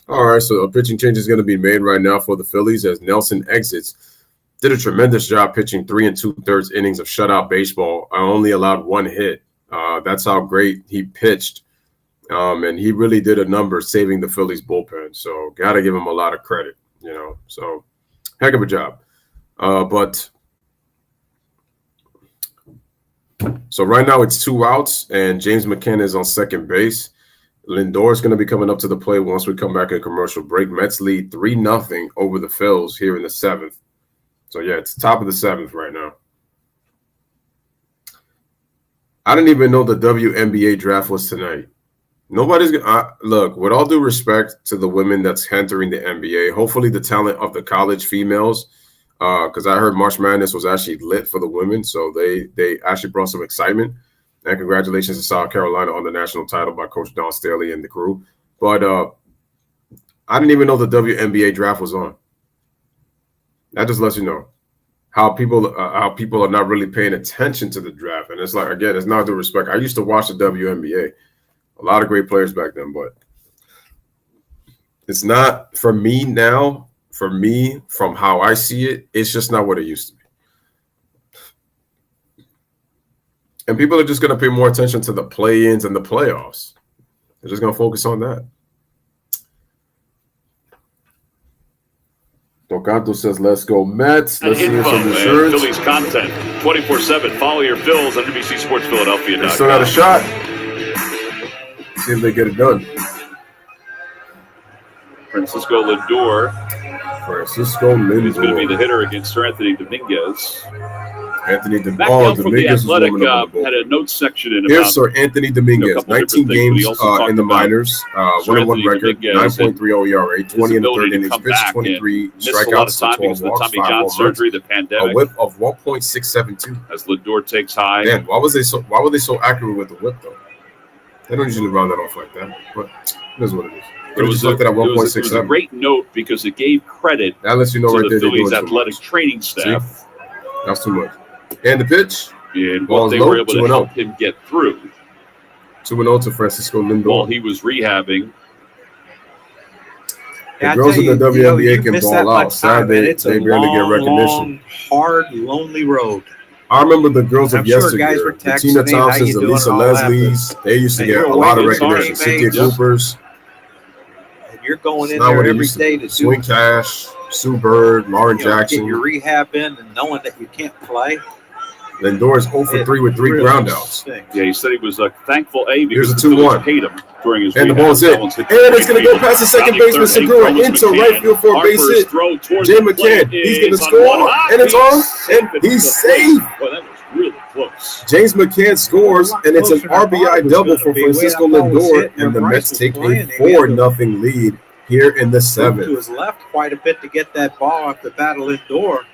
All right, so a pitching change is going to be made right now for the Phillies as Nelson exits. Did a tremendous job pitching 3 2/3 innings of shutout baseball. I only allowed 1 hit. That's how great he pitched. And he really did a number saving the Phillies bullpen. So got to give him a lot of credit, So heck of a job. So right now it's 2 outs, and James McCann is on second base. Lindor is going to be coming up to the plate once we come back in commercial break. Mets lead 3-0 over the Phils here in the 7th. So, yeah, it's top of the 7th right now. I didn't even know the WNBA draft was tonight. Nobody's going to look, with all due respect to the women that's entering the NBA, hopefully the talent of the college females, because I heard March Madness was actually lit for the women, so they actually brought some excitement. And congratulations to South Carolina on the national title by Coach Don Staley and the crew. But I didn't even know the WNBA draft was on. That just lets you know how people are not really paying attention to the draft. And it's like, again, it's not due respect. I used to watch the WNBA. A lot of great players back then, but it's not for me now. For me, from how I see it, it's just not what it used to be. And people are just going to pay more attention to the play-ins and the playoffs. They're just going to focus on that. Tocanto says, let's go Mets. Let's see some insurance. Phillies content, 24/7. Follow your Phils on NBCSportsPhiladelphia.com. They still got a shot. See if they get it done. Francisco Lindor. He's going to be the hitter against Sir Anthony Dominguez. Dominguez from the Athletic had a notes section in Here's Sir Anthony Dominguez, 19 games in the minors, 1-1 record, 9.30 ERA, 20 in the third innings, pitched 23 strikeouts, 12 walks, 5 home runs, a whip of 1.672. As Lindor takes high. Man, why were they so accurate with the whip though? They don't usually round that off like that, but it is what it is. It was a great note because it gave credit that lets you know to right the there Phillies athletic training staff. See? That's too much. And the pitch. And what they were able to help him get through. 2-0 to Francisco Lindor. While he was rehabbing. The girls in the WNBA can ball out. Sadly, they barely get recognition. Long, hard, lonely road. I remember the girls of yesteryear. The Tina Thompsons, the Lisa Leslie's. They used to get a lot of recognition. Cynthia Coopers. And you're going in there every day to Swing Cash, Sue Bird, Lauren Jackson. Get your rehab in and knowing that you can't play. Lindor is 0 for 3 with 3 groundouts. Yeah, he said he was thankful, because the Phillies paid him during his and the ball's hit. And it's going to go past the second baseman, Segura, into right field for a base hit. Jay McCann, he's going to score, and it's on, and he's safe. Well, that was really close. James McCann scores, and it's an RBI double for Francisco Lindor, and the Mets take a 4-0 lead here in the 7th. To his left quite a bit to get that ball off the bat of Lindor.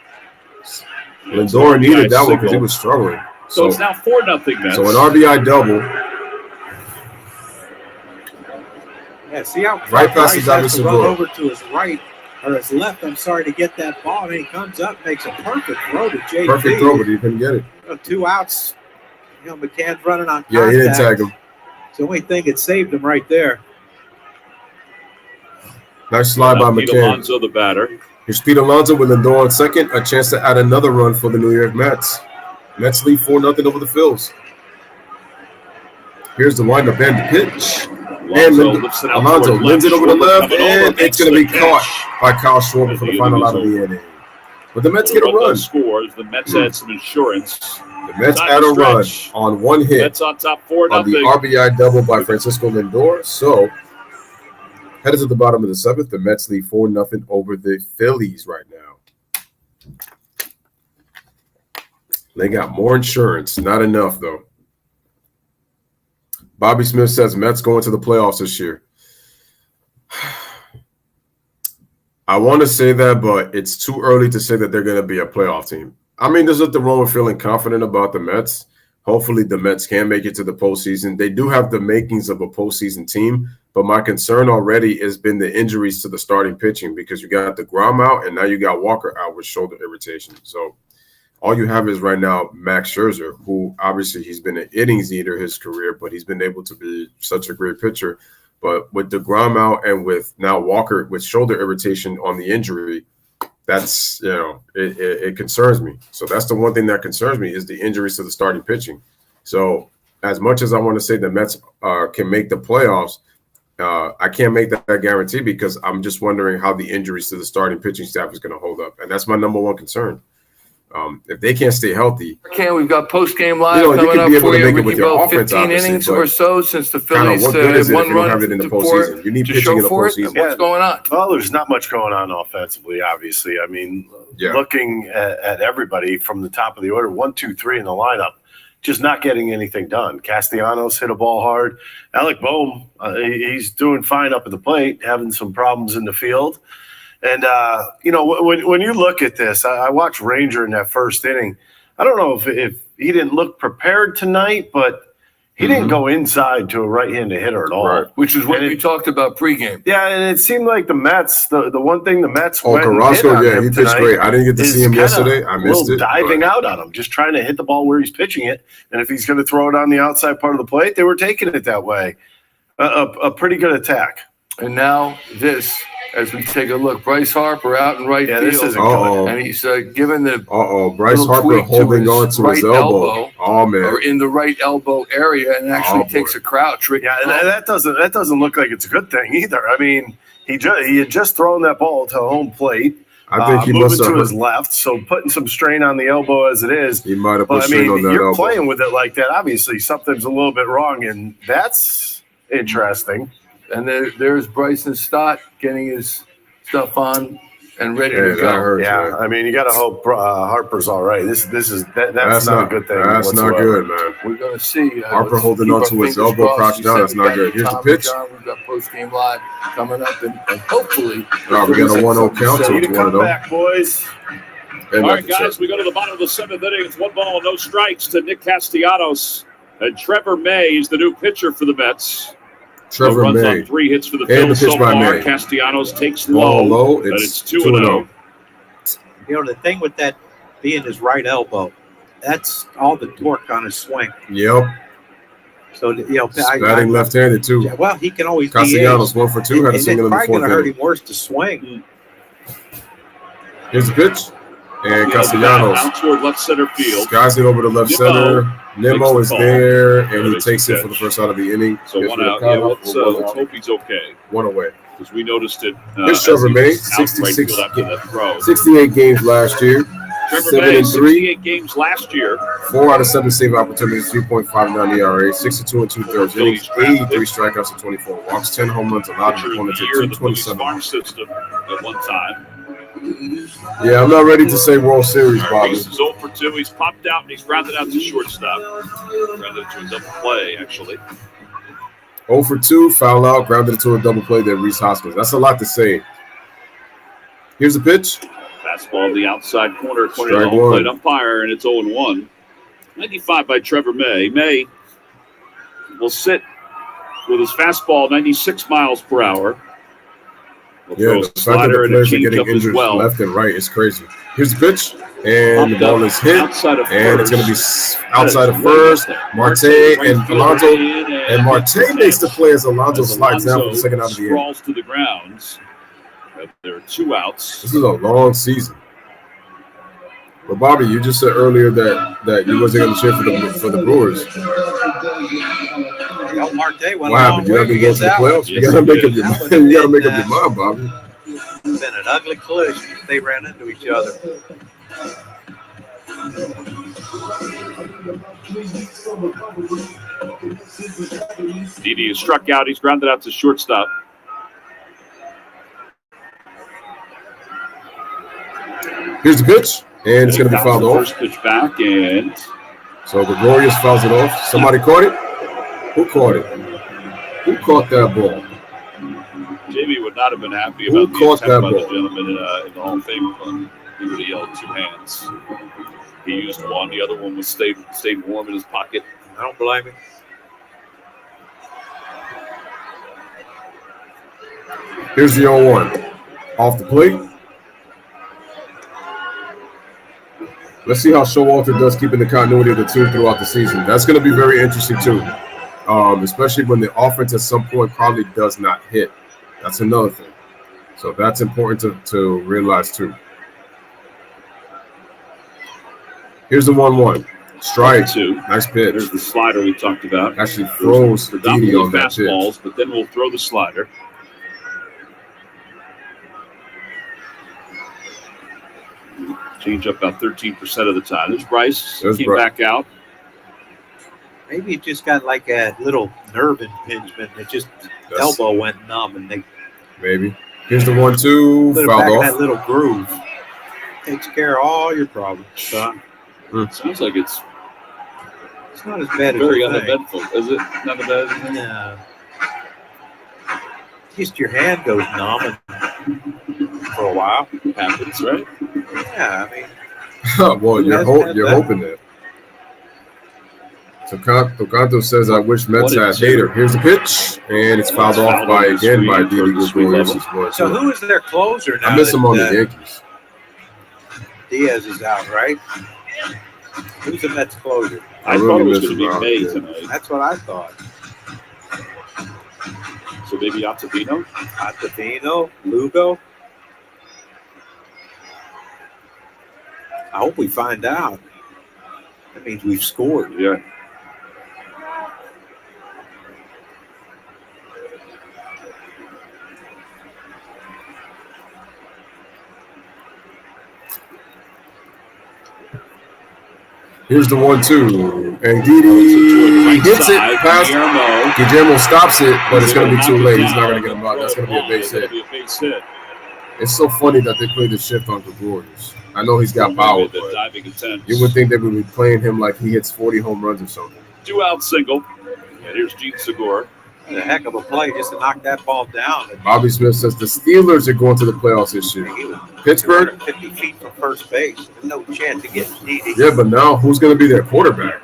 Lindor needed that one because he was struggling. So it's now 4-0 Mets. So an RBI double. Yeah, see how right past the has to run over to his right or his left. I'm sorry to get that ball. And he comes up, makes a perfect throw to JT. Perfect throw, but he couldn't get it. 2 outs. McCann's running on contact. Yeah, he didn't tag him. It's the only thing that saved him right there. Nice slide by McCann. Alonso, the batter. Here's Pete Alonso with Lindor on second. A chance to add another run for the New York Mets. Mets lead 4-0 over the Phils. Here's the windup and the pitch. Alonso lends it over the left, and it's going to be caught by Kyle Schwarber for the final out of the inning. But the Mets get a run. Scores. The Mets had some insurance. The Mets add a run on one hit Mets on top 4-0 on the RBI double by Francisco Lindor. So, headed to the bottom of the 7th, the Mets lead 4-0 over the Phillies right now. They got more insurance. Not enough, though. Bobby Smith says Mets going to the playoffs this year. I want to say that, but it's too early to say that they're going to be a playoff team. I mean, there's nothing wrong with feeling confident about the Mets. Hopefully the Mets can make it to the postseason. They do have the makings of a postseason team, but my concern already has been the injuries to the starting pitching because you got DeGrom out and now you got Walker out with shoulder irritation. So all you have is right now Max Scherzer, who obviously he's been an innings eater his career, but he's been able to be such a great pitcher. But with DeGrom out and with now Walker with shoulder irritation on the injury, that's, it concerns me. So that's the one thing that concerns me is the injuries to the starting pitching. So as much as I want to say the Mets can make the playoffs, I can't make that guarantee because I'm just wondering how the injuries to the starting pitching staff is going to hold up. And that's my number one concern. If they can't stay healthy, we've got post-game live you coming could up be able for to you. make it with your offense, 15 obviously, innings but or so since the Phillies what good is it if one you don't run have it in the to postseason? You need to pitching show in the for it. postseason. What's going on? Well, there's not much going on offensively, obviously. I mean, looking at everybody from the top of the order, 1, 2, 3 in the lineup, just not getting anything done. Castellanos hit a ball hard. Alec Boehm, he's doing fine up at the plate, having some problems in the field. And, when you look at this, I watched Ranger in that first inning. I don't know if he didn't look prepared tonight, but he didn't go inside to a right-handed hitter at all. Right. Which is what you talked about pregame. Yeah, and it seemed like the Mets, the one thing the Mets Oh, went and hit Carrasco, on him he pitched tonight great. I didn't get to see him is yesterday. I missed it. Diving out on him, just trying to hit the ball where he's pitching it. And if he's going to throw it on the outside part of the plate, they were taking it that way. A pretty good attack. And now this, as we take a look, Bryce Harper out in right field. This isn't good. And he's given the Bryce Harper tweak holding on to his right elbow. Oh, man. or in the right elbow area and actually takes a crouch. Yeah, and that doesn't look like it's a good thing either. I mean, he had just thrown that ball to home plate. I think he moving must have to his left, so putting some strain on the elbow as it is. He might have put But I strain mean, on that you're elbow. playing with it like that. Obviously, something's a little bit wrong, and that's interesting. And there's Bryson Stott getting his stuff on and ready to that go. hurts, Yeah, man. I mean, you got to hope Harper's all right. That's not a good thing. That's whatsoever. not good, man. We're going to see. Harper let's holding keep on our to his fingers elbow, crossed. crouched You down. said That's we not got good. Here's the Tommy pitch. John, we've got post-game live coming up, and hopefully. Oh, we got a 1-0 count to Need it. to come back, boys. And All like right, you said, guys, we go to the bottom of the 7th inning. It's 1 ball, no strikes to Nick Castellanos. And Trevor May is the new pitcher for the Mets. Trevor runs May. on 3 hits for the And the Phillies pitch so by far. May. Castellanos takes Ball low, low. and It's it's 2-0. The thing with that being his right elbow, that's all the torque on his swing. Yep. So, Batting left-handed, too. Yeah, well, he can always Castellanos, 1 for 2, had a it's single in the probably going fourth to hurt inning. him worse to swing. Here's the pitch. And Castellanos Out toward left center field. skies it over to left center. Nemo is the call. there, and he Makes takes the it for the catch. first out of the inning. So Gets 1 rid of out. Yeah, Kyle let's for 1 let's out. hope he's okay. 1 away. Because we noticed it. Here's as Trevor he May, was out right 66 field after that throw. 68 games last year. Trevor 7 May, and 3. 68 games last year. 4 out of 7 save opportunities, 3.59 ERA, 62 and 2/3 innings, 83 strikeouts and 24 walks, 10 home runs, allowed Pitcher an of opponent the to year in the Phillies 227. farm system at one time. Yeah, I'm not ready to say World Series, Bobby. Reese is 0 for 2. He's popped out and he's grounded out to shortstop. Grounded to a double play, actually. 0 for 2, foul out, grounded it to a double play there, Reese Hoskins. That's a lot to say. Here's the pitch. Fastball in the outside corner, according to the Strike home one. plate umpire, and it's 0-1. 95 by Trevor May. May will sit with his fastball 96 miles per hour. We'll Yeah, throw a the fact that slider the and a players are getting changeup as injured well. left and right is crazy. Here's the pitch, and the Popped ball up is hit, outside of and it's going to be first. outside of That is way first. up there. Marte right and fielder Alonso, in, and Marte makes the play as Alonso as slides down for Alonso the second out of the inning. sprawls to the grounds. There are 2 outs. This is a long season. But Bobby, you just said earlier that you wasn't going to cheer for the Brewers. El Marte went What a long happened? You way have to to go get to the that one. playoffs. You Yes, got to he make did. up your That mind. would've You got to been, make up your mind, Bobby. It's been an ugly collision if they ran into each other. Didi is struck out. He's grounded out to shortstop. Here's the pitch, and it's going to be fouled The off. first pitch back, and So Gregorius fouls it off. Somebody caught it. Who caught it? Who caught that ball? Jamie would not have been happy Who about the caught attempt by that the ball? gentleman in the Hall of Fame fund. He would have yelled 2 hands. He used one. The other one was stayed warm in his pocket. I don't blame him. Here's the 0-1. Off the plate. Let's see how Showalter does keeping the continuity of the team throughout the season. That's going to be very interesting, too. especially when the offense at some point probably does not hit. That's another thing. So that's important to realize too. Here's the 1-1. Strike. 2. Nice pitch. There's the slider we talked about. Actually throws Didi on that fastballs, pitch. but then we'll throw the slider. Change up about 13% of the time. There's Bryce. Came back out. Maybe it just got like a little nerve impingement. It just elbow went numb, and they maybe. Here's the 1-2. put it Fouled back in off. that little groove. Takes care of all your problems. Sounds like it's not as bad as very you think. uneventful. Is it not bad? No. Just your hand goes numb for a while. Happens, right? Yeah, I mean. Well, you're hoping that. Tocanto says, I wish Mets had Hader. Here's the pitch, and it's fouled off by Didi Gregorius. So who is their closer now? I miss him on the Yankees. Diaz is out, right? Who's the Mets closer? I thought it was going to be May tonight. That's what I thought. So maybe Ottavino? Lugo. I hope we find out. That means we've scored. Yeah. Here's the 1-2, and Didi hits it past. Guillermo stops it, but it's going to be too late. He's not going to get him out. That's going to be a base hit. It's so funny that they played the shift on Gregorius. I know he's got power, but you would think they would be playing him like he hits 40 home runs or something. 2-out single. And here's Gene Segura. A heck of a play just to knock that ball down. Bobby Smith says the Steelers are going to the playoffs this year. Pittsburgh? 50 feet from first base. There's no chance to get Didi. Yeah, but now who's going to be their quarterback?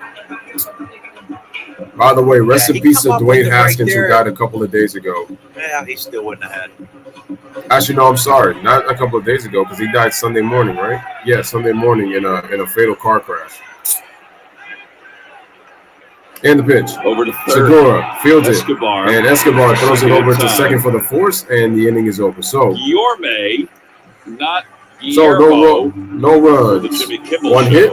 By the way, rest in peace to Dwayne Haskins, who died a couple of days ago. Yeah, he still wouldn't have had it. Actually, no, I'm sorry. Not a couple of days ago, because he died Sunday morning, right? Yeah, Sunday morning in a fatal car crash. And the pitch. Over to third. Segura fields it. Escobar. And Escobar throws it over to second for the force, and the inning is over. So, Yorme, not Guillermo. So no runs. One hit.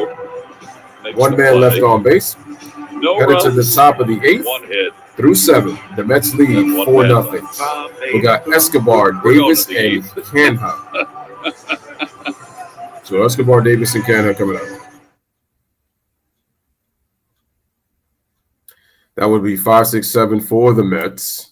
One man left on base. Headed to the top of the 8th. 1 hit. Through 7. The Mets lead 4-0. We got Escobar, Davis, and Canha. So Escobar, Davis, and Canha coming up. That would be 5, 6, 7 for the Mets.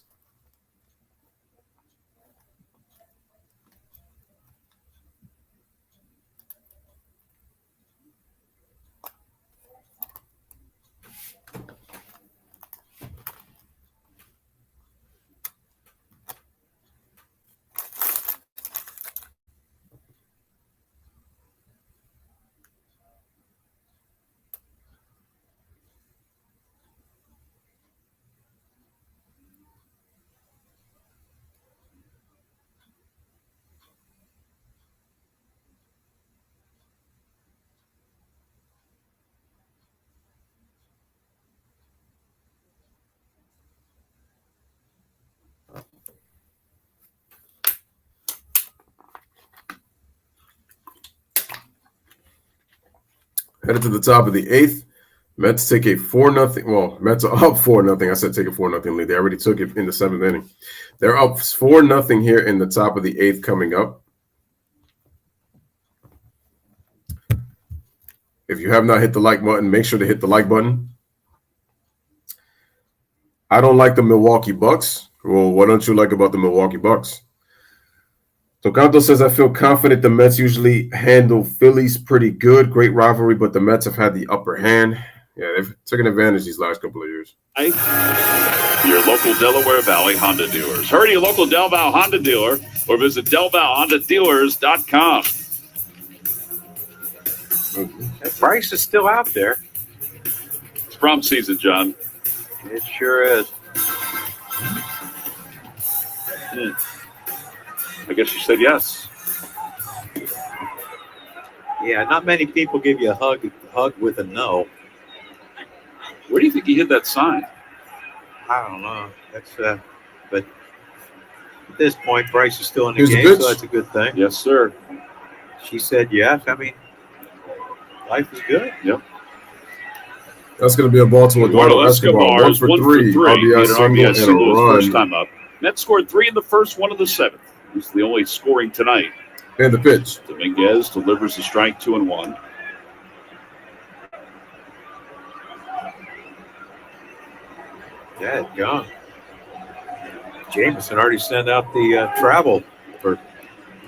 Headed to the top of the 8th. Mets take a 4-0. Well, Mets are up 4-0. I said take a 4-0 lead. They already took it in the 7th inning. They're up 4-0 here in the top of the 8th coming up. If you have not hit the like button, make sure to hit the like button. I don't like the Milwaukee Bucks. Well, what don't you like about the Milwaukee Bucks? So Canto says, I feel confident the Mets usually handle Phillies pretty good. Great rivalry, but the Mets have had the upper hand. Yeah, they've taken advantage these last couple of years. Your local Delaware Valley Honda dealers. Hurry to your local Del Val Honda dealer or visit DelValHondaDealers.com. That price is still out there. It's prom season, John. It sure is. I guess you said yes. Yeah, not many people give you a hug with a no. Where do you think he hid that sign? I don't know. That's but at this point, Bryce is still in the Here's the game, pitch. so that's a good thing. Yes, sir. She said yes. I mean, life is good. Yep. That's going to be a ball to Eduardo Escobar. 1 for 3. RBI single and a first run. time up. Mets scored 3 in the first, 1 in the 7th. He's the only scoring tonight. And the pitch. Dominguez delivers the strike, 2-1. Yeah, gone. Jameson already sent out the travel for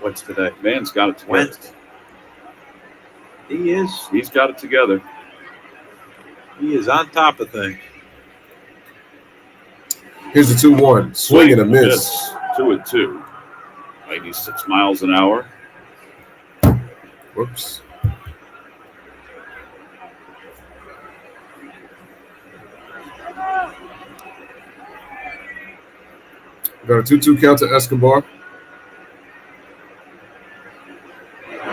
what's today? Man's got it together. Wednesday. He's got it together. He is on top of things. Here's the 2-1. Swing and a miss. 2-2. 96 miles an hour. Whoops. Got a 2-2 count to Escobar.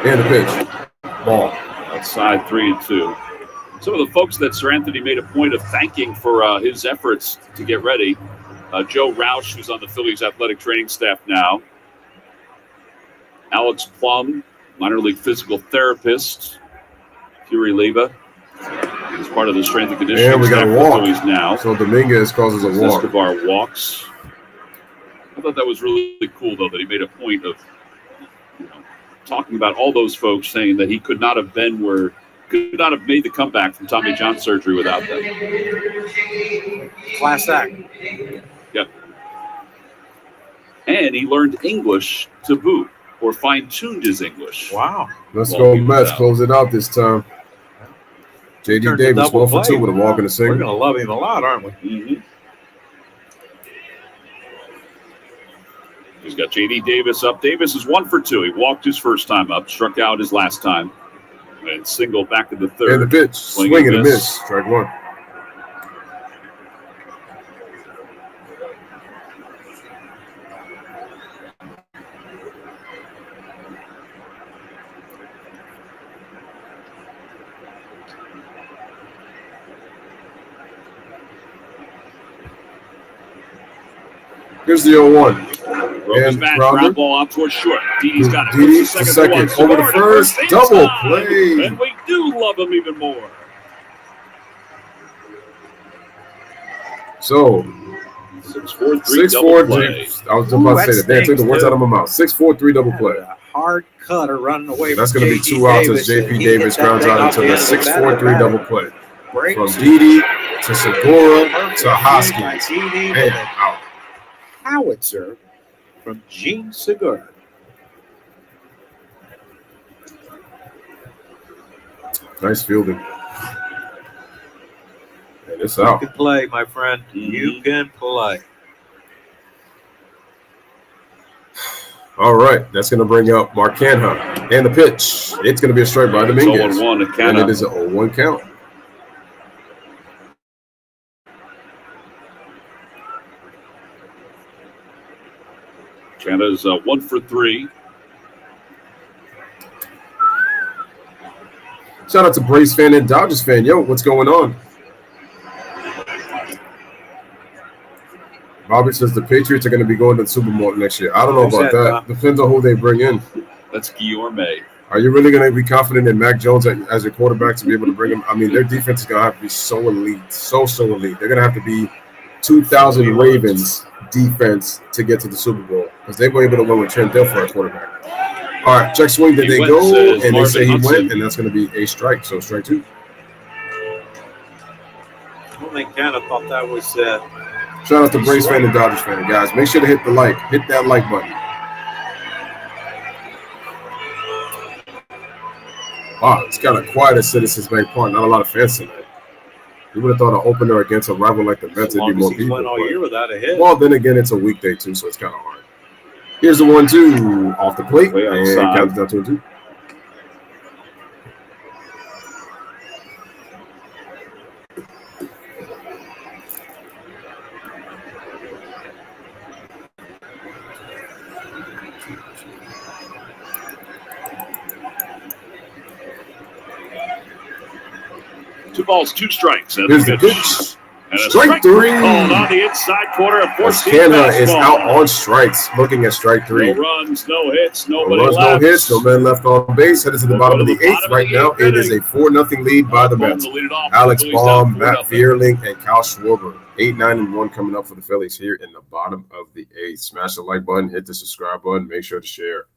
And the pitch. Ball. Outside 3-2. Some of the folks that Sir Anthony made a point of thanking for his efforts to get ready. Joe Roush, who's on the Phillies athletic training staff now. Alex Plum, minor league physical therapist. Fury Leva is part of the strength and conditioning and we got staff a for the walk. Phillies now. So Dominguez causes a walk. Escobar walks. I thought that was really cool, though, that he made a point of talking about all those folks, saying that he could not have been where, could not have made the comeback from Tommy John surgery without them. Class act. Yep. And he learned English to boot, or fine-tuned his English. Wow. Let's go Mets. Close it out this time. J.D. Davis, 1 for 2 with a walk and a We're single. going to love him a lot, aren't we? Mm-hmm. He's got J.D. Davis up. Davis is 1 for 2. He walked his first time up, struck out his last time, and single back in the third. And the pitch. Swing and a miss. Strike 1. Here's the 0-1. Broke his bat, ground ball out towards short. Didi's got it. Didi to second. Over the first. Double play. And we do love him even more. So, 6-4-3 double play. I was about to say that. They took the words out of my mouth. 6-4-3 double play. A hard cutter running away. That's going to be 2 outs as J.P. Davis grounds out into the 6-4-3 double play. From Didi to Segura to Hoskins. And out. Howitzer from Gene Segura. Nice fielding. And it's You out. can play, my friend. You can play. All right. That's going to bring up Mark Canha. And the pitch. It's going to be a strike by Dominguez. 0-1 to Canha. And it is an 0-1 count. Canada's 1 for 3. Shout out to Braves fan and Dodgers fan. Yo, what's going on? Bobby says the Patriots are going to be going to the Super Bowl next year. I don't know about that. Depends on who they bring in. That's Guillorme. Are you really going to be confident in Mac Jones as your quarterback to be able to bring him? I mean, their defense is going to have to be so elite, so elite. They're going to have to be 2000 Ravens defense to get to the Super Bowl because they were able to win with Trent Dilfer at quarterback. All right, check swing. Did they go? And they say he went, and that's going to be a strike. So strike 2. I don't think Canada thought that was. Shout out to Braves fan and Dodgers fan, guys. Make sure to hit the like. Hit that like button. Wow, it's kind of quiet at Citizens Bank Park. Not a lot of fans tonight. You would have thought an opener against a rival like the Mets would be more people. Went all year without a hit. Well, then again, it's a weekday too, so it's kind of hard. Here's the 1-2 off the plate, and counts down 2-2. Two balls, 2 strikes. Here's the pitch. And a Strike three. Called on the inside corner of 14. Canha is out on strikes, looking at strike three. No runs, no hits, nobody No runs, left. no hits, no man left on base. Headed to the bottom of the eighth. Right now, it is a 4-0 lead by the Mets. Alex Baum, Matt Vierling, and Kyle Schwarber. 8, 9, and 1 coming up for the Phillies here in the bottom of the eighth. Smash the like button, hit the subscribe button, make sure to share.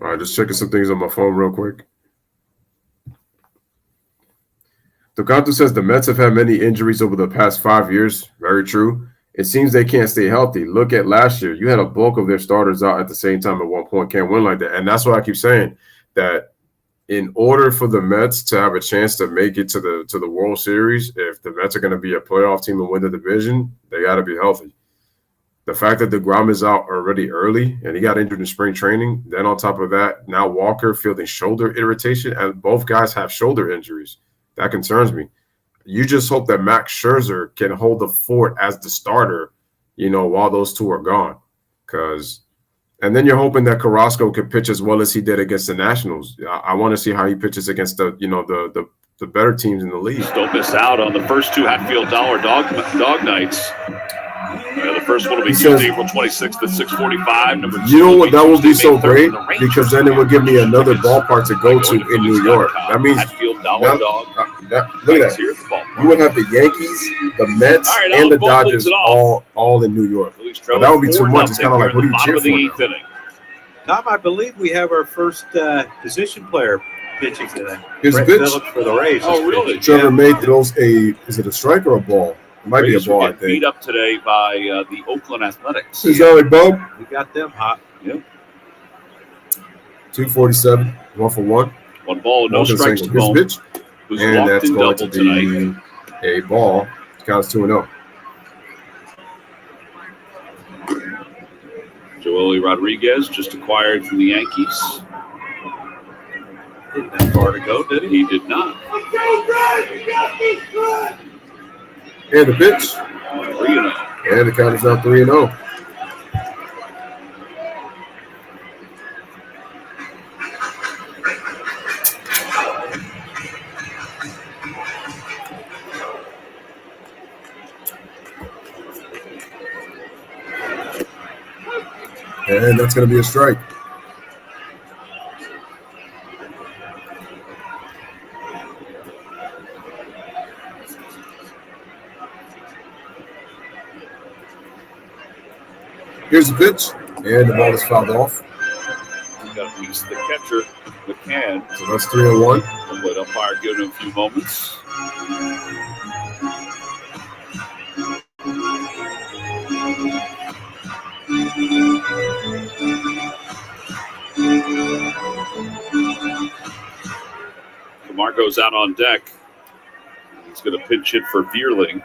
All right, just checking some things on my phone real quick. Tocanto says the Mets have had many injuries over the past 5 years. Very true. It seems they can't stay healthy. Look at last year. You had a bulk of their starters out at the same time at one point. Can't win like that. And that's why I keep saying that in order for the Mets to have a chance to make it to the World Series, if the Mets are going to be a playoff team and win the division, they got to be healthy. The fact that DeGrom is out already early and he got injured in spring training, then on top of that, now Walker fielding shoulder irritation, and both guys have shoulder injuries. That concerns me. You just hope that Max Scherzer can hold the fort as the starter, while those two are gone. And then you're hoping that Carrasco can pitch as well as he did against the Nationals. I want to see how he pitches against the better teams in the league. Don't miss out on the first two Hatfield Dollar Dog Nights. The first one will be Tuesday, April 26th at 6:45. Number 2. You know what? That would be so great because then it would give me another ballpark to go to in New York. That means look at that. You would have the Yankees, the Mets, and the Dodgers all in New York. But that would be too much. It's kind of like, what do you cheer for? Tom, I believe we have our first position player pitching today. Here's a pitch for the Rays. Oh, really? Trevor May throws is it a strike or a ball? It might be a ball, I think. Beat up today by the Oakland Athletics. Is that like Bob? We got them hot. Yep. 247, 1 for 1. 1 ball, no strikes to Bohm. Pitch. Who's And walked that's in going double to be tonight. a ball. Counts 2-0. Joely Rodriguez just acquired from the Yankees. Didn't have far to go, did he? He did not. And the pitch. 3-0. And the count is now 3-0. And that's going to be a strike. Here's the pitch, and the ball is fouled off. Got a piece of the catcher, McCann. So that's 3-1. We'll let umpire give him a few moments. DeMarco's out on deck. He's going to pinch hit for Vierling.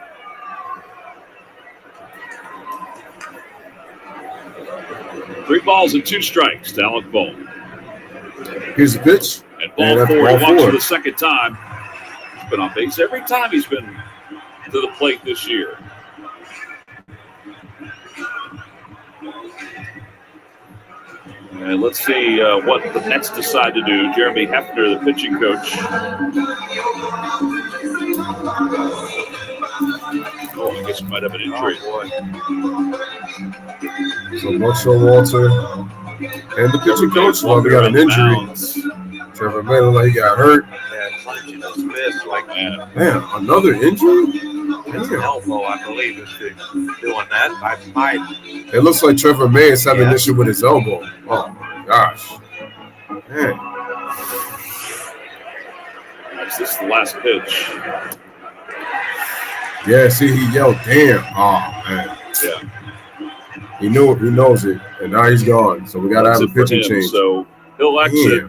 Three balls and 2 strikes to Alec Bohm. Here's the pitch. And ball 4. He walks for the second time. He's been on base every time he's been to the plate this year. And let's see what the Mets decide to do. Jeremy Hefner, the pitching coach. Oh, I guess he might have an injury. So Marshall Walter and the pitching coach. Well, we got an injury. Trevor May looked like he got hurt. Yeah, clenching his fist like man, another injury? It's an elbow, I believe, is doing that. It looks like Trevor May is having an issue with his elbow. Oh, my gosh. Man. This is the last pitch. Yeah, see, he yelled, damn. Oh, man. Yeah. He knows it, and now he's gone. So we got to have a pitching change. So he'll exit.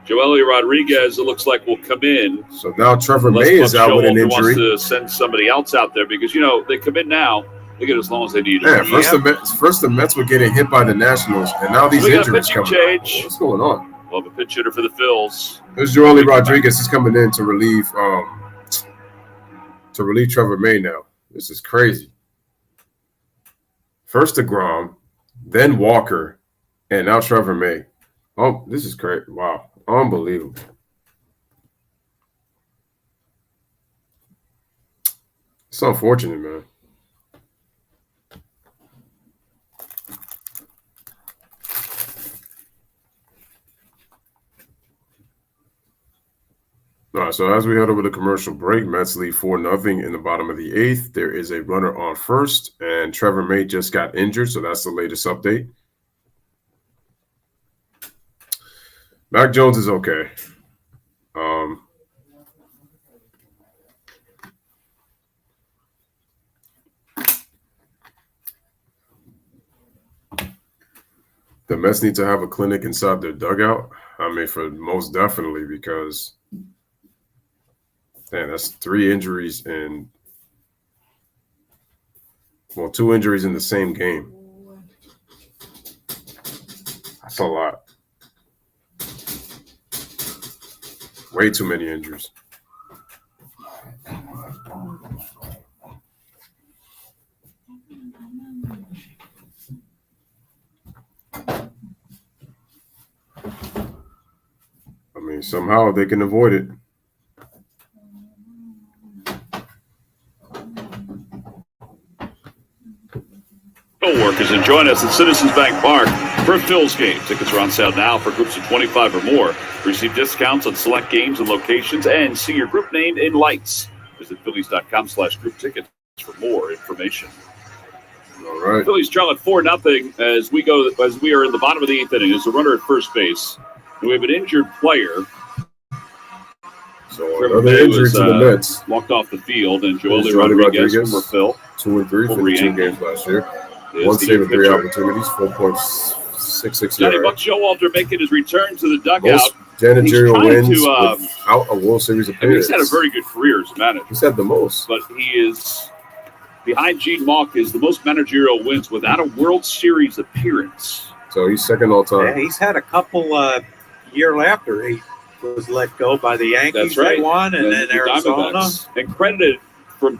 Joely Rodriguez, it looks like, will come in. So now Trevor May is out with an injury. Wants to send somebody else out there because, they come in now. They get as long as they need. Yeah, first the Mets were getting hit by the Nationals, and now these injuries coming. Change. What's going on? We'll have a pitch hitter for the Phils. There's Joely Rodriguez. He's coming in to relieve Trevor May now. This is crazy. First DeGrom, then Walker, and now Trevor May. Oh, this is great. Wow. Unbelievable. It's unfortunate, man. All right, so as we head over the commercial break, Mets lead 4-0 in the bottom of the 8th. There is a runner on first, and Trevor May just got injured, so that's the latest update. Mac Jones is okay. The Mets need to have a clinic inside their dugout. I mean, for most definitely, because that's 3 injuries and 2 injuries in the same game. That's a lot. Way too many injuries. I mean, somehow they can avoid it. Workers and join us at Citizens Bank Park for a Phillies game. Tickets are on sale now for groups of 25 or more. Receive discounts on select games and locations and see your group name in lights. Visit Phillies.com/group tickets for more information. All right. Phillies trail at 4-0 as we are in the bottom of the 8th inning. There's a runner at first base. And we have an injured player. So another injury to the Mets. Walked off the field, and Joely Rodriguez for Phil. 2-3 for the 2 games last year. 1 save and 3 opportunities, 4.66 Johnny ERA. Buck Showalter making his return to the dugout. Most managerial wins without a World Series appearance. He's had a very good career as a manager. He's had the most. But he is, behind Gene Mauch, is the most managerial wins without a World Series appearance. So he's second all time. Yeah, he's had a couple year after he was let go by the Yankees. That's right. They won, and then Arizona. And credited from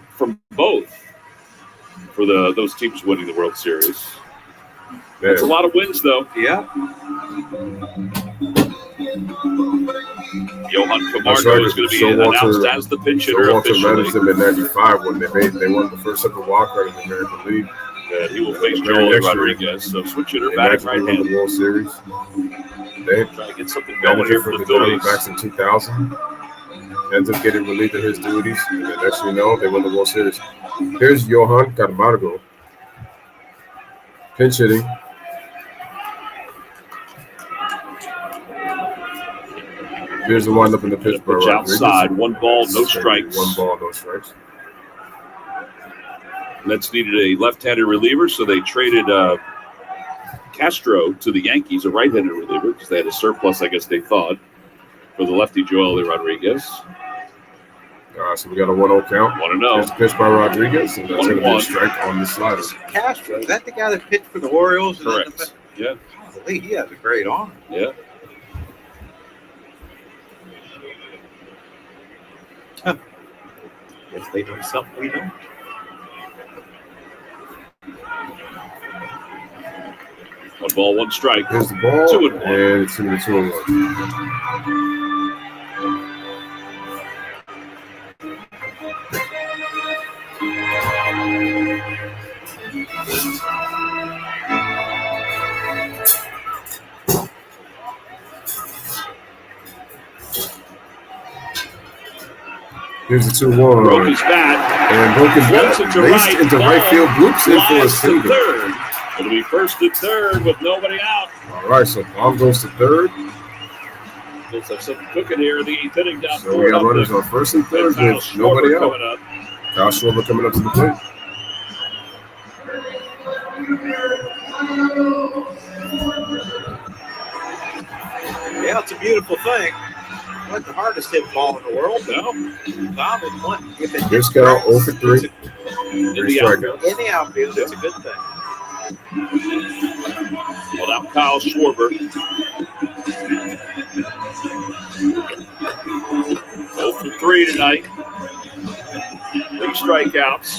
both for those teams winning the World Series. That's a lot of wins, though. Yeah. Johan Camargo is going to be announced as the pinch hitter officially. Managed them in '95 when they won the first ever walk card in the American League. Yeah, he will face Joely Rodriguez. So switch hitter back right hand. The World Series. They trying to get something going here for the Phillies. Backs in 2000. Ends up getting relieved of his duties, and then next thing you know, they win the World Series. Here's Johan Camargo. Pinch hitting. Here's the windup in the Pittsburgh. Pitch outside. 1 ball, no strikes. 1 ball, no strikes. Mets needed a left-handed reliever, so they traded Castro to the Yankees, a right-handed reliever, because they had a surplus, I guess they thought, for the lefty Joely Rodriguez. All right, so we got a 1-0 count. 1-0. There's a pitch by Rodriguez, and that's going to be a strike on the slider. Castro, is that the guy that pitched for the Orioles? Correct. Yeah. Golly, he has a great arm. Yeah. Huh. Guess they know something we don't. One ball, 1 strike. Here's the ball, 2-1. and it's going to be 2-1. Here's the 2-1. Broke his bat. And broke his bat. Laced into right field. Bloops in for a single. Third. It'll be first and third with nobody out. All right, so Baum goes to third. Let's have something cooking here in the 8th inning down So we got runners on first and third with nobody out. Kyle Schwarber coming up to the plate. Yeah, it's a beautiful thing. Not the hardest hit ball in the world. No. Here's Cal 0 for 3. In the outfield. In the outfield, it's a good thing. Well, now Kyle Schwarber. 0 for 3 tonight. 3 strikeouts.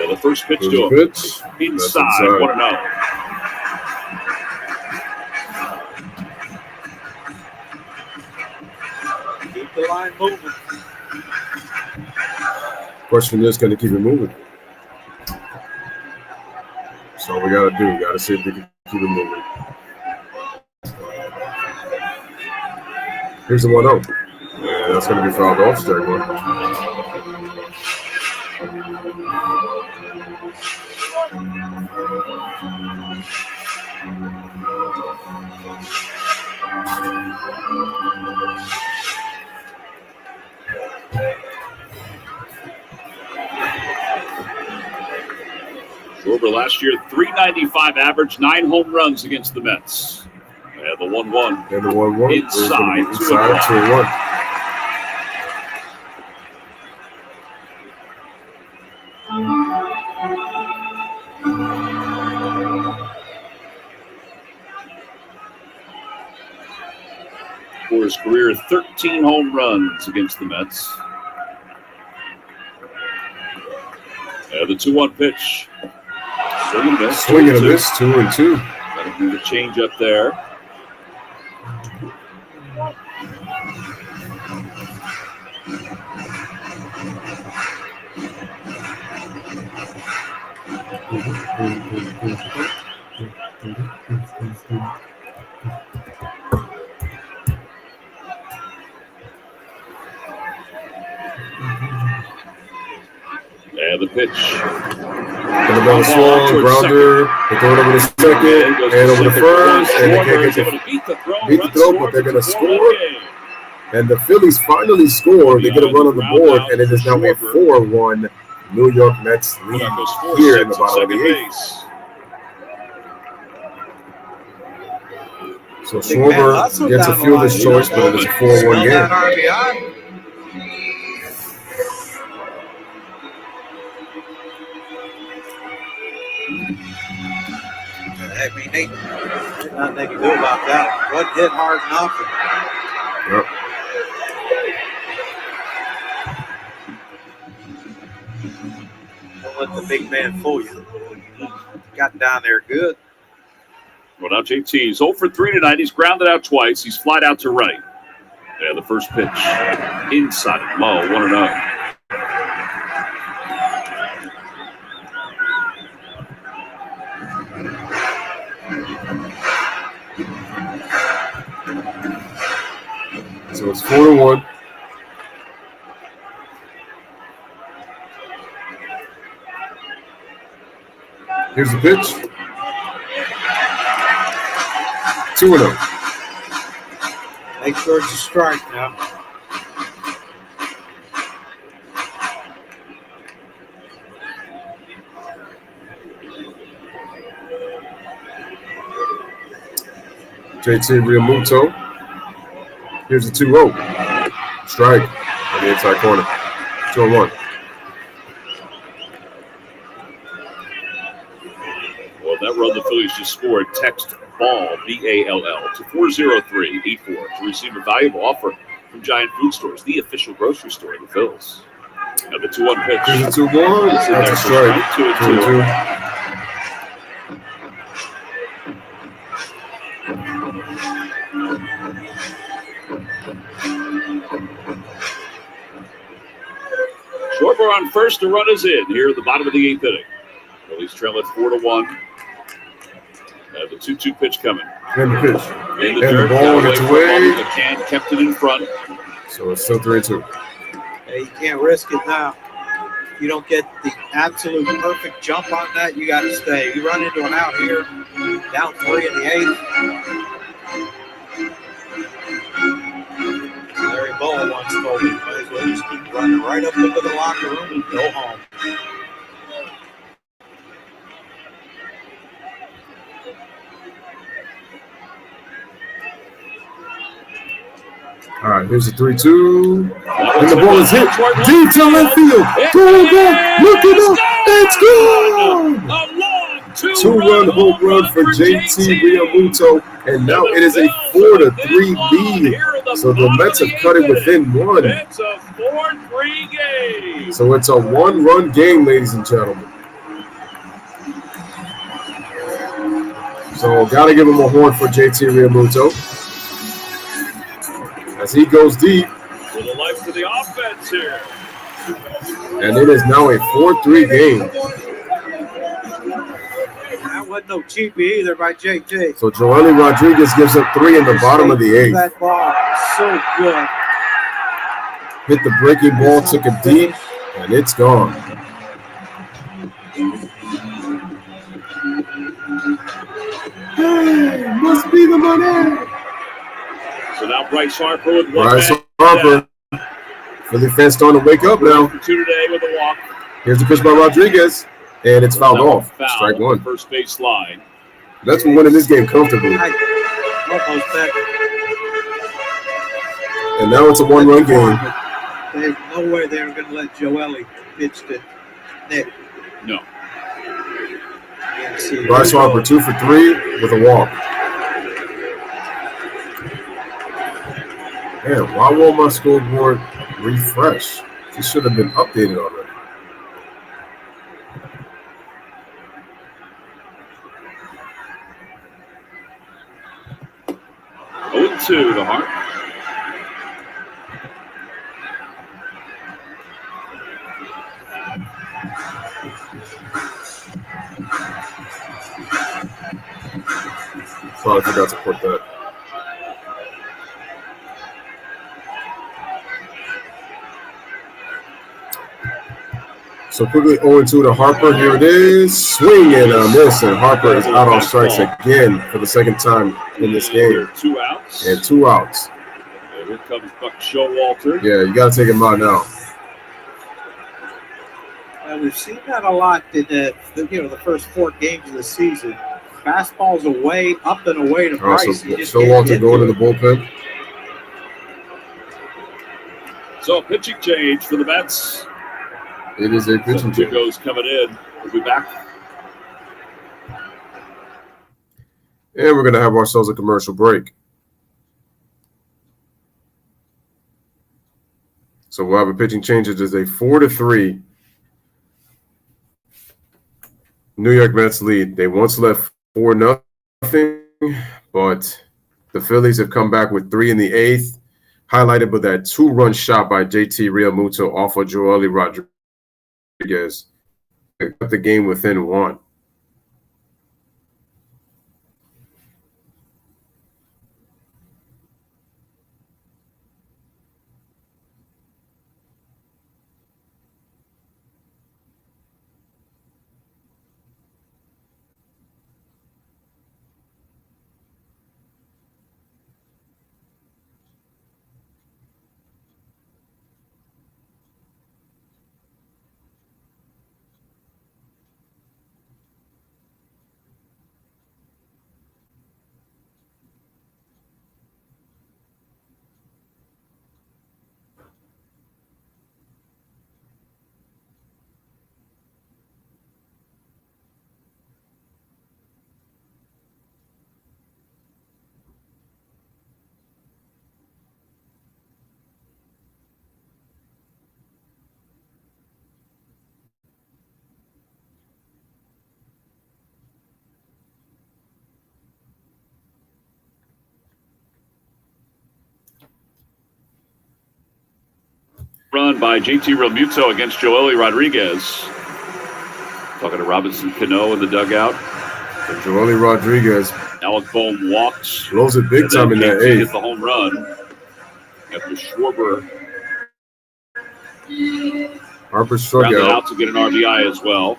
The first pitch to him. Inside, 1-0. Keep the line moving. Question is, can they keep it moving? That's all we got to do. We got to see if we can keep it moving. Here's the 1-0. Yeah, that's going to be fouled off straight one. Schwarber last year, .395 average, 9 home runs against the Mets. And the 1-1. And the 1-1. Inside 2-1. For his career, 13 home runs against the Mets. The 2-1 pitch. Swing and miss. Swing and a miss, 2-2. That'll be the change up there. And the pitch. And the ball swung, grounder. They throw it over the second and over the first. And they can't get beat the throw, but they're going to score. And the Phillies finally score. They get a run on the board, and it is now a 4-1 New York Mets lead here in the bottom of the 8th. So Schwarber gets a fielder's choice, but it is a 4-1 game. I mean, there's nothing they can do about that. Wasn't hit hard enough. Yep. Don't let the big man fool you. Got down there good. Well, now JT's 0 for 3 tonight. He's grounded out twice. He's flied out to right. Yeah, the first pitch inside of low, 1-0. So it's 4-1. Here's the pitch. 2-0. Make sure it's a strike now. JT Realmuto. Here's the 2-0. Strike on the inside corner. 2-1. Well, that run the Phillies just scored. Text BALL, BALL, to 40384 to receive a valuable offer from Giant Food Stores, the official grocery store of the Phillies. Now the 2-1 pitch. Here's the 2-1. That's a strike. 2-2. Schwarber on first, the run is in here at the bottom of the 8th inning. Phillies trail it 4-1. The 2-2 pitch coming. And the pitch. In the And dirt, the ball got gets away from away. him. McCann kept it in front. So it's still 3-2. Hey, you can't risk it now. If you don't get the absolute perfect jump on that, you got to stay. You run into an out here, down 3 in the 8th. Larry Bowl once told me, might as well just keep running right up into the locker room and go home. All right, here's the 3-2. And the ball is hit deep to left field. Going back. Look it up. It's gone. A long 2-run home run for JT Realmuto. And now it is a 4-3 lead. So the Mets have cut it within one. It's a 4-3 game. So it's a 1-run game, ladies and gentlemen. So got to give him a horn for JT Realmuto. As he goes deep. For the life of the offense here. And it is now a 4-3 game. That wasn't no cheapie either by JT. So Joely Rodriguez gives up 3 in the bottom of the 8th. That ball so good. Hit the breaking ball, took it deep, and it's gone. Hey, must be the money. So now Bryce Harper with one. Bryce Harper. Philly fans starting to wake up now. For 2 today with a walk. Here's the pitch by Rodriguez, and it's fouled off. Strike one. First base line. That's been winning this game comfortably. Almost back. And now it's a 1-run game. There's no way they were going to let Joely pitch to Nick. No. Bryce Harper 2 for 3 with a walk. Man, why won't my scoreboard refresh? It should have been updated already. To the Hart. Sorry, I forgot to put that. So quickly 0-2 to Harper. Here it is. Swing and a miss. And Harper is out on strikes again for the second time in this game. 2 outs. And 2 outs. And here comes Buck Showalter. Yeah, you got to take him out now. We've seen that a lot in the first 4 games of the season. Fastballs away, up and away to Bryce. Also, Showalter going to the bullpen. So a pitching change for the Mets. It is a pitching change. Goes coming in. We'll be back. And we're going to have ourselves a commercial break. So we'll have a pitching change. It is a 4-3 New York Mets lead. They once left 4-0, but the Phillies have come back with 3 in the 8th, highlighted by that 2-run shot by JT Realmuto off of Joely Rodriguez. They cut the game within 1. run by JT Realmuto against Joely Rodriguez. Talking to Robinson Cano in the dugout. And Joely Rodriguez. Alec Bohm walks. Blows it big time in that JT eighth. hit the home run. After Schwarber Harper struck rounded out. out to get an RBI as well.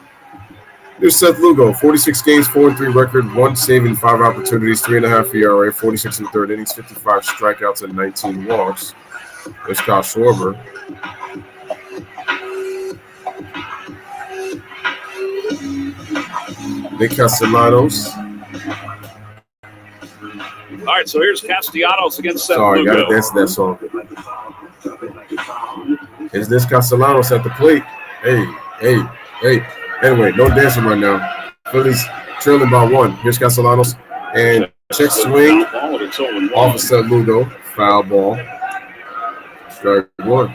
Here's Seth Lugo, 46 games, 4-3 record, 1 save in 5 opportunities, 3.5 ERA, 46 in third innings, 55 strikeouts, and 19 walks. There's Kyle Schwarber. Nick Castellanos. All right, so here's Castellanos against Seth Sorry, Lugo. gotta dance that song. Is this Castellanos at the plate? Hey. Anyway, no dancing right now. Phillies trailing by 1. Here's Castellanos. And check swing off of Seth Lugo. Foul ball. Strike 1.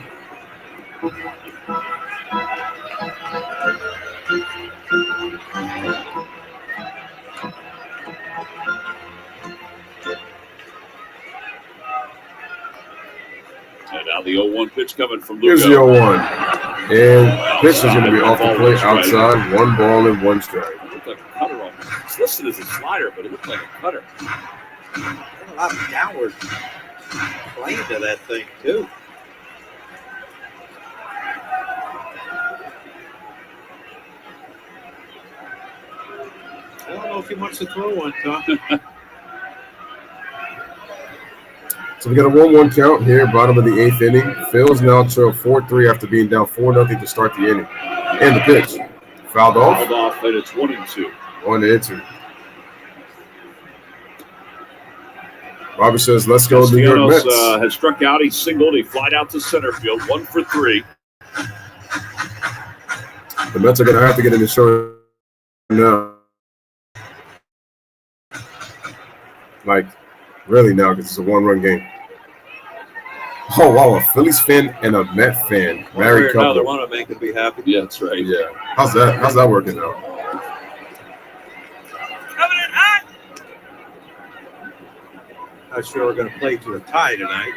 And now the 0-1 pitch coming from Lugo. Here's the 0-1. And pitch is going to be off the plate outside. 1 ball and 1 strike. It looked like a cutter on. It's listed as a slider, but it looked like a cutter. A lot of downward plane to that thing, too. I don't know if he wants to throw one, Tom. So we got a 1-1 count here, bottom of the 8th inning. Phil's now trail 4-3 after being down 4-0 to start the inning. And the pitch. Fouled off. Fouled off, and it's 1-2. 1-2. Bobby says, let's go New York Mets. Has struck out. He singled. He flied out to center field. 1 for 3. The Mets are going to have to get in the show now. Like, really now, because it's a 1-run game. Oh, wow, a Phillies fan and a Met fan. Married couple. Another one of them could be happy. Yeah, that's right. Yeah. How's that working out? Coming in hot. Not sure we're going to play to a tie tonight.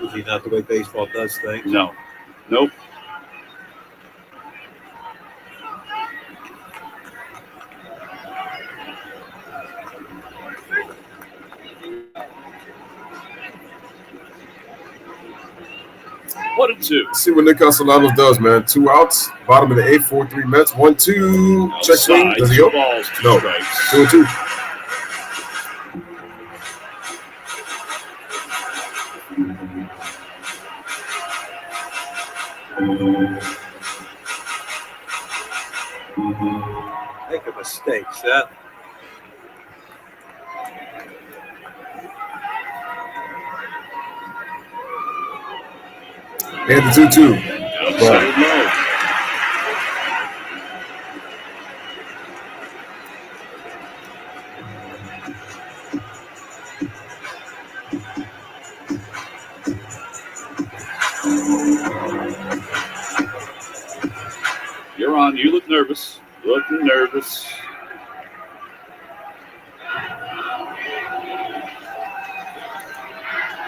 Usually not the way baseball does things. No. Nope. What a 2. Let's see what Nick Castellanos does, man. 2 outs, bottom of the 8th, 4-3 Mets. 1-2. Check swing. Does he go? Balls, No. strikes. 2-2. Make a mistake, Seth. And the 2-2. Outside low. You're on. You look nervous. Looking nervous.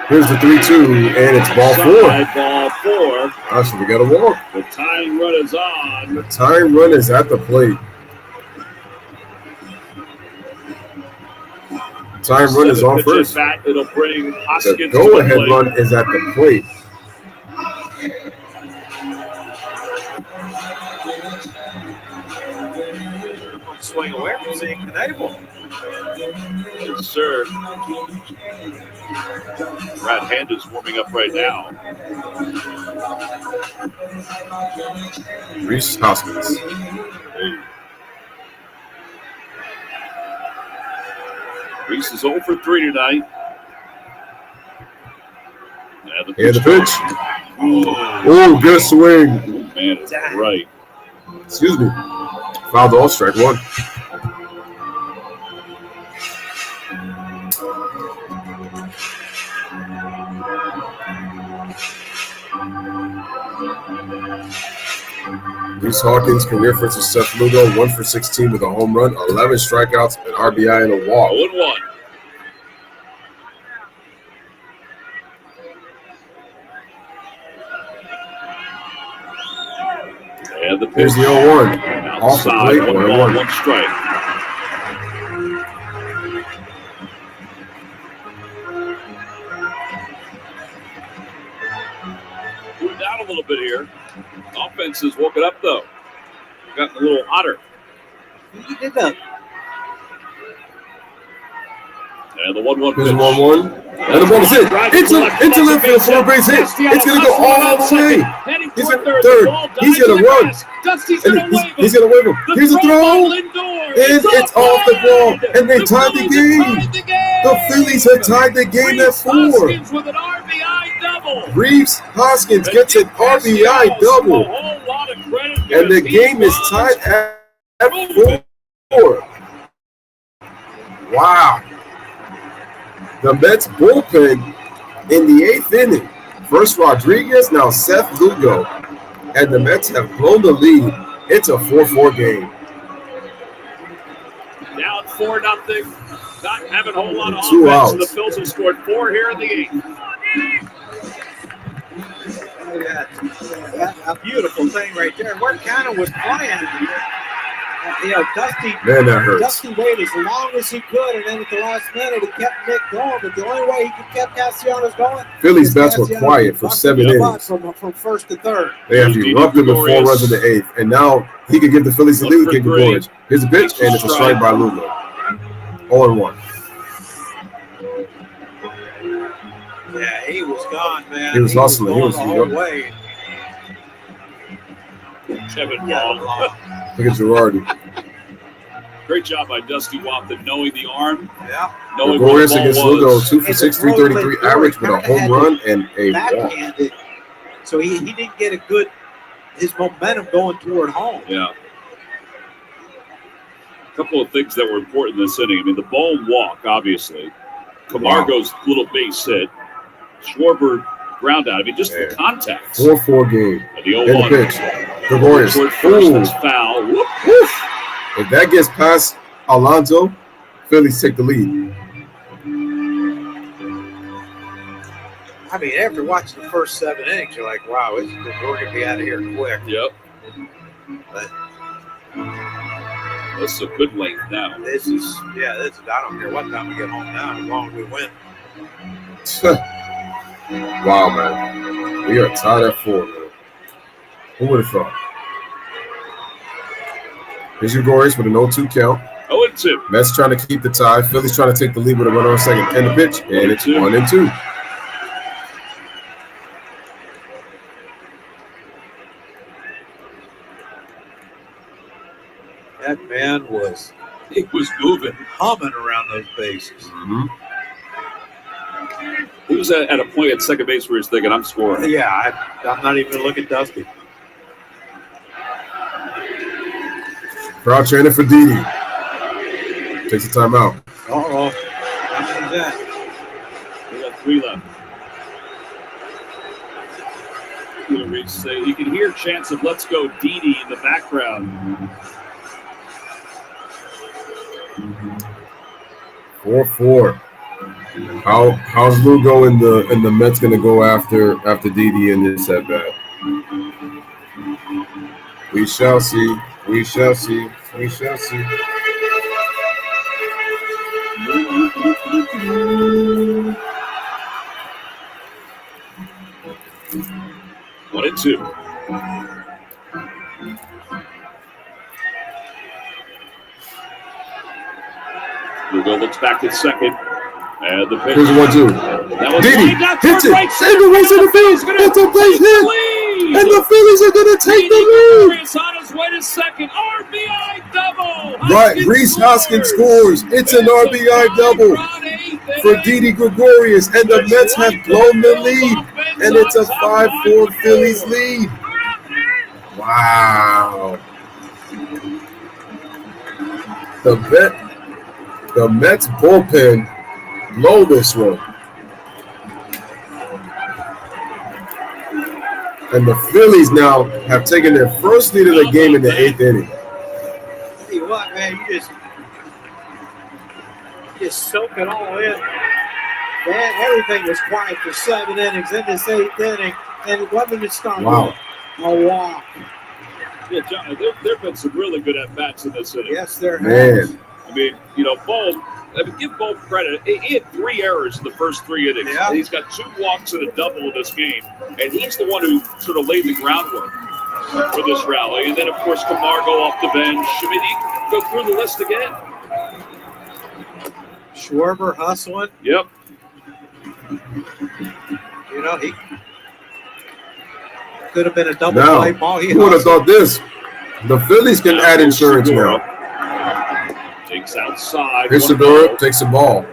Here's the 3-2, and it's ball 4. Side ball 4. Actually, we got a walk. The tying run is on. The tying run is at the plate. The tying run is on first. Back, it'll bring The Hoskins go-ahead to the plate. run is at the plate. Swing away from seeing Canable. Yes, sir. Brad Hand is warming up right now. Reese Hoskins. Reese is 0 for 3 tonight. And the pitch. Oh, good swing. Man, it's right. Excuse me. Fouled off, strike 1. Reese Hawkins, career first with Seth Lugo, 1 for 16 with a home run, 11 strikeouts, an RBI, and a walk. 0-1. And the pitch. Here's the 0-1. Off the Outside, plate, 1-1, 1-1. strike. Cooled down a little bit here. Offense has woken up, though. Gotten a little hotter. He did that. And the 1-1 Here's pitch. the 1-1. And the ball is hit. Into left field for a base hit. It's going to go all the way. He's at third. He's going to run. He's going to wave him. Here's the throw. And it's off the ball. And they tied the game. The Phillies have tied the game at 4. Reeves Hoskins gets an RBI double. And the game is tied at 4. Wow. The Mets bullpen in the 8th inning. First Rodriguez, now Seth Lugo. And the Mets have blown the lead. It's a 4-4 game. Now it's 4-0. Not having a whole lot of 2 offense. outs. The Phillies have scored 4 here in the 8th. That's a beautiful thing right there. Where Cannon was playing, Dusty. Man, that hurts. Dusty waited as long as he could, and then at the last minute, he kept Nick going. But the only way he could keep Castellanos going. Phillies bats were quiet for 7 innings. From first to third. They have erupted with 4 runs in the 8th, and now he can give the Phillies the lead. Kick Gregorius. Here's a pitch, and it's a strike by Lugo. 0-1. Yeah, he was gone, man. He was hustling. He was the whole way. Kevin Long. Look at Girardi. Great job by Dusty Watson knowing the arm. Yeah. Knowing Gregorius where the against ball Lugo, was. 2 for 6, 333 average with a home run and a walk. Backhanded. So he didn't get his momentum going toward home. Yeah. A couple of things that were important in this inning. I mean, the ball walk, obviously. Camargo's little base hit. Schwarber ground out. I mean, just the contact. 4-4 game. And the And the 0-1. pitch. Gregorius. Toward first, that's foul. Whoop, whoop. If that gets past Alonso, Phillies take the lead. I mean, after watching the first 7 innings, you're like, wow, we're going to be out of here quick. Yep. But this is a good length now. this is, I don't care what time we get home now, as long as we win. Wow, man. We are tied at 4, man. Who would have thought? Here's Gregorius with an 0-2 count. 0-2. Mets trying to keep the tie. Phillies trying to take the lead with a runner on second. And the pitch. And it's 1-2. That man was moving. humming around those bases. Mm-hmm. He was at a point at second base where he was thinking, I'm scoring. Yeah, I'm not even going to look at Dusty. Crowd chanting for Didi. Takes the timeout. Uh-oh. How many is that? We got 3 left. You can hear chants of "Let's go, Didi" in the background. 4-4. How's Lugo in the Mets gonna go after Didi in this at bat? We shall see. We shall see. We shall see. One and two. Lugo looks back at second. And the pitch. Here's a 1-2. Didi hits it. Save the race in the field. It's a base hit. And the Phillies are going to take the lead. On his way to second. RBI double. Right, Reese Hoskins scores. It's an RBI double for Didi Gregorius, and the Mets have blown the lead, and it's a 5-4 Phillies lead. Wow. The Mets bullpen blow this one. And the Phillies now have taken their first lead of the game in the 8th inning. Tell you what, man, you just soak it all in. Man, everything was quiet for 7 innings in this 8th inning, and it wasn't just starting. Wow. A walk. Yeah, John, there have been some really good at-bats in this inning. Yes, there Man. has. I mean, Bo, give Bo credit. He had 3 errors in the first 3 innings. Yeah. And he's got 2 walks and a double in this game. And he's the one who sort of laid the groundwork for this rally. And then, of course, Camargo off the bench. I mean, you go through the list again. Schwarber hustling. Yep. He could have been a double Now, play ball. who would have thought this? The Phillies can add insurance now. Takes outside. Here's Segura, takes the ball.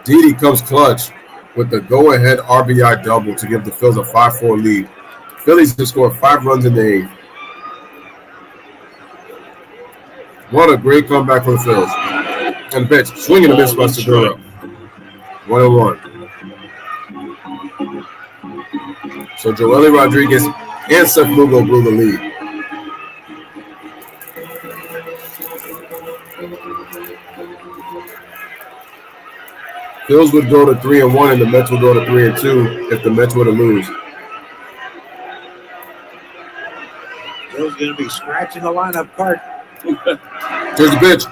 Didi comes clutch with the go-ahead RBI double to give the Phillies a 5-4 lead. Phillies have scored 5 runs in the 8th. What a great comeback for the Phillies. And pitch, swinging a miss by Segura. 1-1. So Joely Rodriguez and Seth Lugo blew the lead. Phillies would go to 3-1 and the Mets would go to 3-2 if the Mets were to lose. Phil's going to be scratching the lineup card. Here's the pitch.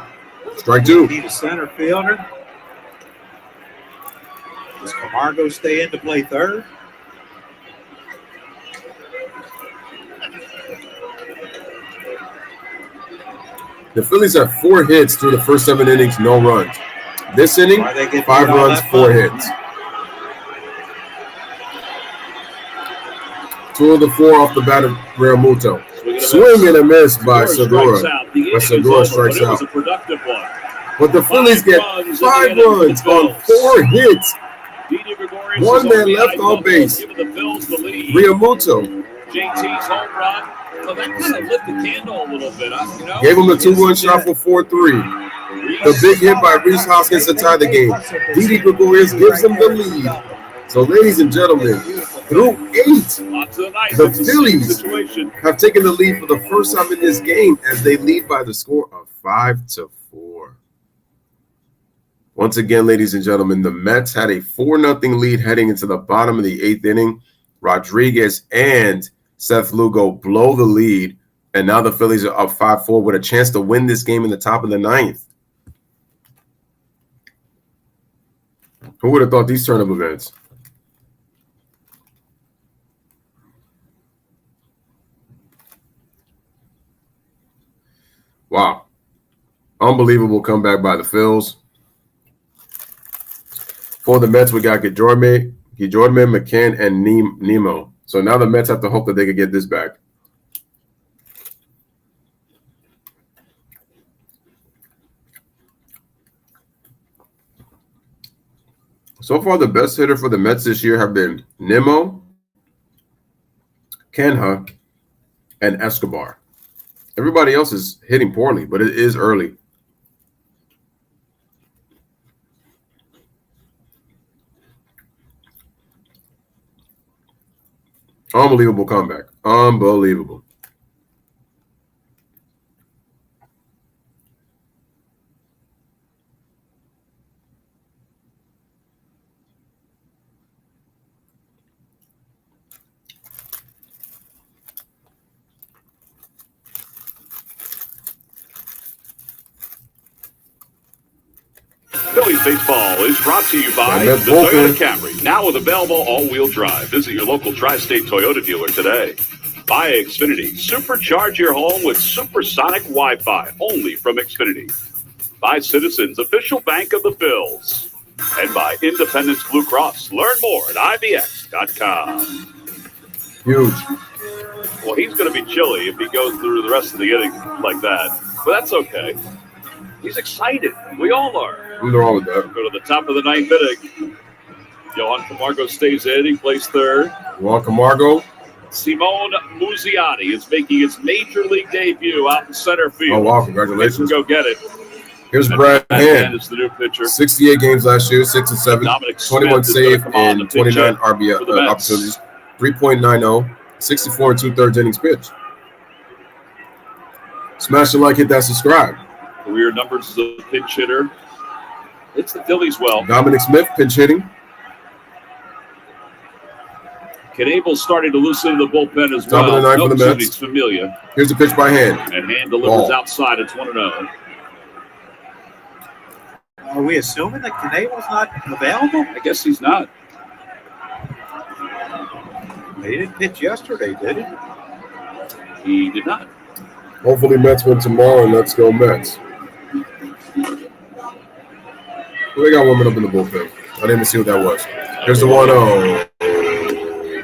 Strike 2. Need a center fielder. Does Camargo stay in to play third? The Phillies have 4 hits through the first 7 innings, no runs. This inning, 5 runs, 4 hits. 2 of the 4 off the bat of Realmuto. Swing and a miss by Segura. But Segura strikes out. But the Phillies get 5 runs on 4 hits. 1 man left on base. Realmuto. JT's home run. So that kind of lit the candle a little bit. Gave him the 2-1 shot for 4-3. The big hit by Rhys Hoskins to tie the game. Didi Gregorius gives them the lead. So, ladies and gentlemen, through 8, the Phillies have taken the lead for the first time in this game as they lead by the score of 5-4. Once again, ladies and gentlemen, the Mets had a 4-0 lead heading into the bottom of the 8th inning. Rodriguez and Seth Lugo blow the lead, and now the Phillies are up 5-4 with a chance to win this game in the top of the 9th. Who would have thought these turn of events? Wow. Unbelievable comeback by the Phils. For the Mets, we got Guillermo, McCann, and Nemo. So now the Mets have to hope that they can get this back. So far, the best hitter for the Mets this year have been Nemo, Canha, and Escobar. Everybody else is hitting poorly, but it is early. Unbelievable comeback. Unbelievable. Phillies baseball is brought to you by the Toyota Camry, now with available all-wheel drive. Visit your local tri-state Toyota dealer today. By Xfinity, supercharge your home with supersonic Wi-Fi, only from Xfinity. By Citizens, official bank of the Phils. And by Independence Blue Cross. Learn more at IBX.com. Huge. Well, he's going to be chilly if he goes through the rest of the inning like that. But that's okay. He's excited. We all are. What's wrong with that? Go to the top of the 9th inning. Johan Camargo stays in. He plays third. Juan Camargo. Simone Muzziotti is making his major league debut out in center field. Oh, wow. Congratulations. Go get it. Here's Brad Hand. Is the new pitcher. 68 games last year, 6-7, 21 save, and 29 RBI opportunities. 3.90, 64 and 2/3 innings pitch. Smash the like, hit that subscribe. Career numbers as a pinch hitter. It's the Phillies well. Dominic Smith, pinch hitting. Knable's starting to loosen the bullpen as Top well. of the ninth for the Mets. It's Familia. Here's the pitch by Hand. And Hand delivers outside. It's 1-0. Are we assuming that Knable's not available? I guess he's not. He didn't pitch yesterday, did he? He did not. Hopefully Mets win tomorrow, and let's go Mets. Well, they got warming up in the bullpen. I didn't even see what that was. Here's the 1-0.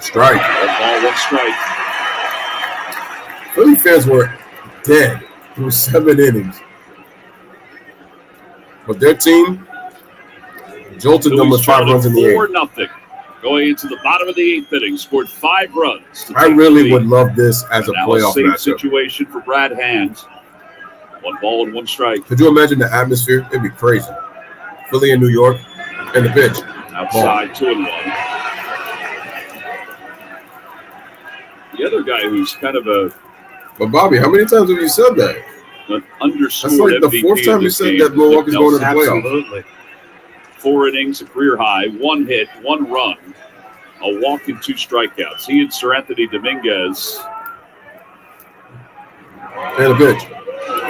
Strike. Ball, 1 strike. Philly fans were dead through 7 innings. But their team jolted them with 5 runs in the 8th. 4-0. Going into the bottom of the 8th inning, scored 5 runs. I really would love this as a playoff matchup. Situation for Brad Hand. 1 ball and 1 strike. Could you imagine the atmosphere? It'd be crazy. Philly and New York, and the pitch. Outside, 2-1. The other guy who's kind of But Bobby, how many times have you said that? an underscored That's like the MVP 4th time you said that Milwaukee's going to the playoffs. Absolutely. 4 innings, a career high, 1 hit, 1 run, a walk and 2 strikeouts. He and Sir Anthony Dominguez. And the pitch.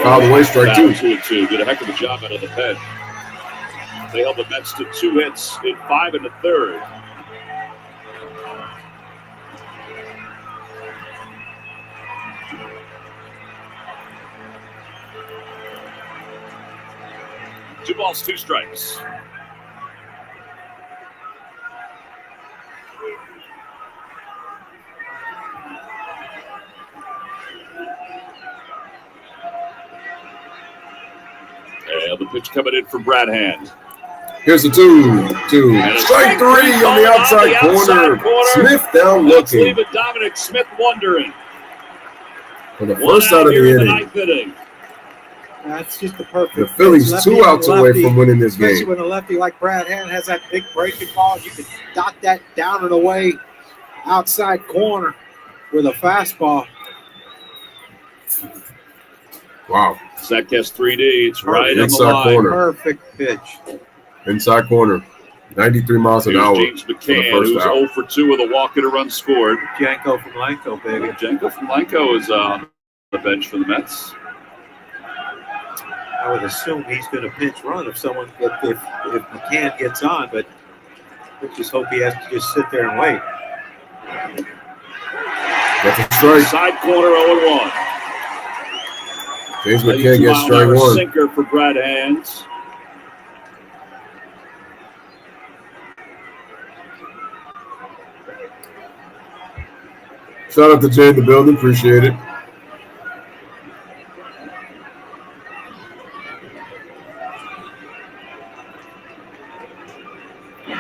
Fouled away, strike 2. 2-2. Did a heck of a job out of the pen. They held the Mets to 2 hits in 5 1/3. Two balls, 2 strikes. And the pitch coming in from Brad Hand. Here's the 2-2. Strike 3 on the outside corner. Smith down Let's looking. leave it Dominic Smith wondering. For the first out of the inning. That's just the perfect. The Phillies lefty 2 outs away lefty, from winning this especially game. when a lefty like Brad Hand has that big breaking ball, you can dot that down and away outside corner with a fastball. Wow. Statcast 3D. It's right on the Inside line. corner. Perfect pitch. Inside corner. 93 miles an Here's hour. James for the McCann, first who's out. 0 for 2 with a walk and a run scored. Janko from Lanco, baby. Janko from Lanco is on the bench for the Mets. I would assume he's going to pinch run if McCann gets on, but we just hope he has to just sit there and wait. That's a strike. Side corner 0-1. James McCann gets strike 1. Sinker for Brad Hand. Shout out to Jay in the building. Appreciate it.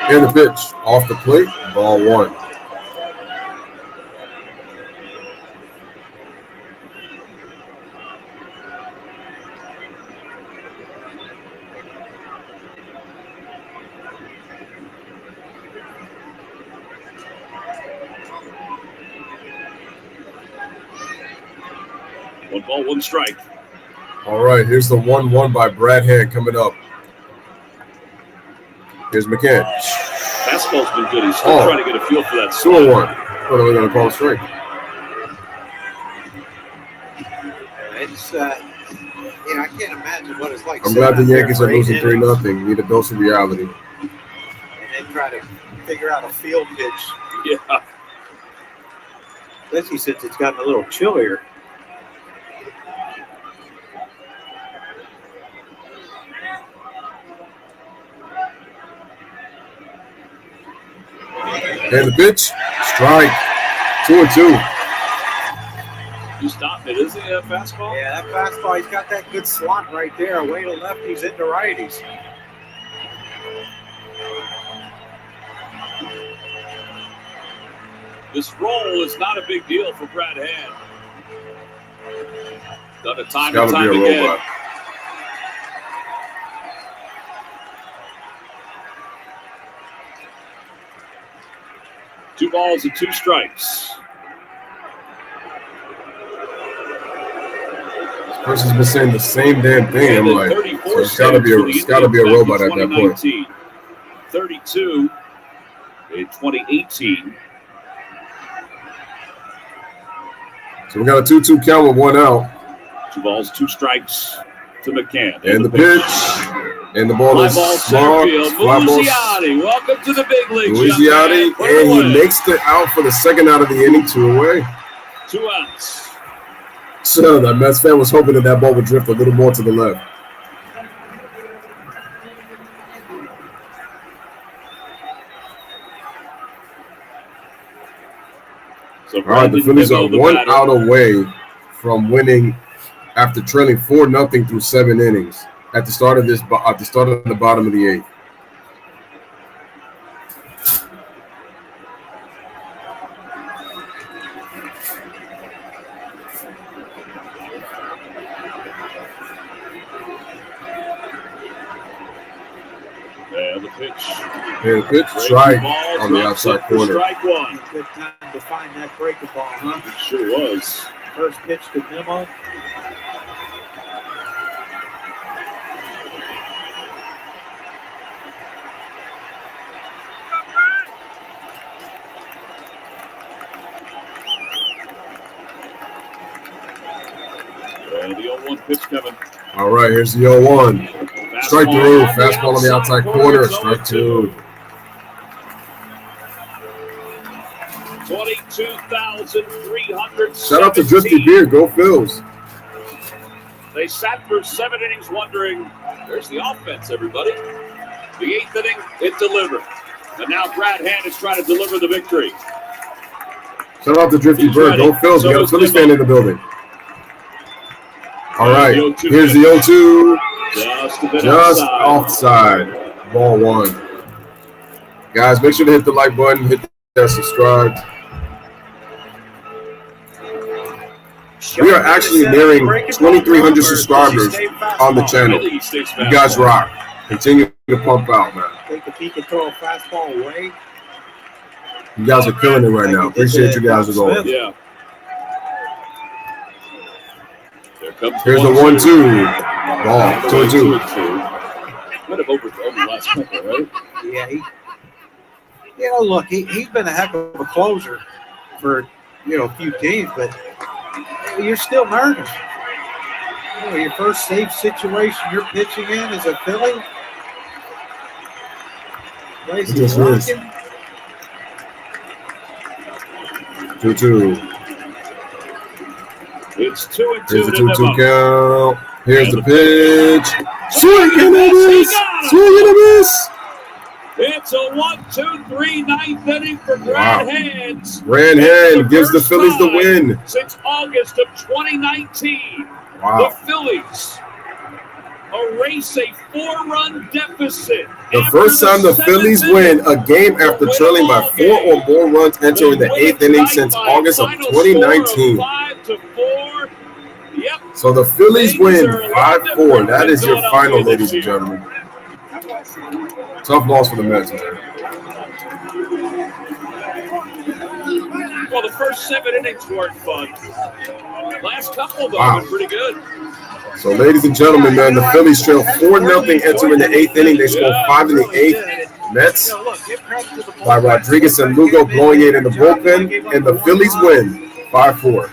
And the pitch off the plate. Ball 1. One ball, 1 strike. All right, here's the 1-1 by Brad Hand coming up. Here's McCann. Fastball's been good. He's still trying to get a feel for that. 2-1. What are we going to call a strike? It's, I can't imagine what it's like. I'm glad the Yankees are losing 3-0. Need a dose of reality. And then try to figure out a field pitch. Yeah. Especially since it's gotten a little chillier. And the pitch, strike, 2-2. You stopped it, isn't it, that fastball? Yeah, that fastball, he's got that good slot right there, away to lefties, into righties. This roll is not a big deal for Brad Hand. Done it time It's and got to time be a again. robot. Two balls and 2 strikes. This person's been saying the same damn thing. I'm like, so it's got to be a robot at that point. 32 in 2018. So we got a 2-2 count with 1 out. 2 balls, 2 strikes to McCann. And the pitch. And the ball is small. Louisiadi, welcome to the big leagues. Louisiadi, and he makes it out for the second out of the inning, 2 away. 2 outs. So that Mets fan was hoping that ball would drift a little more to the left. So all right, the Phillies are 1 out away from winning after trailing 4-0 through 7 innings at the start of the bottom of the 8th. And the pitch. And the pitch, strike on the outside corner. Strike 1. Good time to find that breaking ball, huh? It sure was. First pitch to Nimmo. And the 0-1 pitch coming. All right, here's the 0-1. Strike through. Fastball on the outside corner. Strike 2. 22,300. Shout out to Drifty Beer. Go Phils. They sat for 7 innings wondering, where's the offense, everybody? The 8th inning, it delivered. And now Brad Hand is trying to deliver the victory. Shout out to Drifty Bird. Go Phils. We got a Phillies fan in the building. All right, here's the 0-2. Just offside. Ball 1. Guys, make sure to hit the like button, hit that subscribe. We are actually nearing 2,300 subscribers on the channel. You guys rock. Continue to pump out, man. Think if he can throw a fastball away. You guys are killing it right now. Appreciate you guys as always. Yeah. Here's the 1-2. Ball, 2-2. Might have overthrown the last couple, right? Yeah, look, he's been a heck of a closer for, a few teams, but you're still nervous. Your first safe situation you're pitching in is a Philly. Place is rocking. 2-2. It's 2-2. Here's the 2-2 count. Here's the pitch. Swing and a miss. Swing and a miss. It's a 1-2-3 ninth inning for Brad Hands. Brad Hand gives the Phillies the win. Since August of 2019, wow. The Phillies erase a 4-run deficit. The first time the Phillies win a game after trailing by 4 or more runs entering the 8th inning since August of 2019. 5-4. Yep. So the Phillies win 5-4. That is your final, ladies and gentlemen. Tough loss for the Mets, man. Well, the first 7 innings weren't fun. Last couple, though, have been pretty good. So, ladies and gentlemen, man, the Phillies trail 4-0 entering the 8th inning. They score 5 in the 8th. Mets by Rodriguez and Lugo blowing it in the bullpen, and the Phillies win 5-4.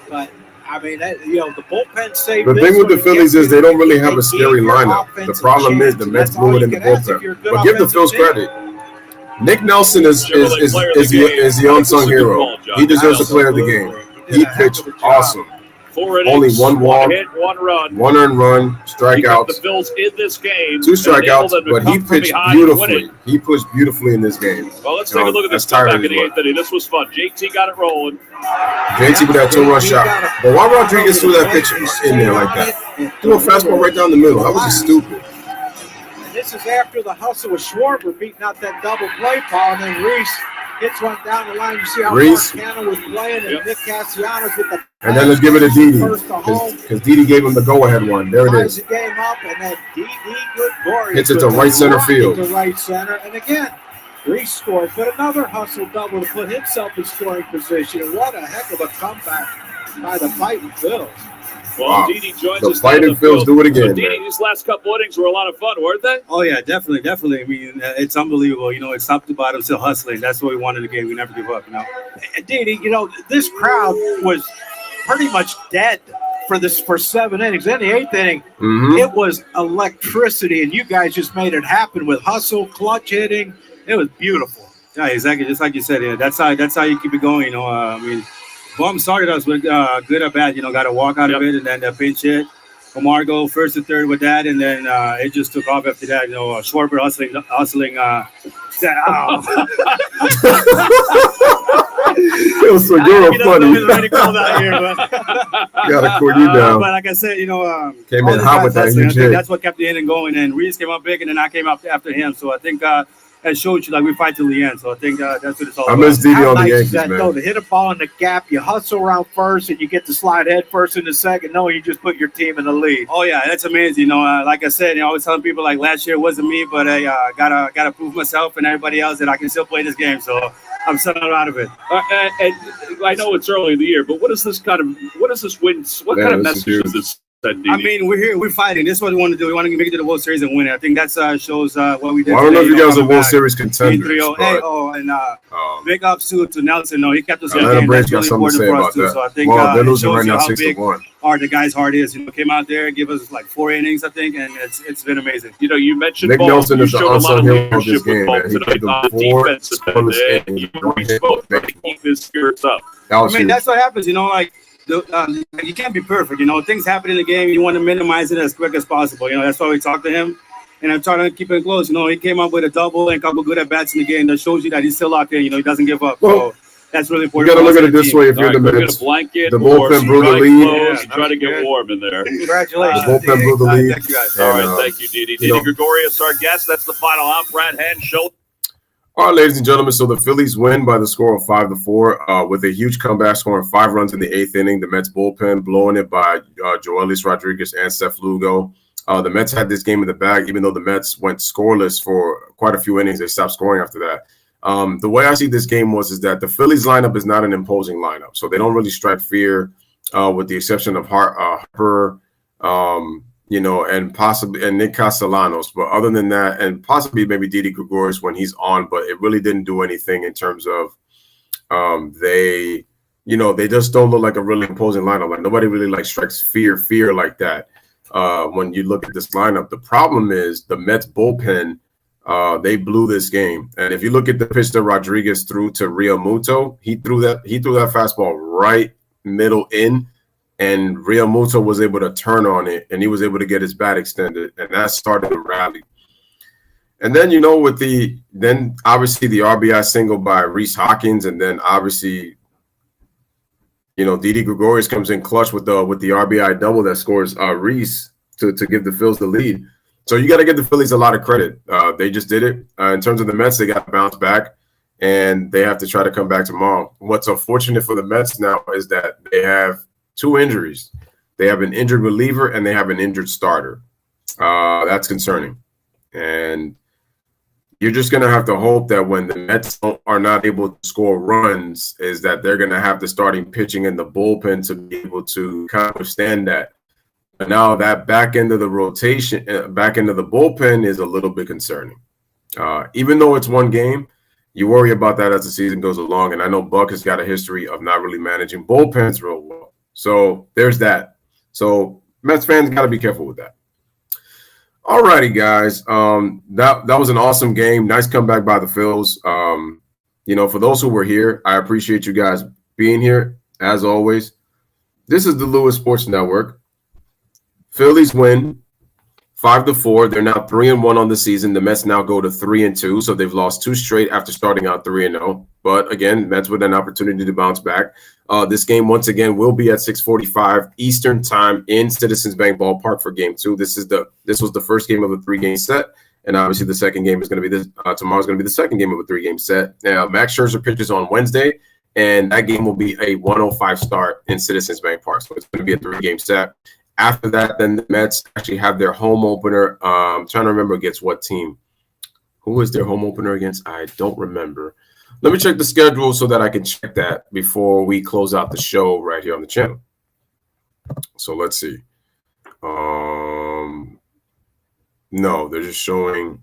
But I mean, the bullpen saved. The thing with the Phillies is they don't really have a scary lineup. The problem is the Mets blew it in the bullpen. But give the Phils credit. Nick Nelson is the unsung hero. He deserves the player of the game. He pitched awesome. 4 innings, only 1 walk, 1 hit, 1 run. 1 earned run, strikeouts. The Phils in this game. 2 strikeouts, but he pitched beautifully. He pitched beautifully in this game. Well, let's take a look at this comeback in the 8th inning. This was fun. JT got it rolling. JT with that 2-run shot. But why Rodriguez threw that pitch in there like that? Threw a fastball right down the middle. That was just stupid. This is after the hustle with Schwarber beating out that double play, Paul, and then Reese hits one down the line. You see how Marcano was playing, and Nick Castellanos with the. And then let's give it to Didi, because Didi gave him the go-ahead one. There it is. The game up, and then Didi Gregorius hits it to right center field. To right center, and again, Reese scores, but another hustle double to put himself in scoring position. And what a heck of a comeback by the fighting Phils. Well, Wow. Didi joins The us. Fighting Phils do it again, So, Didi, man. these last couple innings were a lot of fun, weren't they? Oh yeah, definitely. I mean, it's unbelievable. It's top to bottom, still hustling. That's what we want in the game. We never give up. Didi, this crowd was pretty much dead for 7 innings. In the 8th inning, it was electricity, and you guys just made it happen with hustle, clutch hitting. It was beautiful. Yeah, exactly. Just like you said, that's how you keep it going. I mean, Bum started us with good or bad. Got a walk out of it, and then the pinch hit. Omar go first and third with that, and then it just took off after that. Schwarber hustling. So you're funny. Gotta cool you down. But like I said, Came in hot with that huge hit. That's what kept the inning going, and Reese came up big, and then I came up after him. So I think that showed you we fight till the end. So I think that's what it's all about. I miss Didi on the Nice Yankees, is that, man. though, to hit a ball in the gap, you hustle around first, and you get to slide head first in the second. No, you just put your team in the lead. Oh yeah, that's amazing. Like I said, I always telling people last year it wasn't me, but I gotta prove myself and everybody else that I can still play this game. So I'm so out of it. And I know it's early in the year, but what is this win? What kind of message does this send, Didi? I mean, we're here, we're fighting. This is what we want to do. We want to make it to the World Series and win it. I think that shows what we did. Well, I don't know if today, you guys are coming World back. Series contenders. 3-0. But, Big ups to Nelson. No, he kept us in the Atlanta game. Braves That's got really something to important say for us about too. that. So I think Well, they're it losing shows right you now how big 6-1. the guy's heart is. Came out there, give us 4 innings, I think, and it's been amazing. You mentioned Nick Ball. Nelson You is the showed a lot unsung of hero of this leadership game, with Ball man. He tonight put the on 4 defense. scoreless And innings. you Reese both trying to keep his spirits up. That was I mean, huge. that's what happens. You can't be perfect. Things happen in the game. You want to minimize it as quick as possible. That's why we talked to him, and I'm trying to keep it close. He came up with a double and a couple good at bats in the game that shows you that he's still out there. He doesn't give up. Well, So that's really You important. got to for look us at it as a this team. way. If you're All the right, go get Mets, a blanket the or bullpen some blew the dry lead. clothes and Yeah, try to get good. warm in there. Congratulations. The bullpen blew the lead. Thank you guys. All And, right, thank you, Didi. you Didi know- Gregorius, our guest. That's the final out. Brad Hand All right, ladies and gentlemen. So the Phillies win by the score of 5-4 with a huge comeback, scoring 5 runs in the 8th inning. The Mets bullpen blowing it by Joelis Rodriguez and Seth Lugo. The Mets had this game in the bag, even though the Mets went scoreless for quite a few innings. They stopped scoring after that. The way I see this game is that the Phillies lineup is not an imposing lineup, so they don't really strike fear, with the exception of Harper, and possibly Nick Castellanos. But other than that, and possibly maybe Didi Gregorius when he's on, but it really didn't do anything in terms of they just don't look like a really imposing lineup. Like nobody really strikes fear like that. When you look at this lineup, the problem is the Mets bullpen. They blew this game, and if you look at the pitch that Rodriguez threw to Realmuto, he threw that fastball right middle in, and Realmuto was able to turn on it, and he was able to get his bat extended, and that started the rally. And then then obviously the RBI single by Rhys Hoskins, and then obviously Didi Gregorius comes in clutch with the RBI double that scores Rhys to give the Phils the lead. So you got to give the Phillies a lot of credit. They just did it. In terms of the Mets, they got to bounce back, and they have to try to come back tomorrow. What's unfortunate for the Mets now is that they have 2 injuries. They have an injured reliever and they have an injured starter. That's concerning. And you're just going to have to hope that when the Mets are not able to score runs, is that they're going to have the starting pitching in the bullpen to be able to kind of withstand that. But now that back end of the rotation, back end of the bullpen is a little bit concerning. Even though it's one game, you worry about that as the season goes along. And I know Buck has got a history of not really managing bullpens real well. So there's that. So Mets fans got to be careful with that. All righty, guys. That was an awesome game. Nice comeback by the Phils. For those who were here, I appreciate you guys being here, as always. This is the Louis Sports Network. Phillies win 5-4. They're now 3-1 on the season. The Mets now go to 3-2, so they've lost 2 straight after starting out 3-0. But again, Mets with an opportunity to bounce back. This game once again will be at 6:45 Eastern Time in Citizens Bank Ballpark for Game 2. This was the first game of a 3-game set, and obviously the second game is going to be tomorrow's going to be the second game of a 3-game set. Now Max Scherzer pitches on Wednesday, and that game will be a 1:05 start in Citizens Bank Park. So it's going to be a 3-game set. After that, then the Mets actually have their home opener. I'm trying to remember against what team. Who is their home opener against? I don't remember. Let me check the schedule so that I can check that before we close out the show right here on the channel. So let's see. No, they're just showing.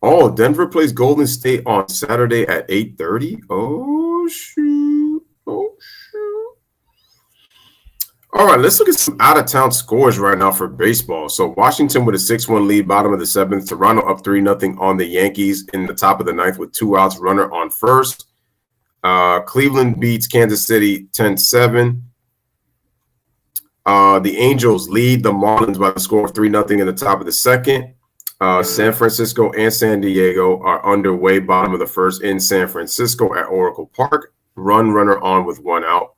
Oh, Denver plays Golden State on Saturday at 8:30. Oh shoot! Oh shoot! All right, let's look at some out-of-town scores right now for baseball. So Washington with a 6-1 lead, bottom of the seventh. Toronto up 3-0 on the Yankees in the top of the ninth with 2 outs, runner on first. Cleveland beats Kansas City 10-7. The Angels lead the Marlins by the score of 3-0 in the top of the second. San Francisco and San Diego are underway, bottom of the first in San Francisco at Oracle Park. Runner on with 1 out.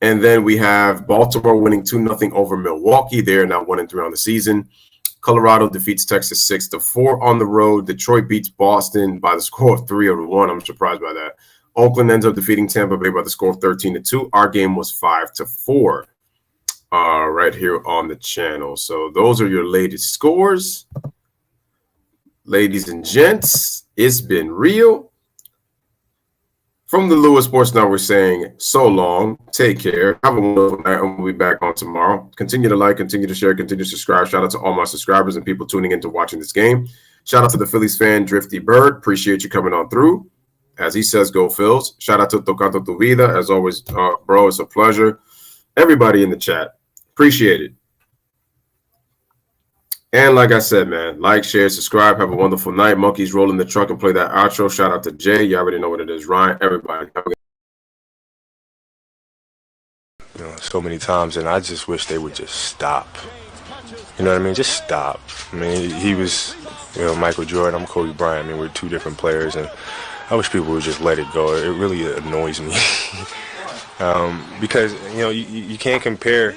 And then we have Baltimore winning 2-0 over Milwaukee. They're now 1-3 on the season. Colorado defeats Texas 6-4 on the road. Detroit beats Boston by the score of 3-1. I'm surprised by that. Oakland ends up defeating Tampa Bay by the score of 13-2. Our game was 5-4 right here on the channel. So those are your latest scores. Ladies and gents, it's been real. From the Louis Sports Network, we're saying so long. Take care. Have a wonderful night, and we'll be back on tomorrow. Continue to like, continue to share, continue to subscribe. Shout out to all my subscribers and people tuning in to watching this game. Shout out to the Phillies fan, Drifty Bird. Appreciate you coming on through. As he says, go Phils. Shout out to Tocando Tu Vida. As always, bro, it's a pleasure. Everybody in the chat, appreciate it. And like I said, man, like, share, subscribe. Have a wonderful night. Monkeys roll in the truck and play that outro. Shout out to Jay. You already know what it is, Ryan. Everybody. So many times, and I just wish they would just stop. You know what I mean? Just stop. I mean, he was, Michael Jordan. I'm Kobe Bryant. I mean, we're 2 different players, and I wish people would just let it go. It really annoys me because you can't compare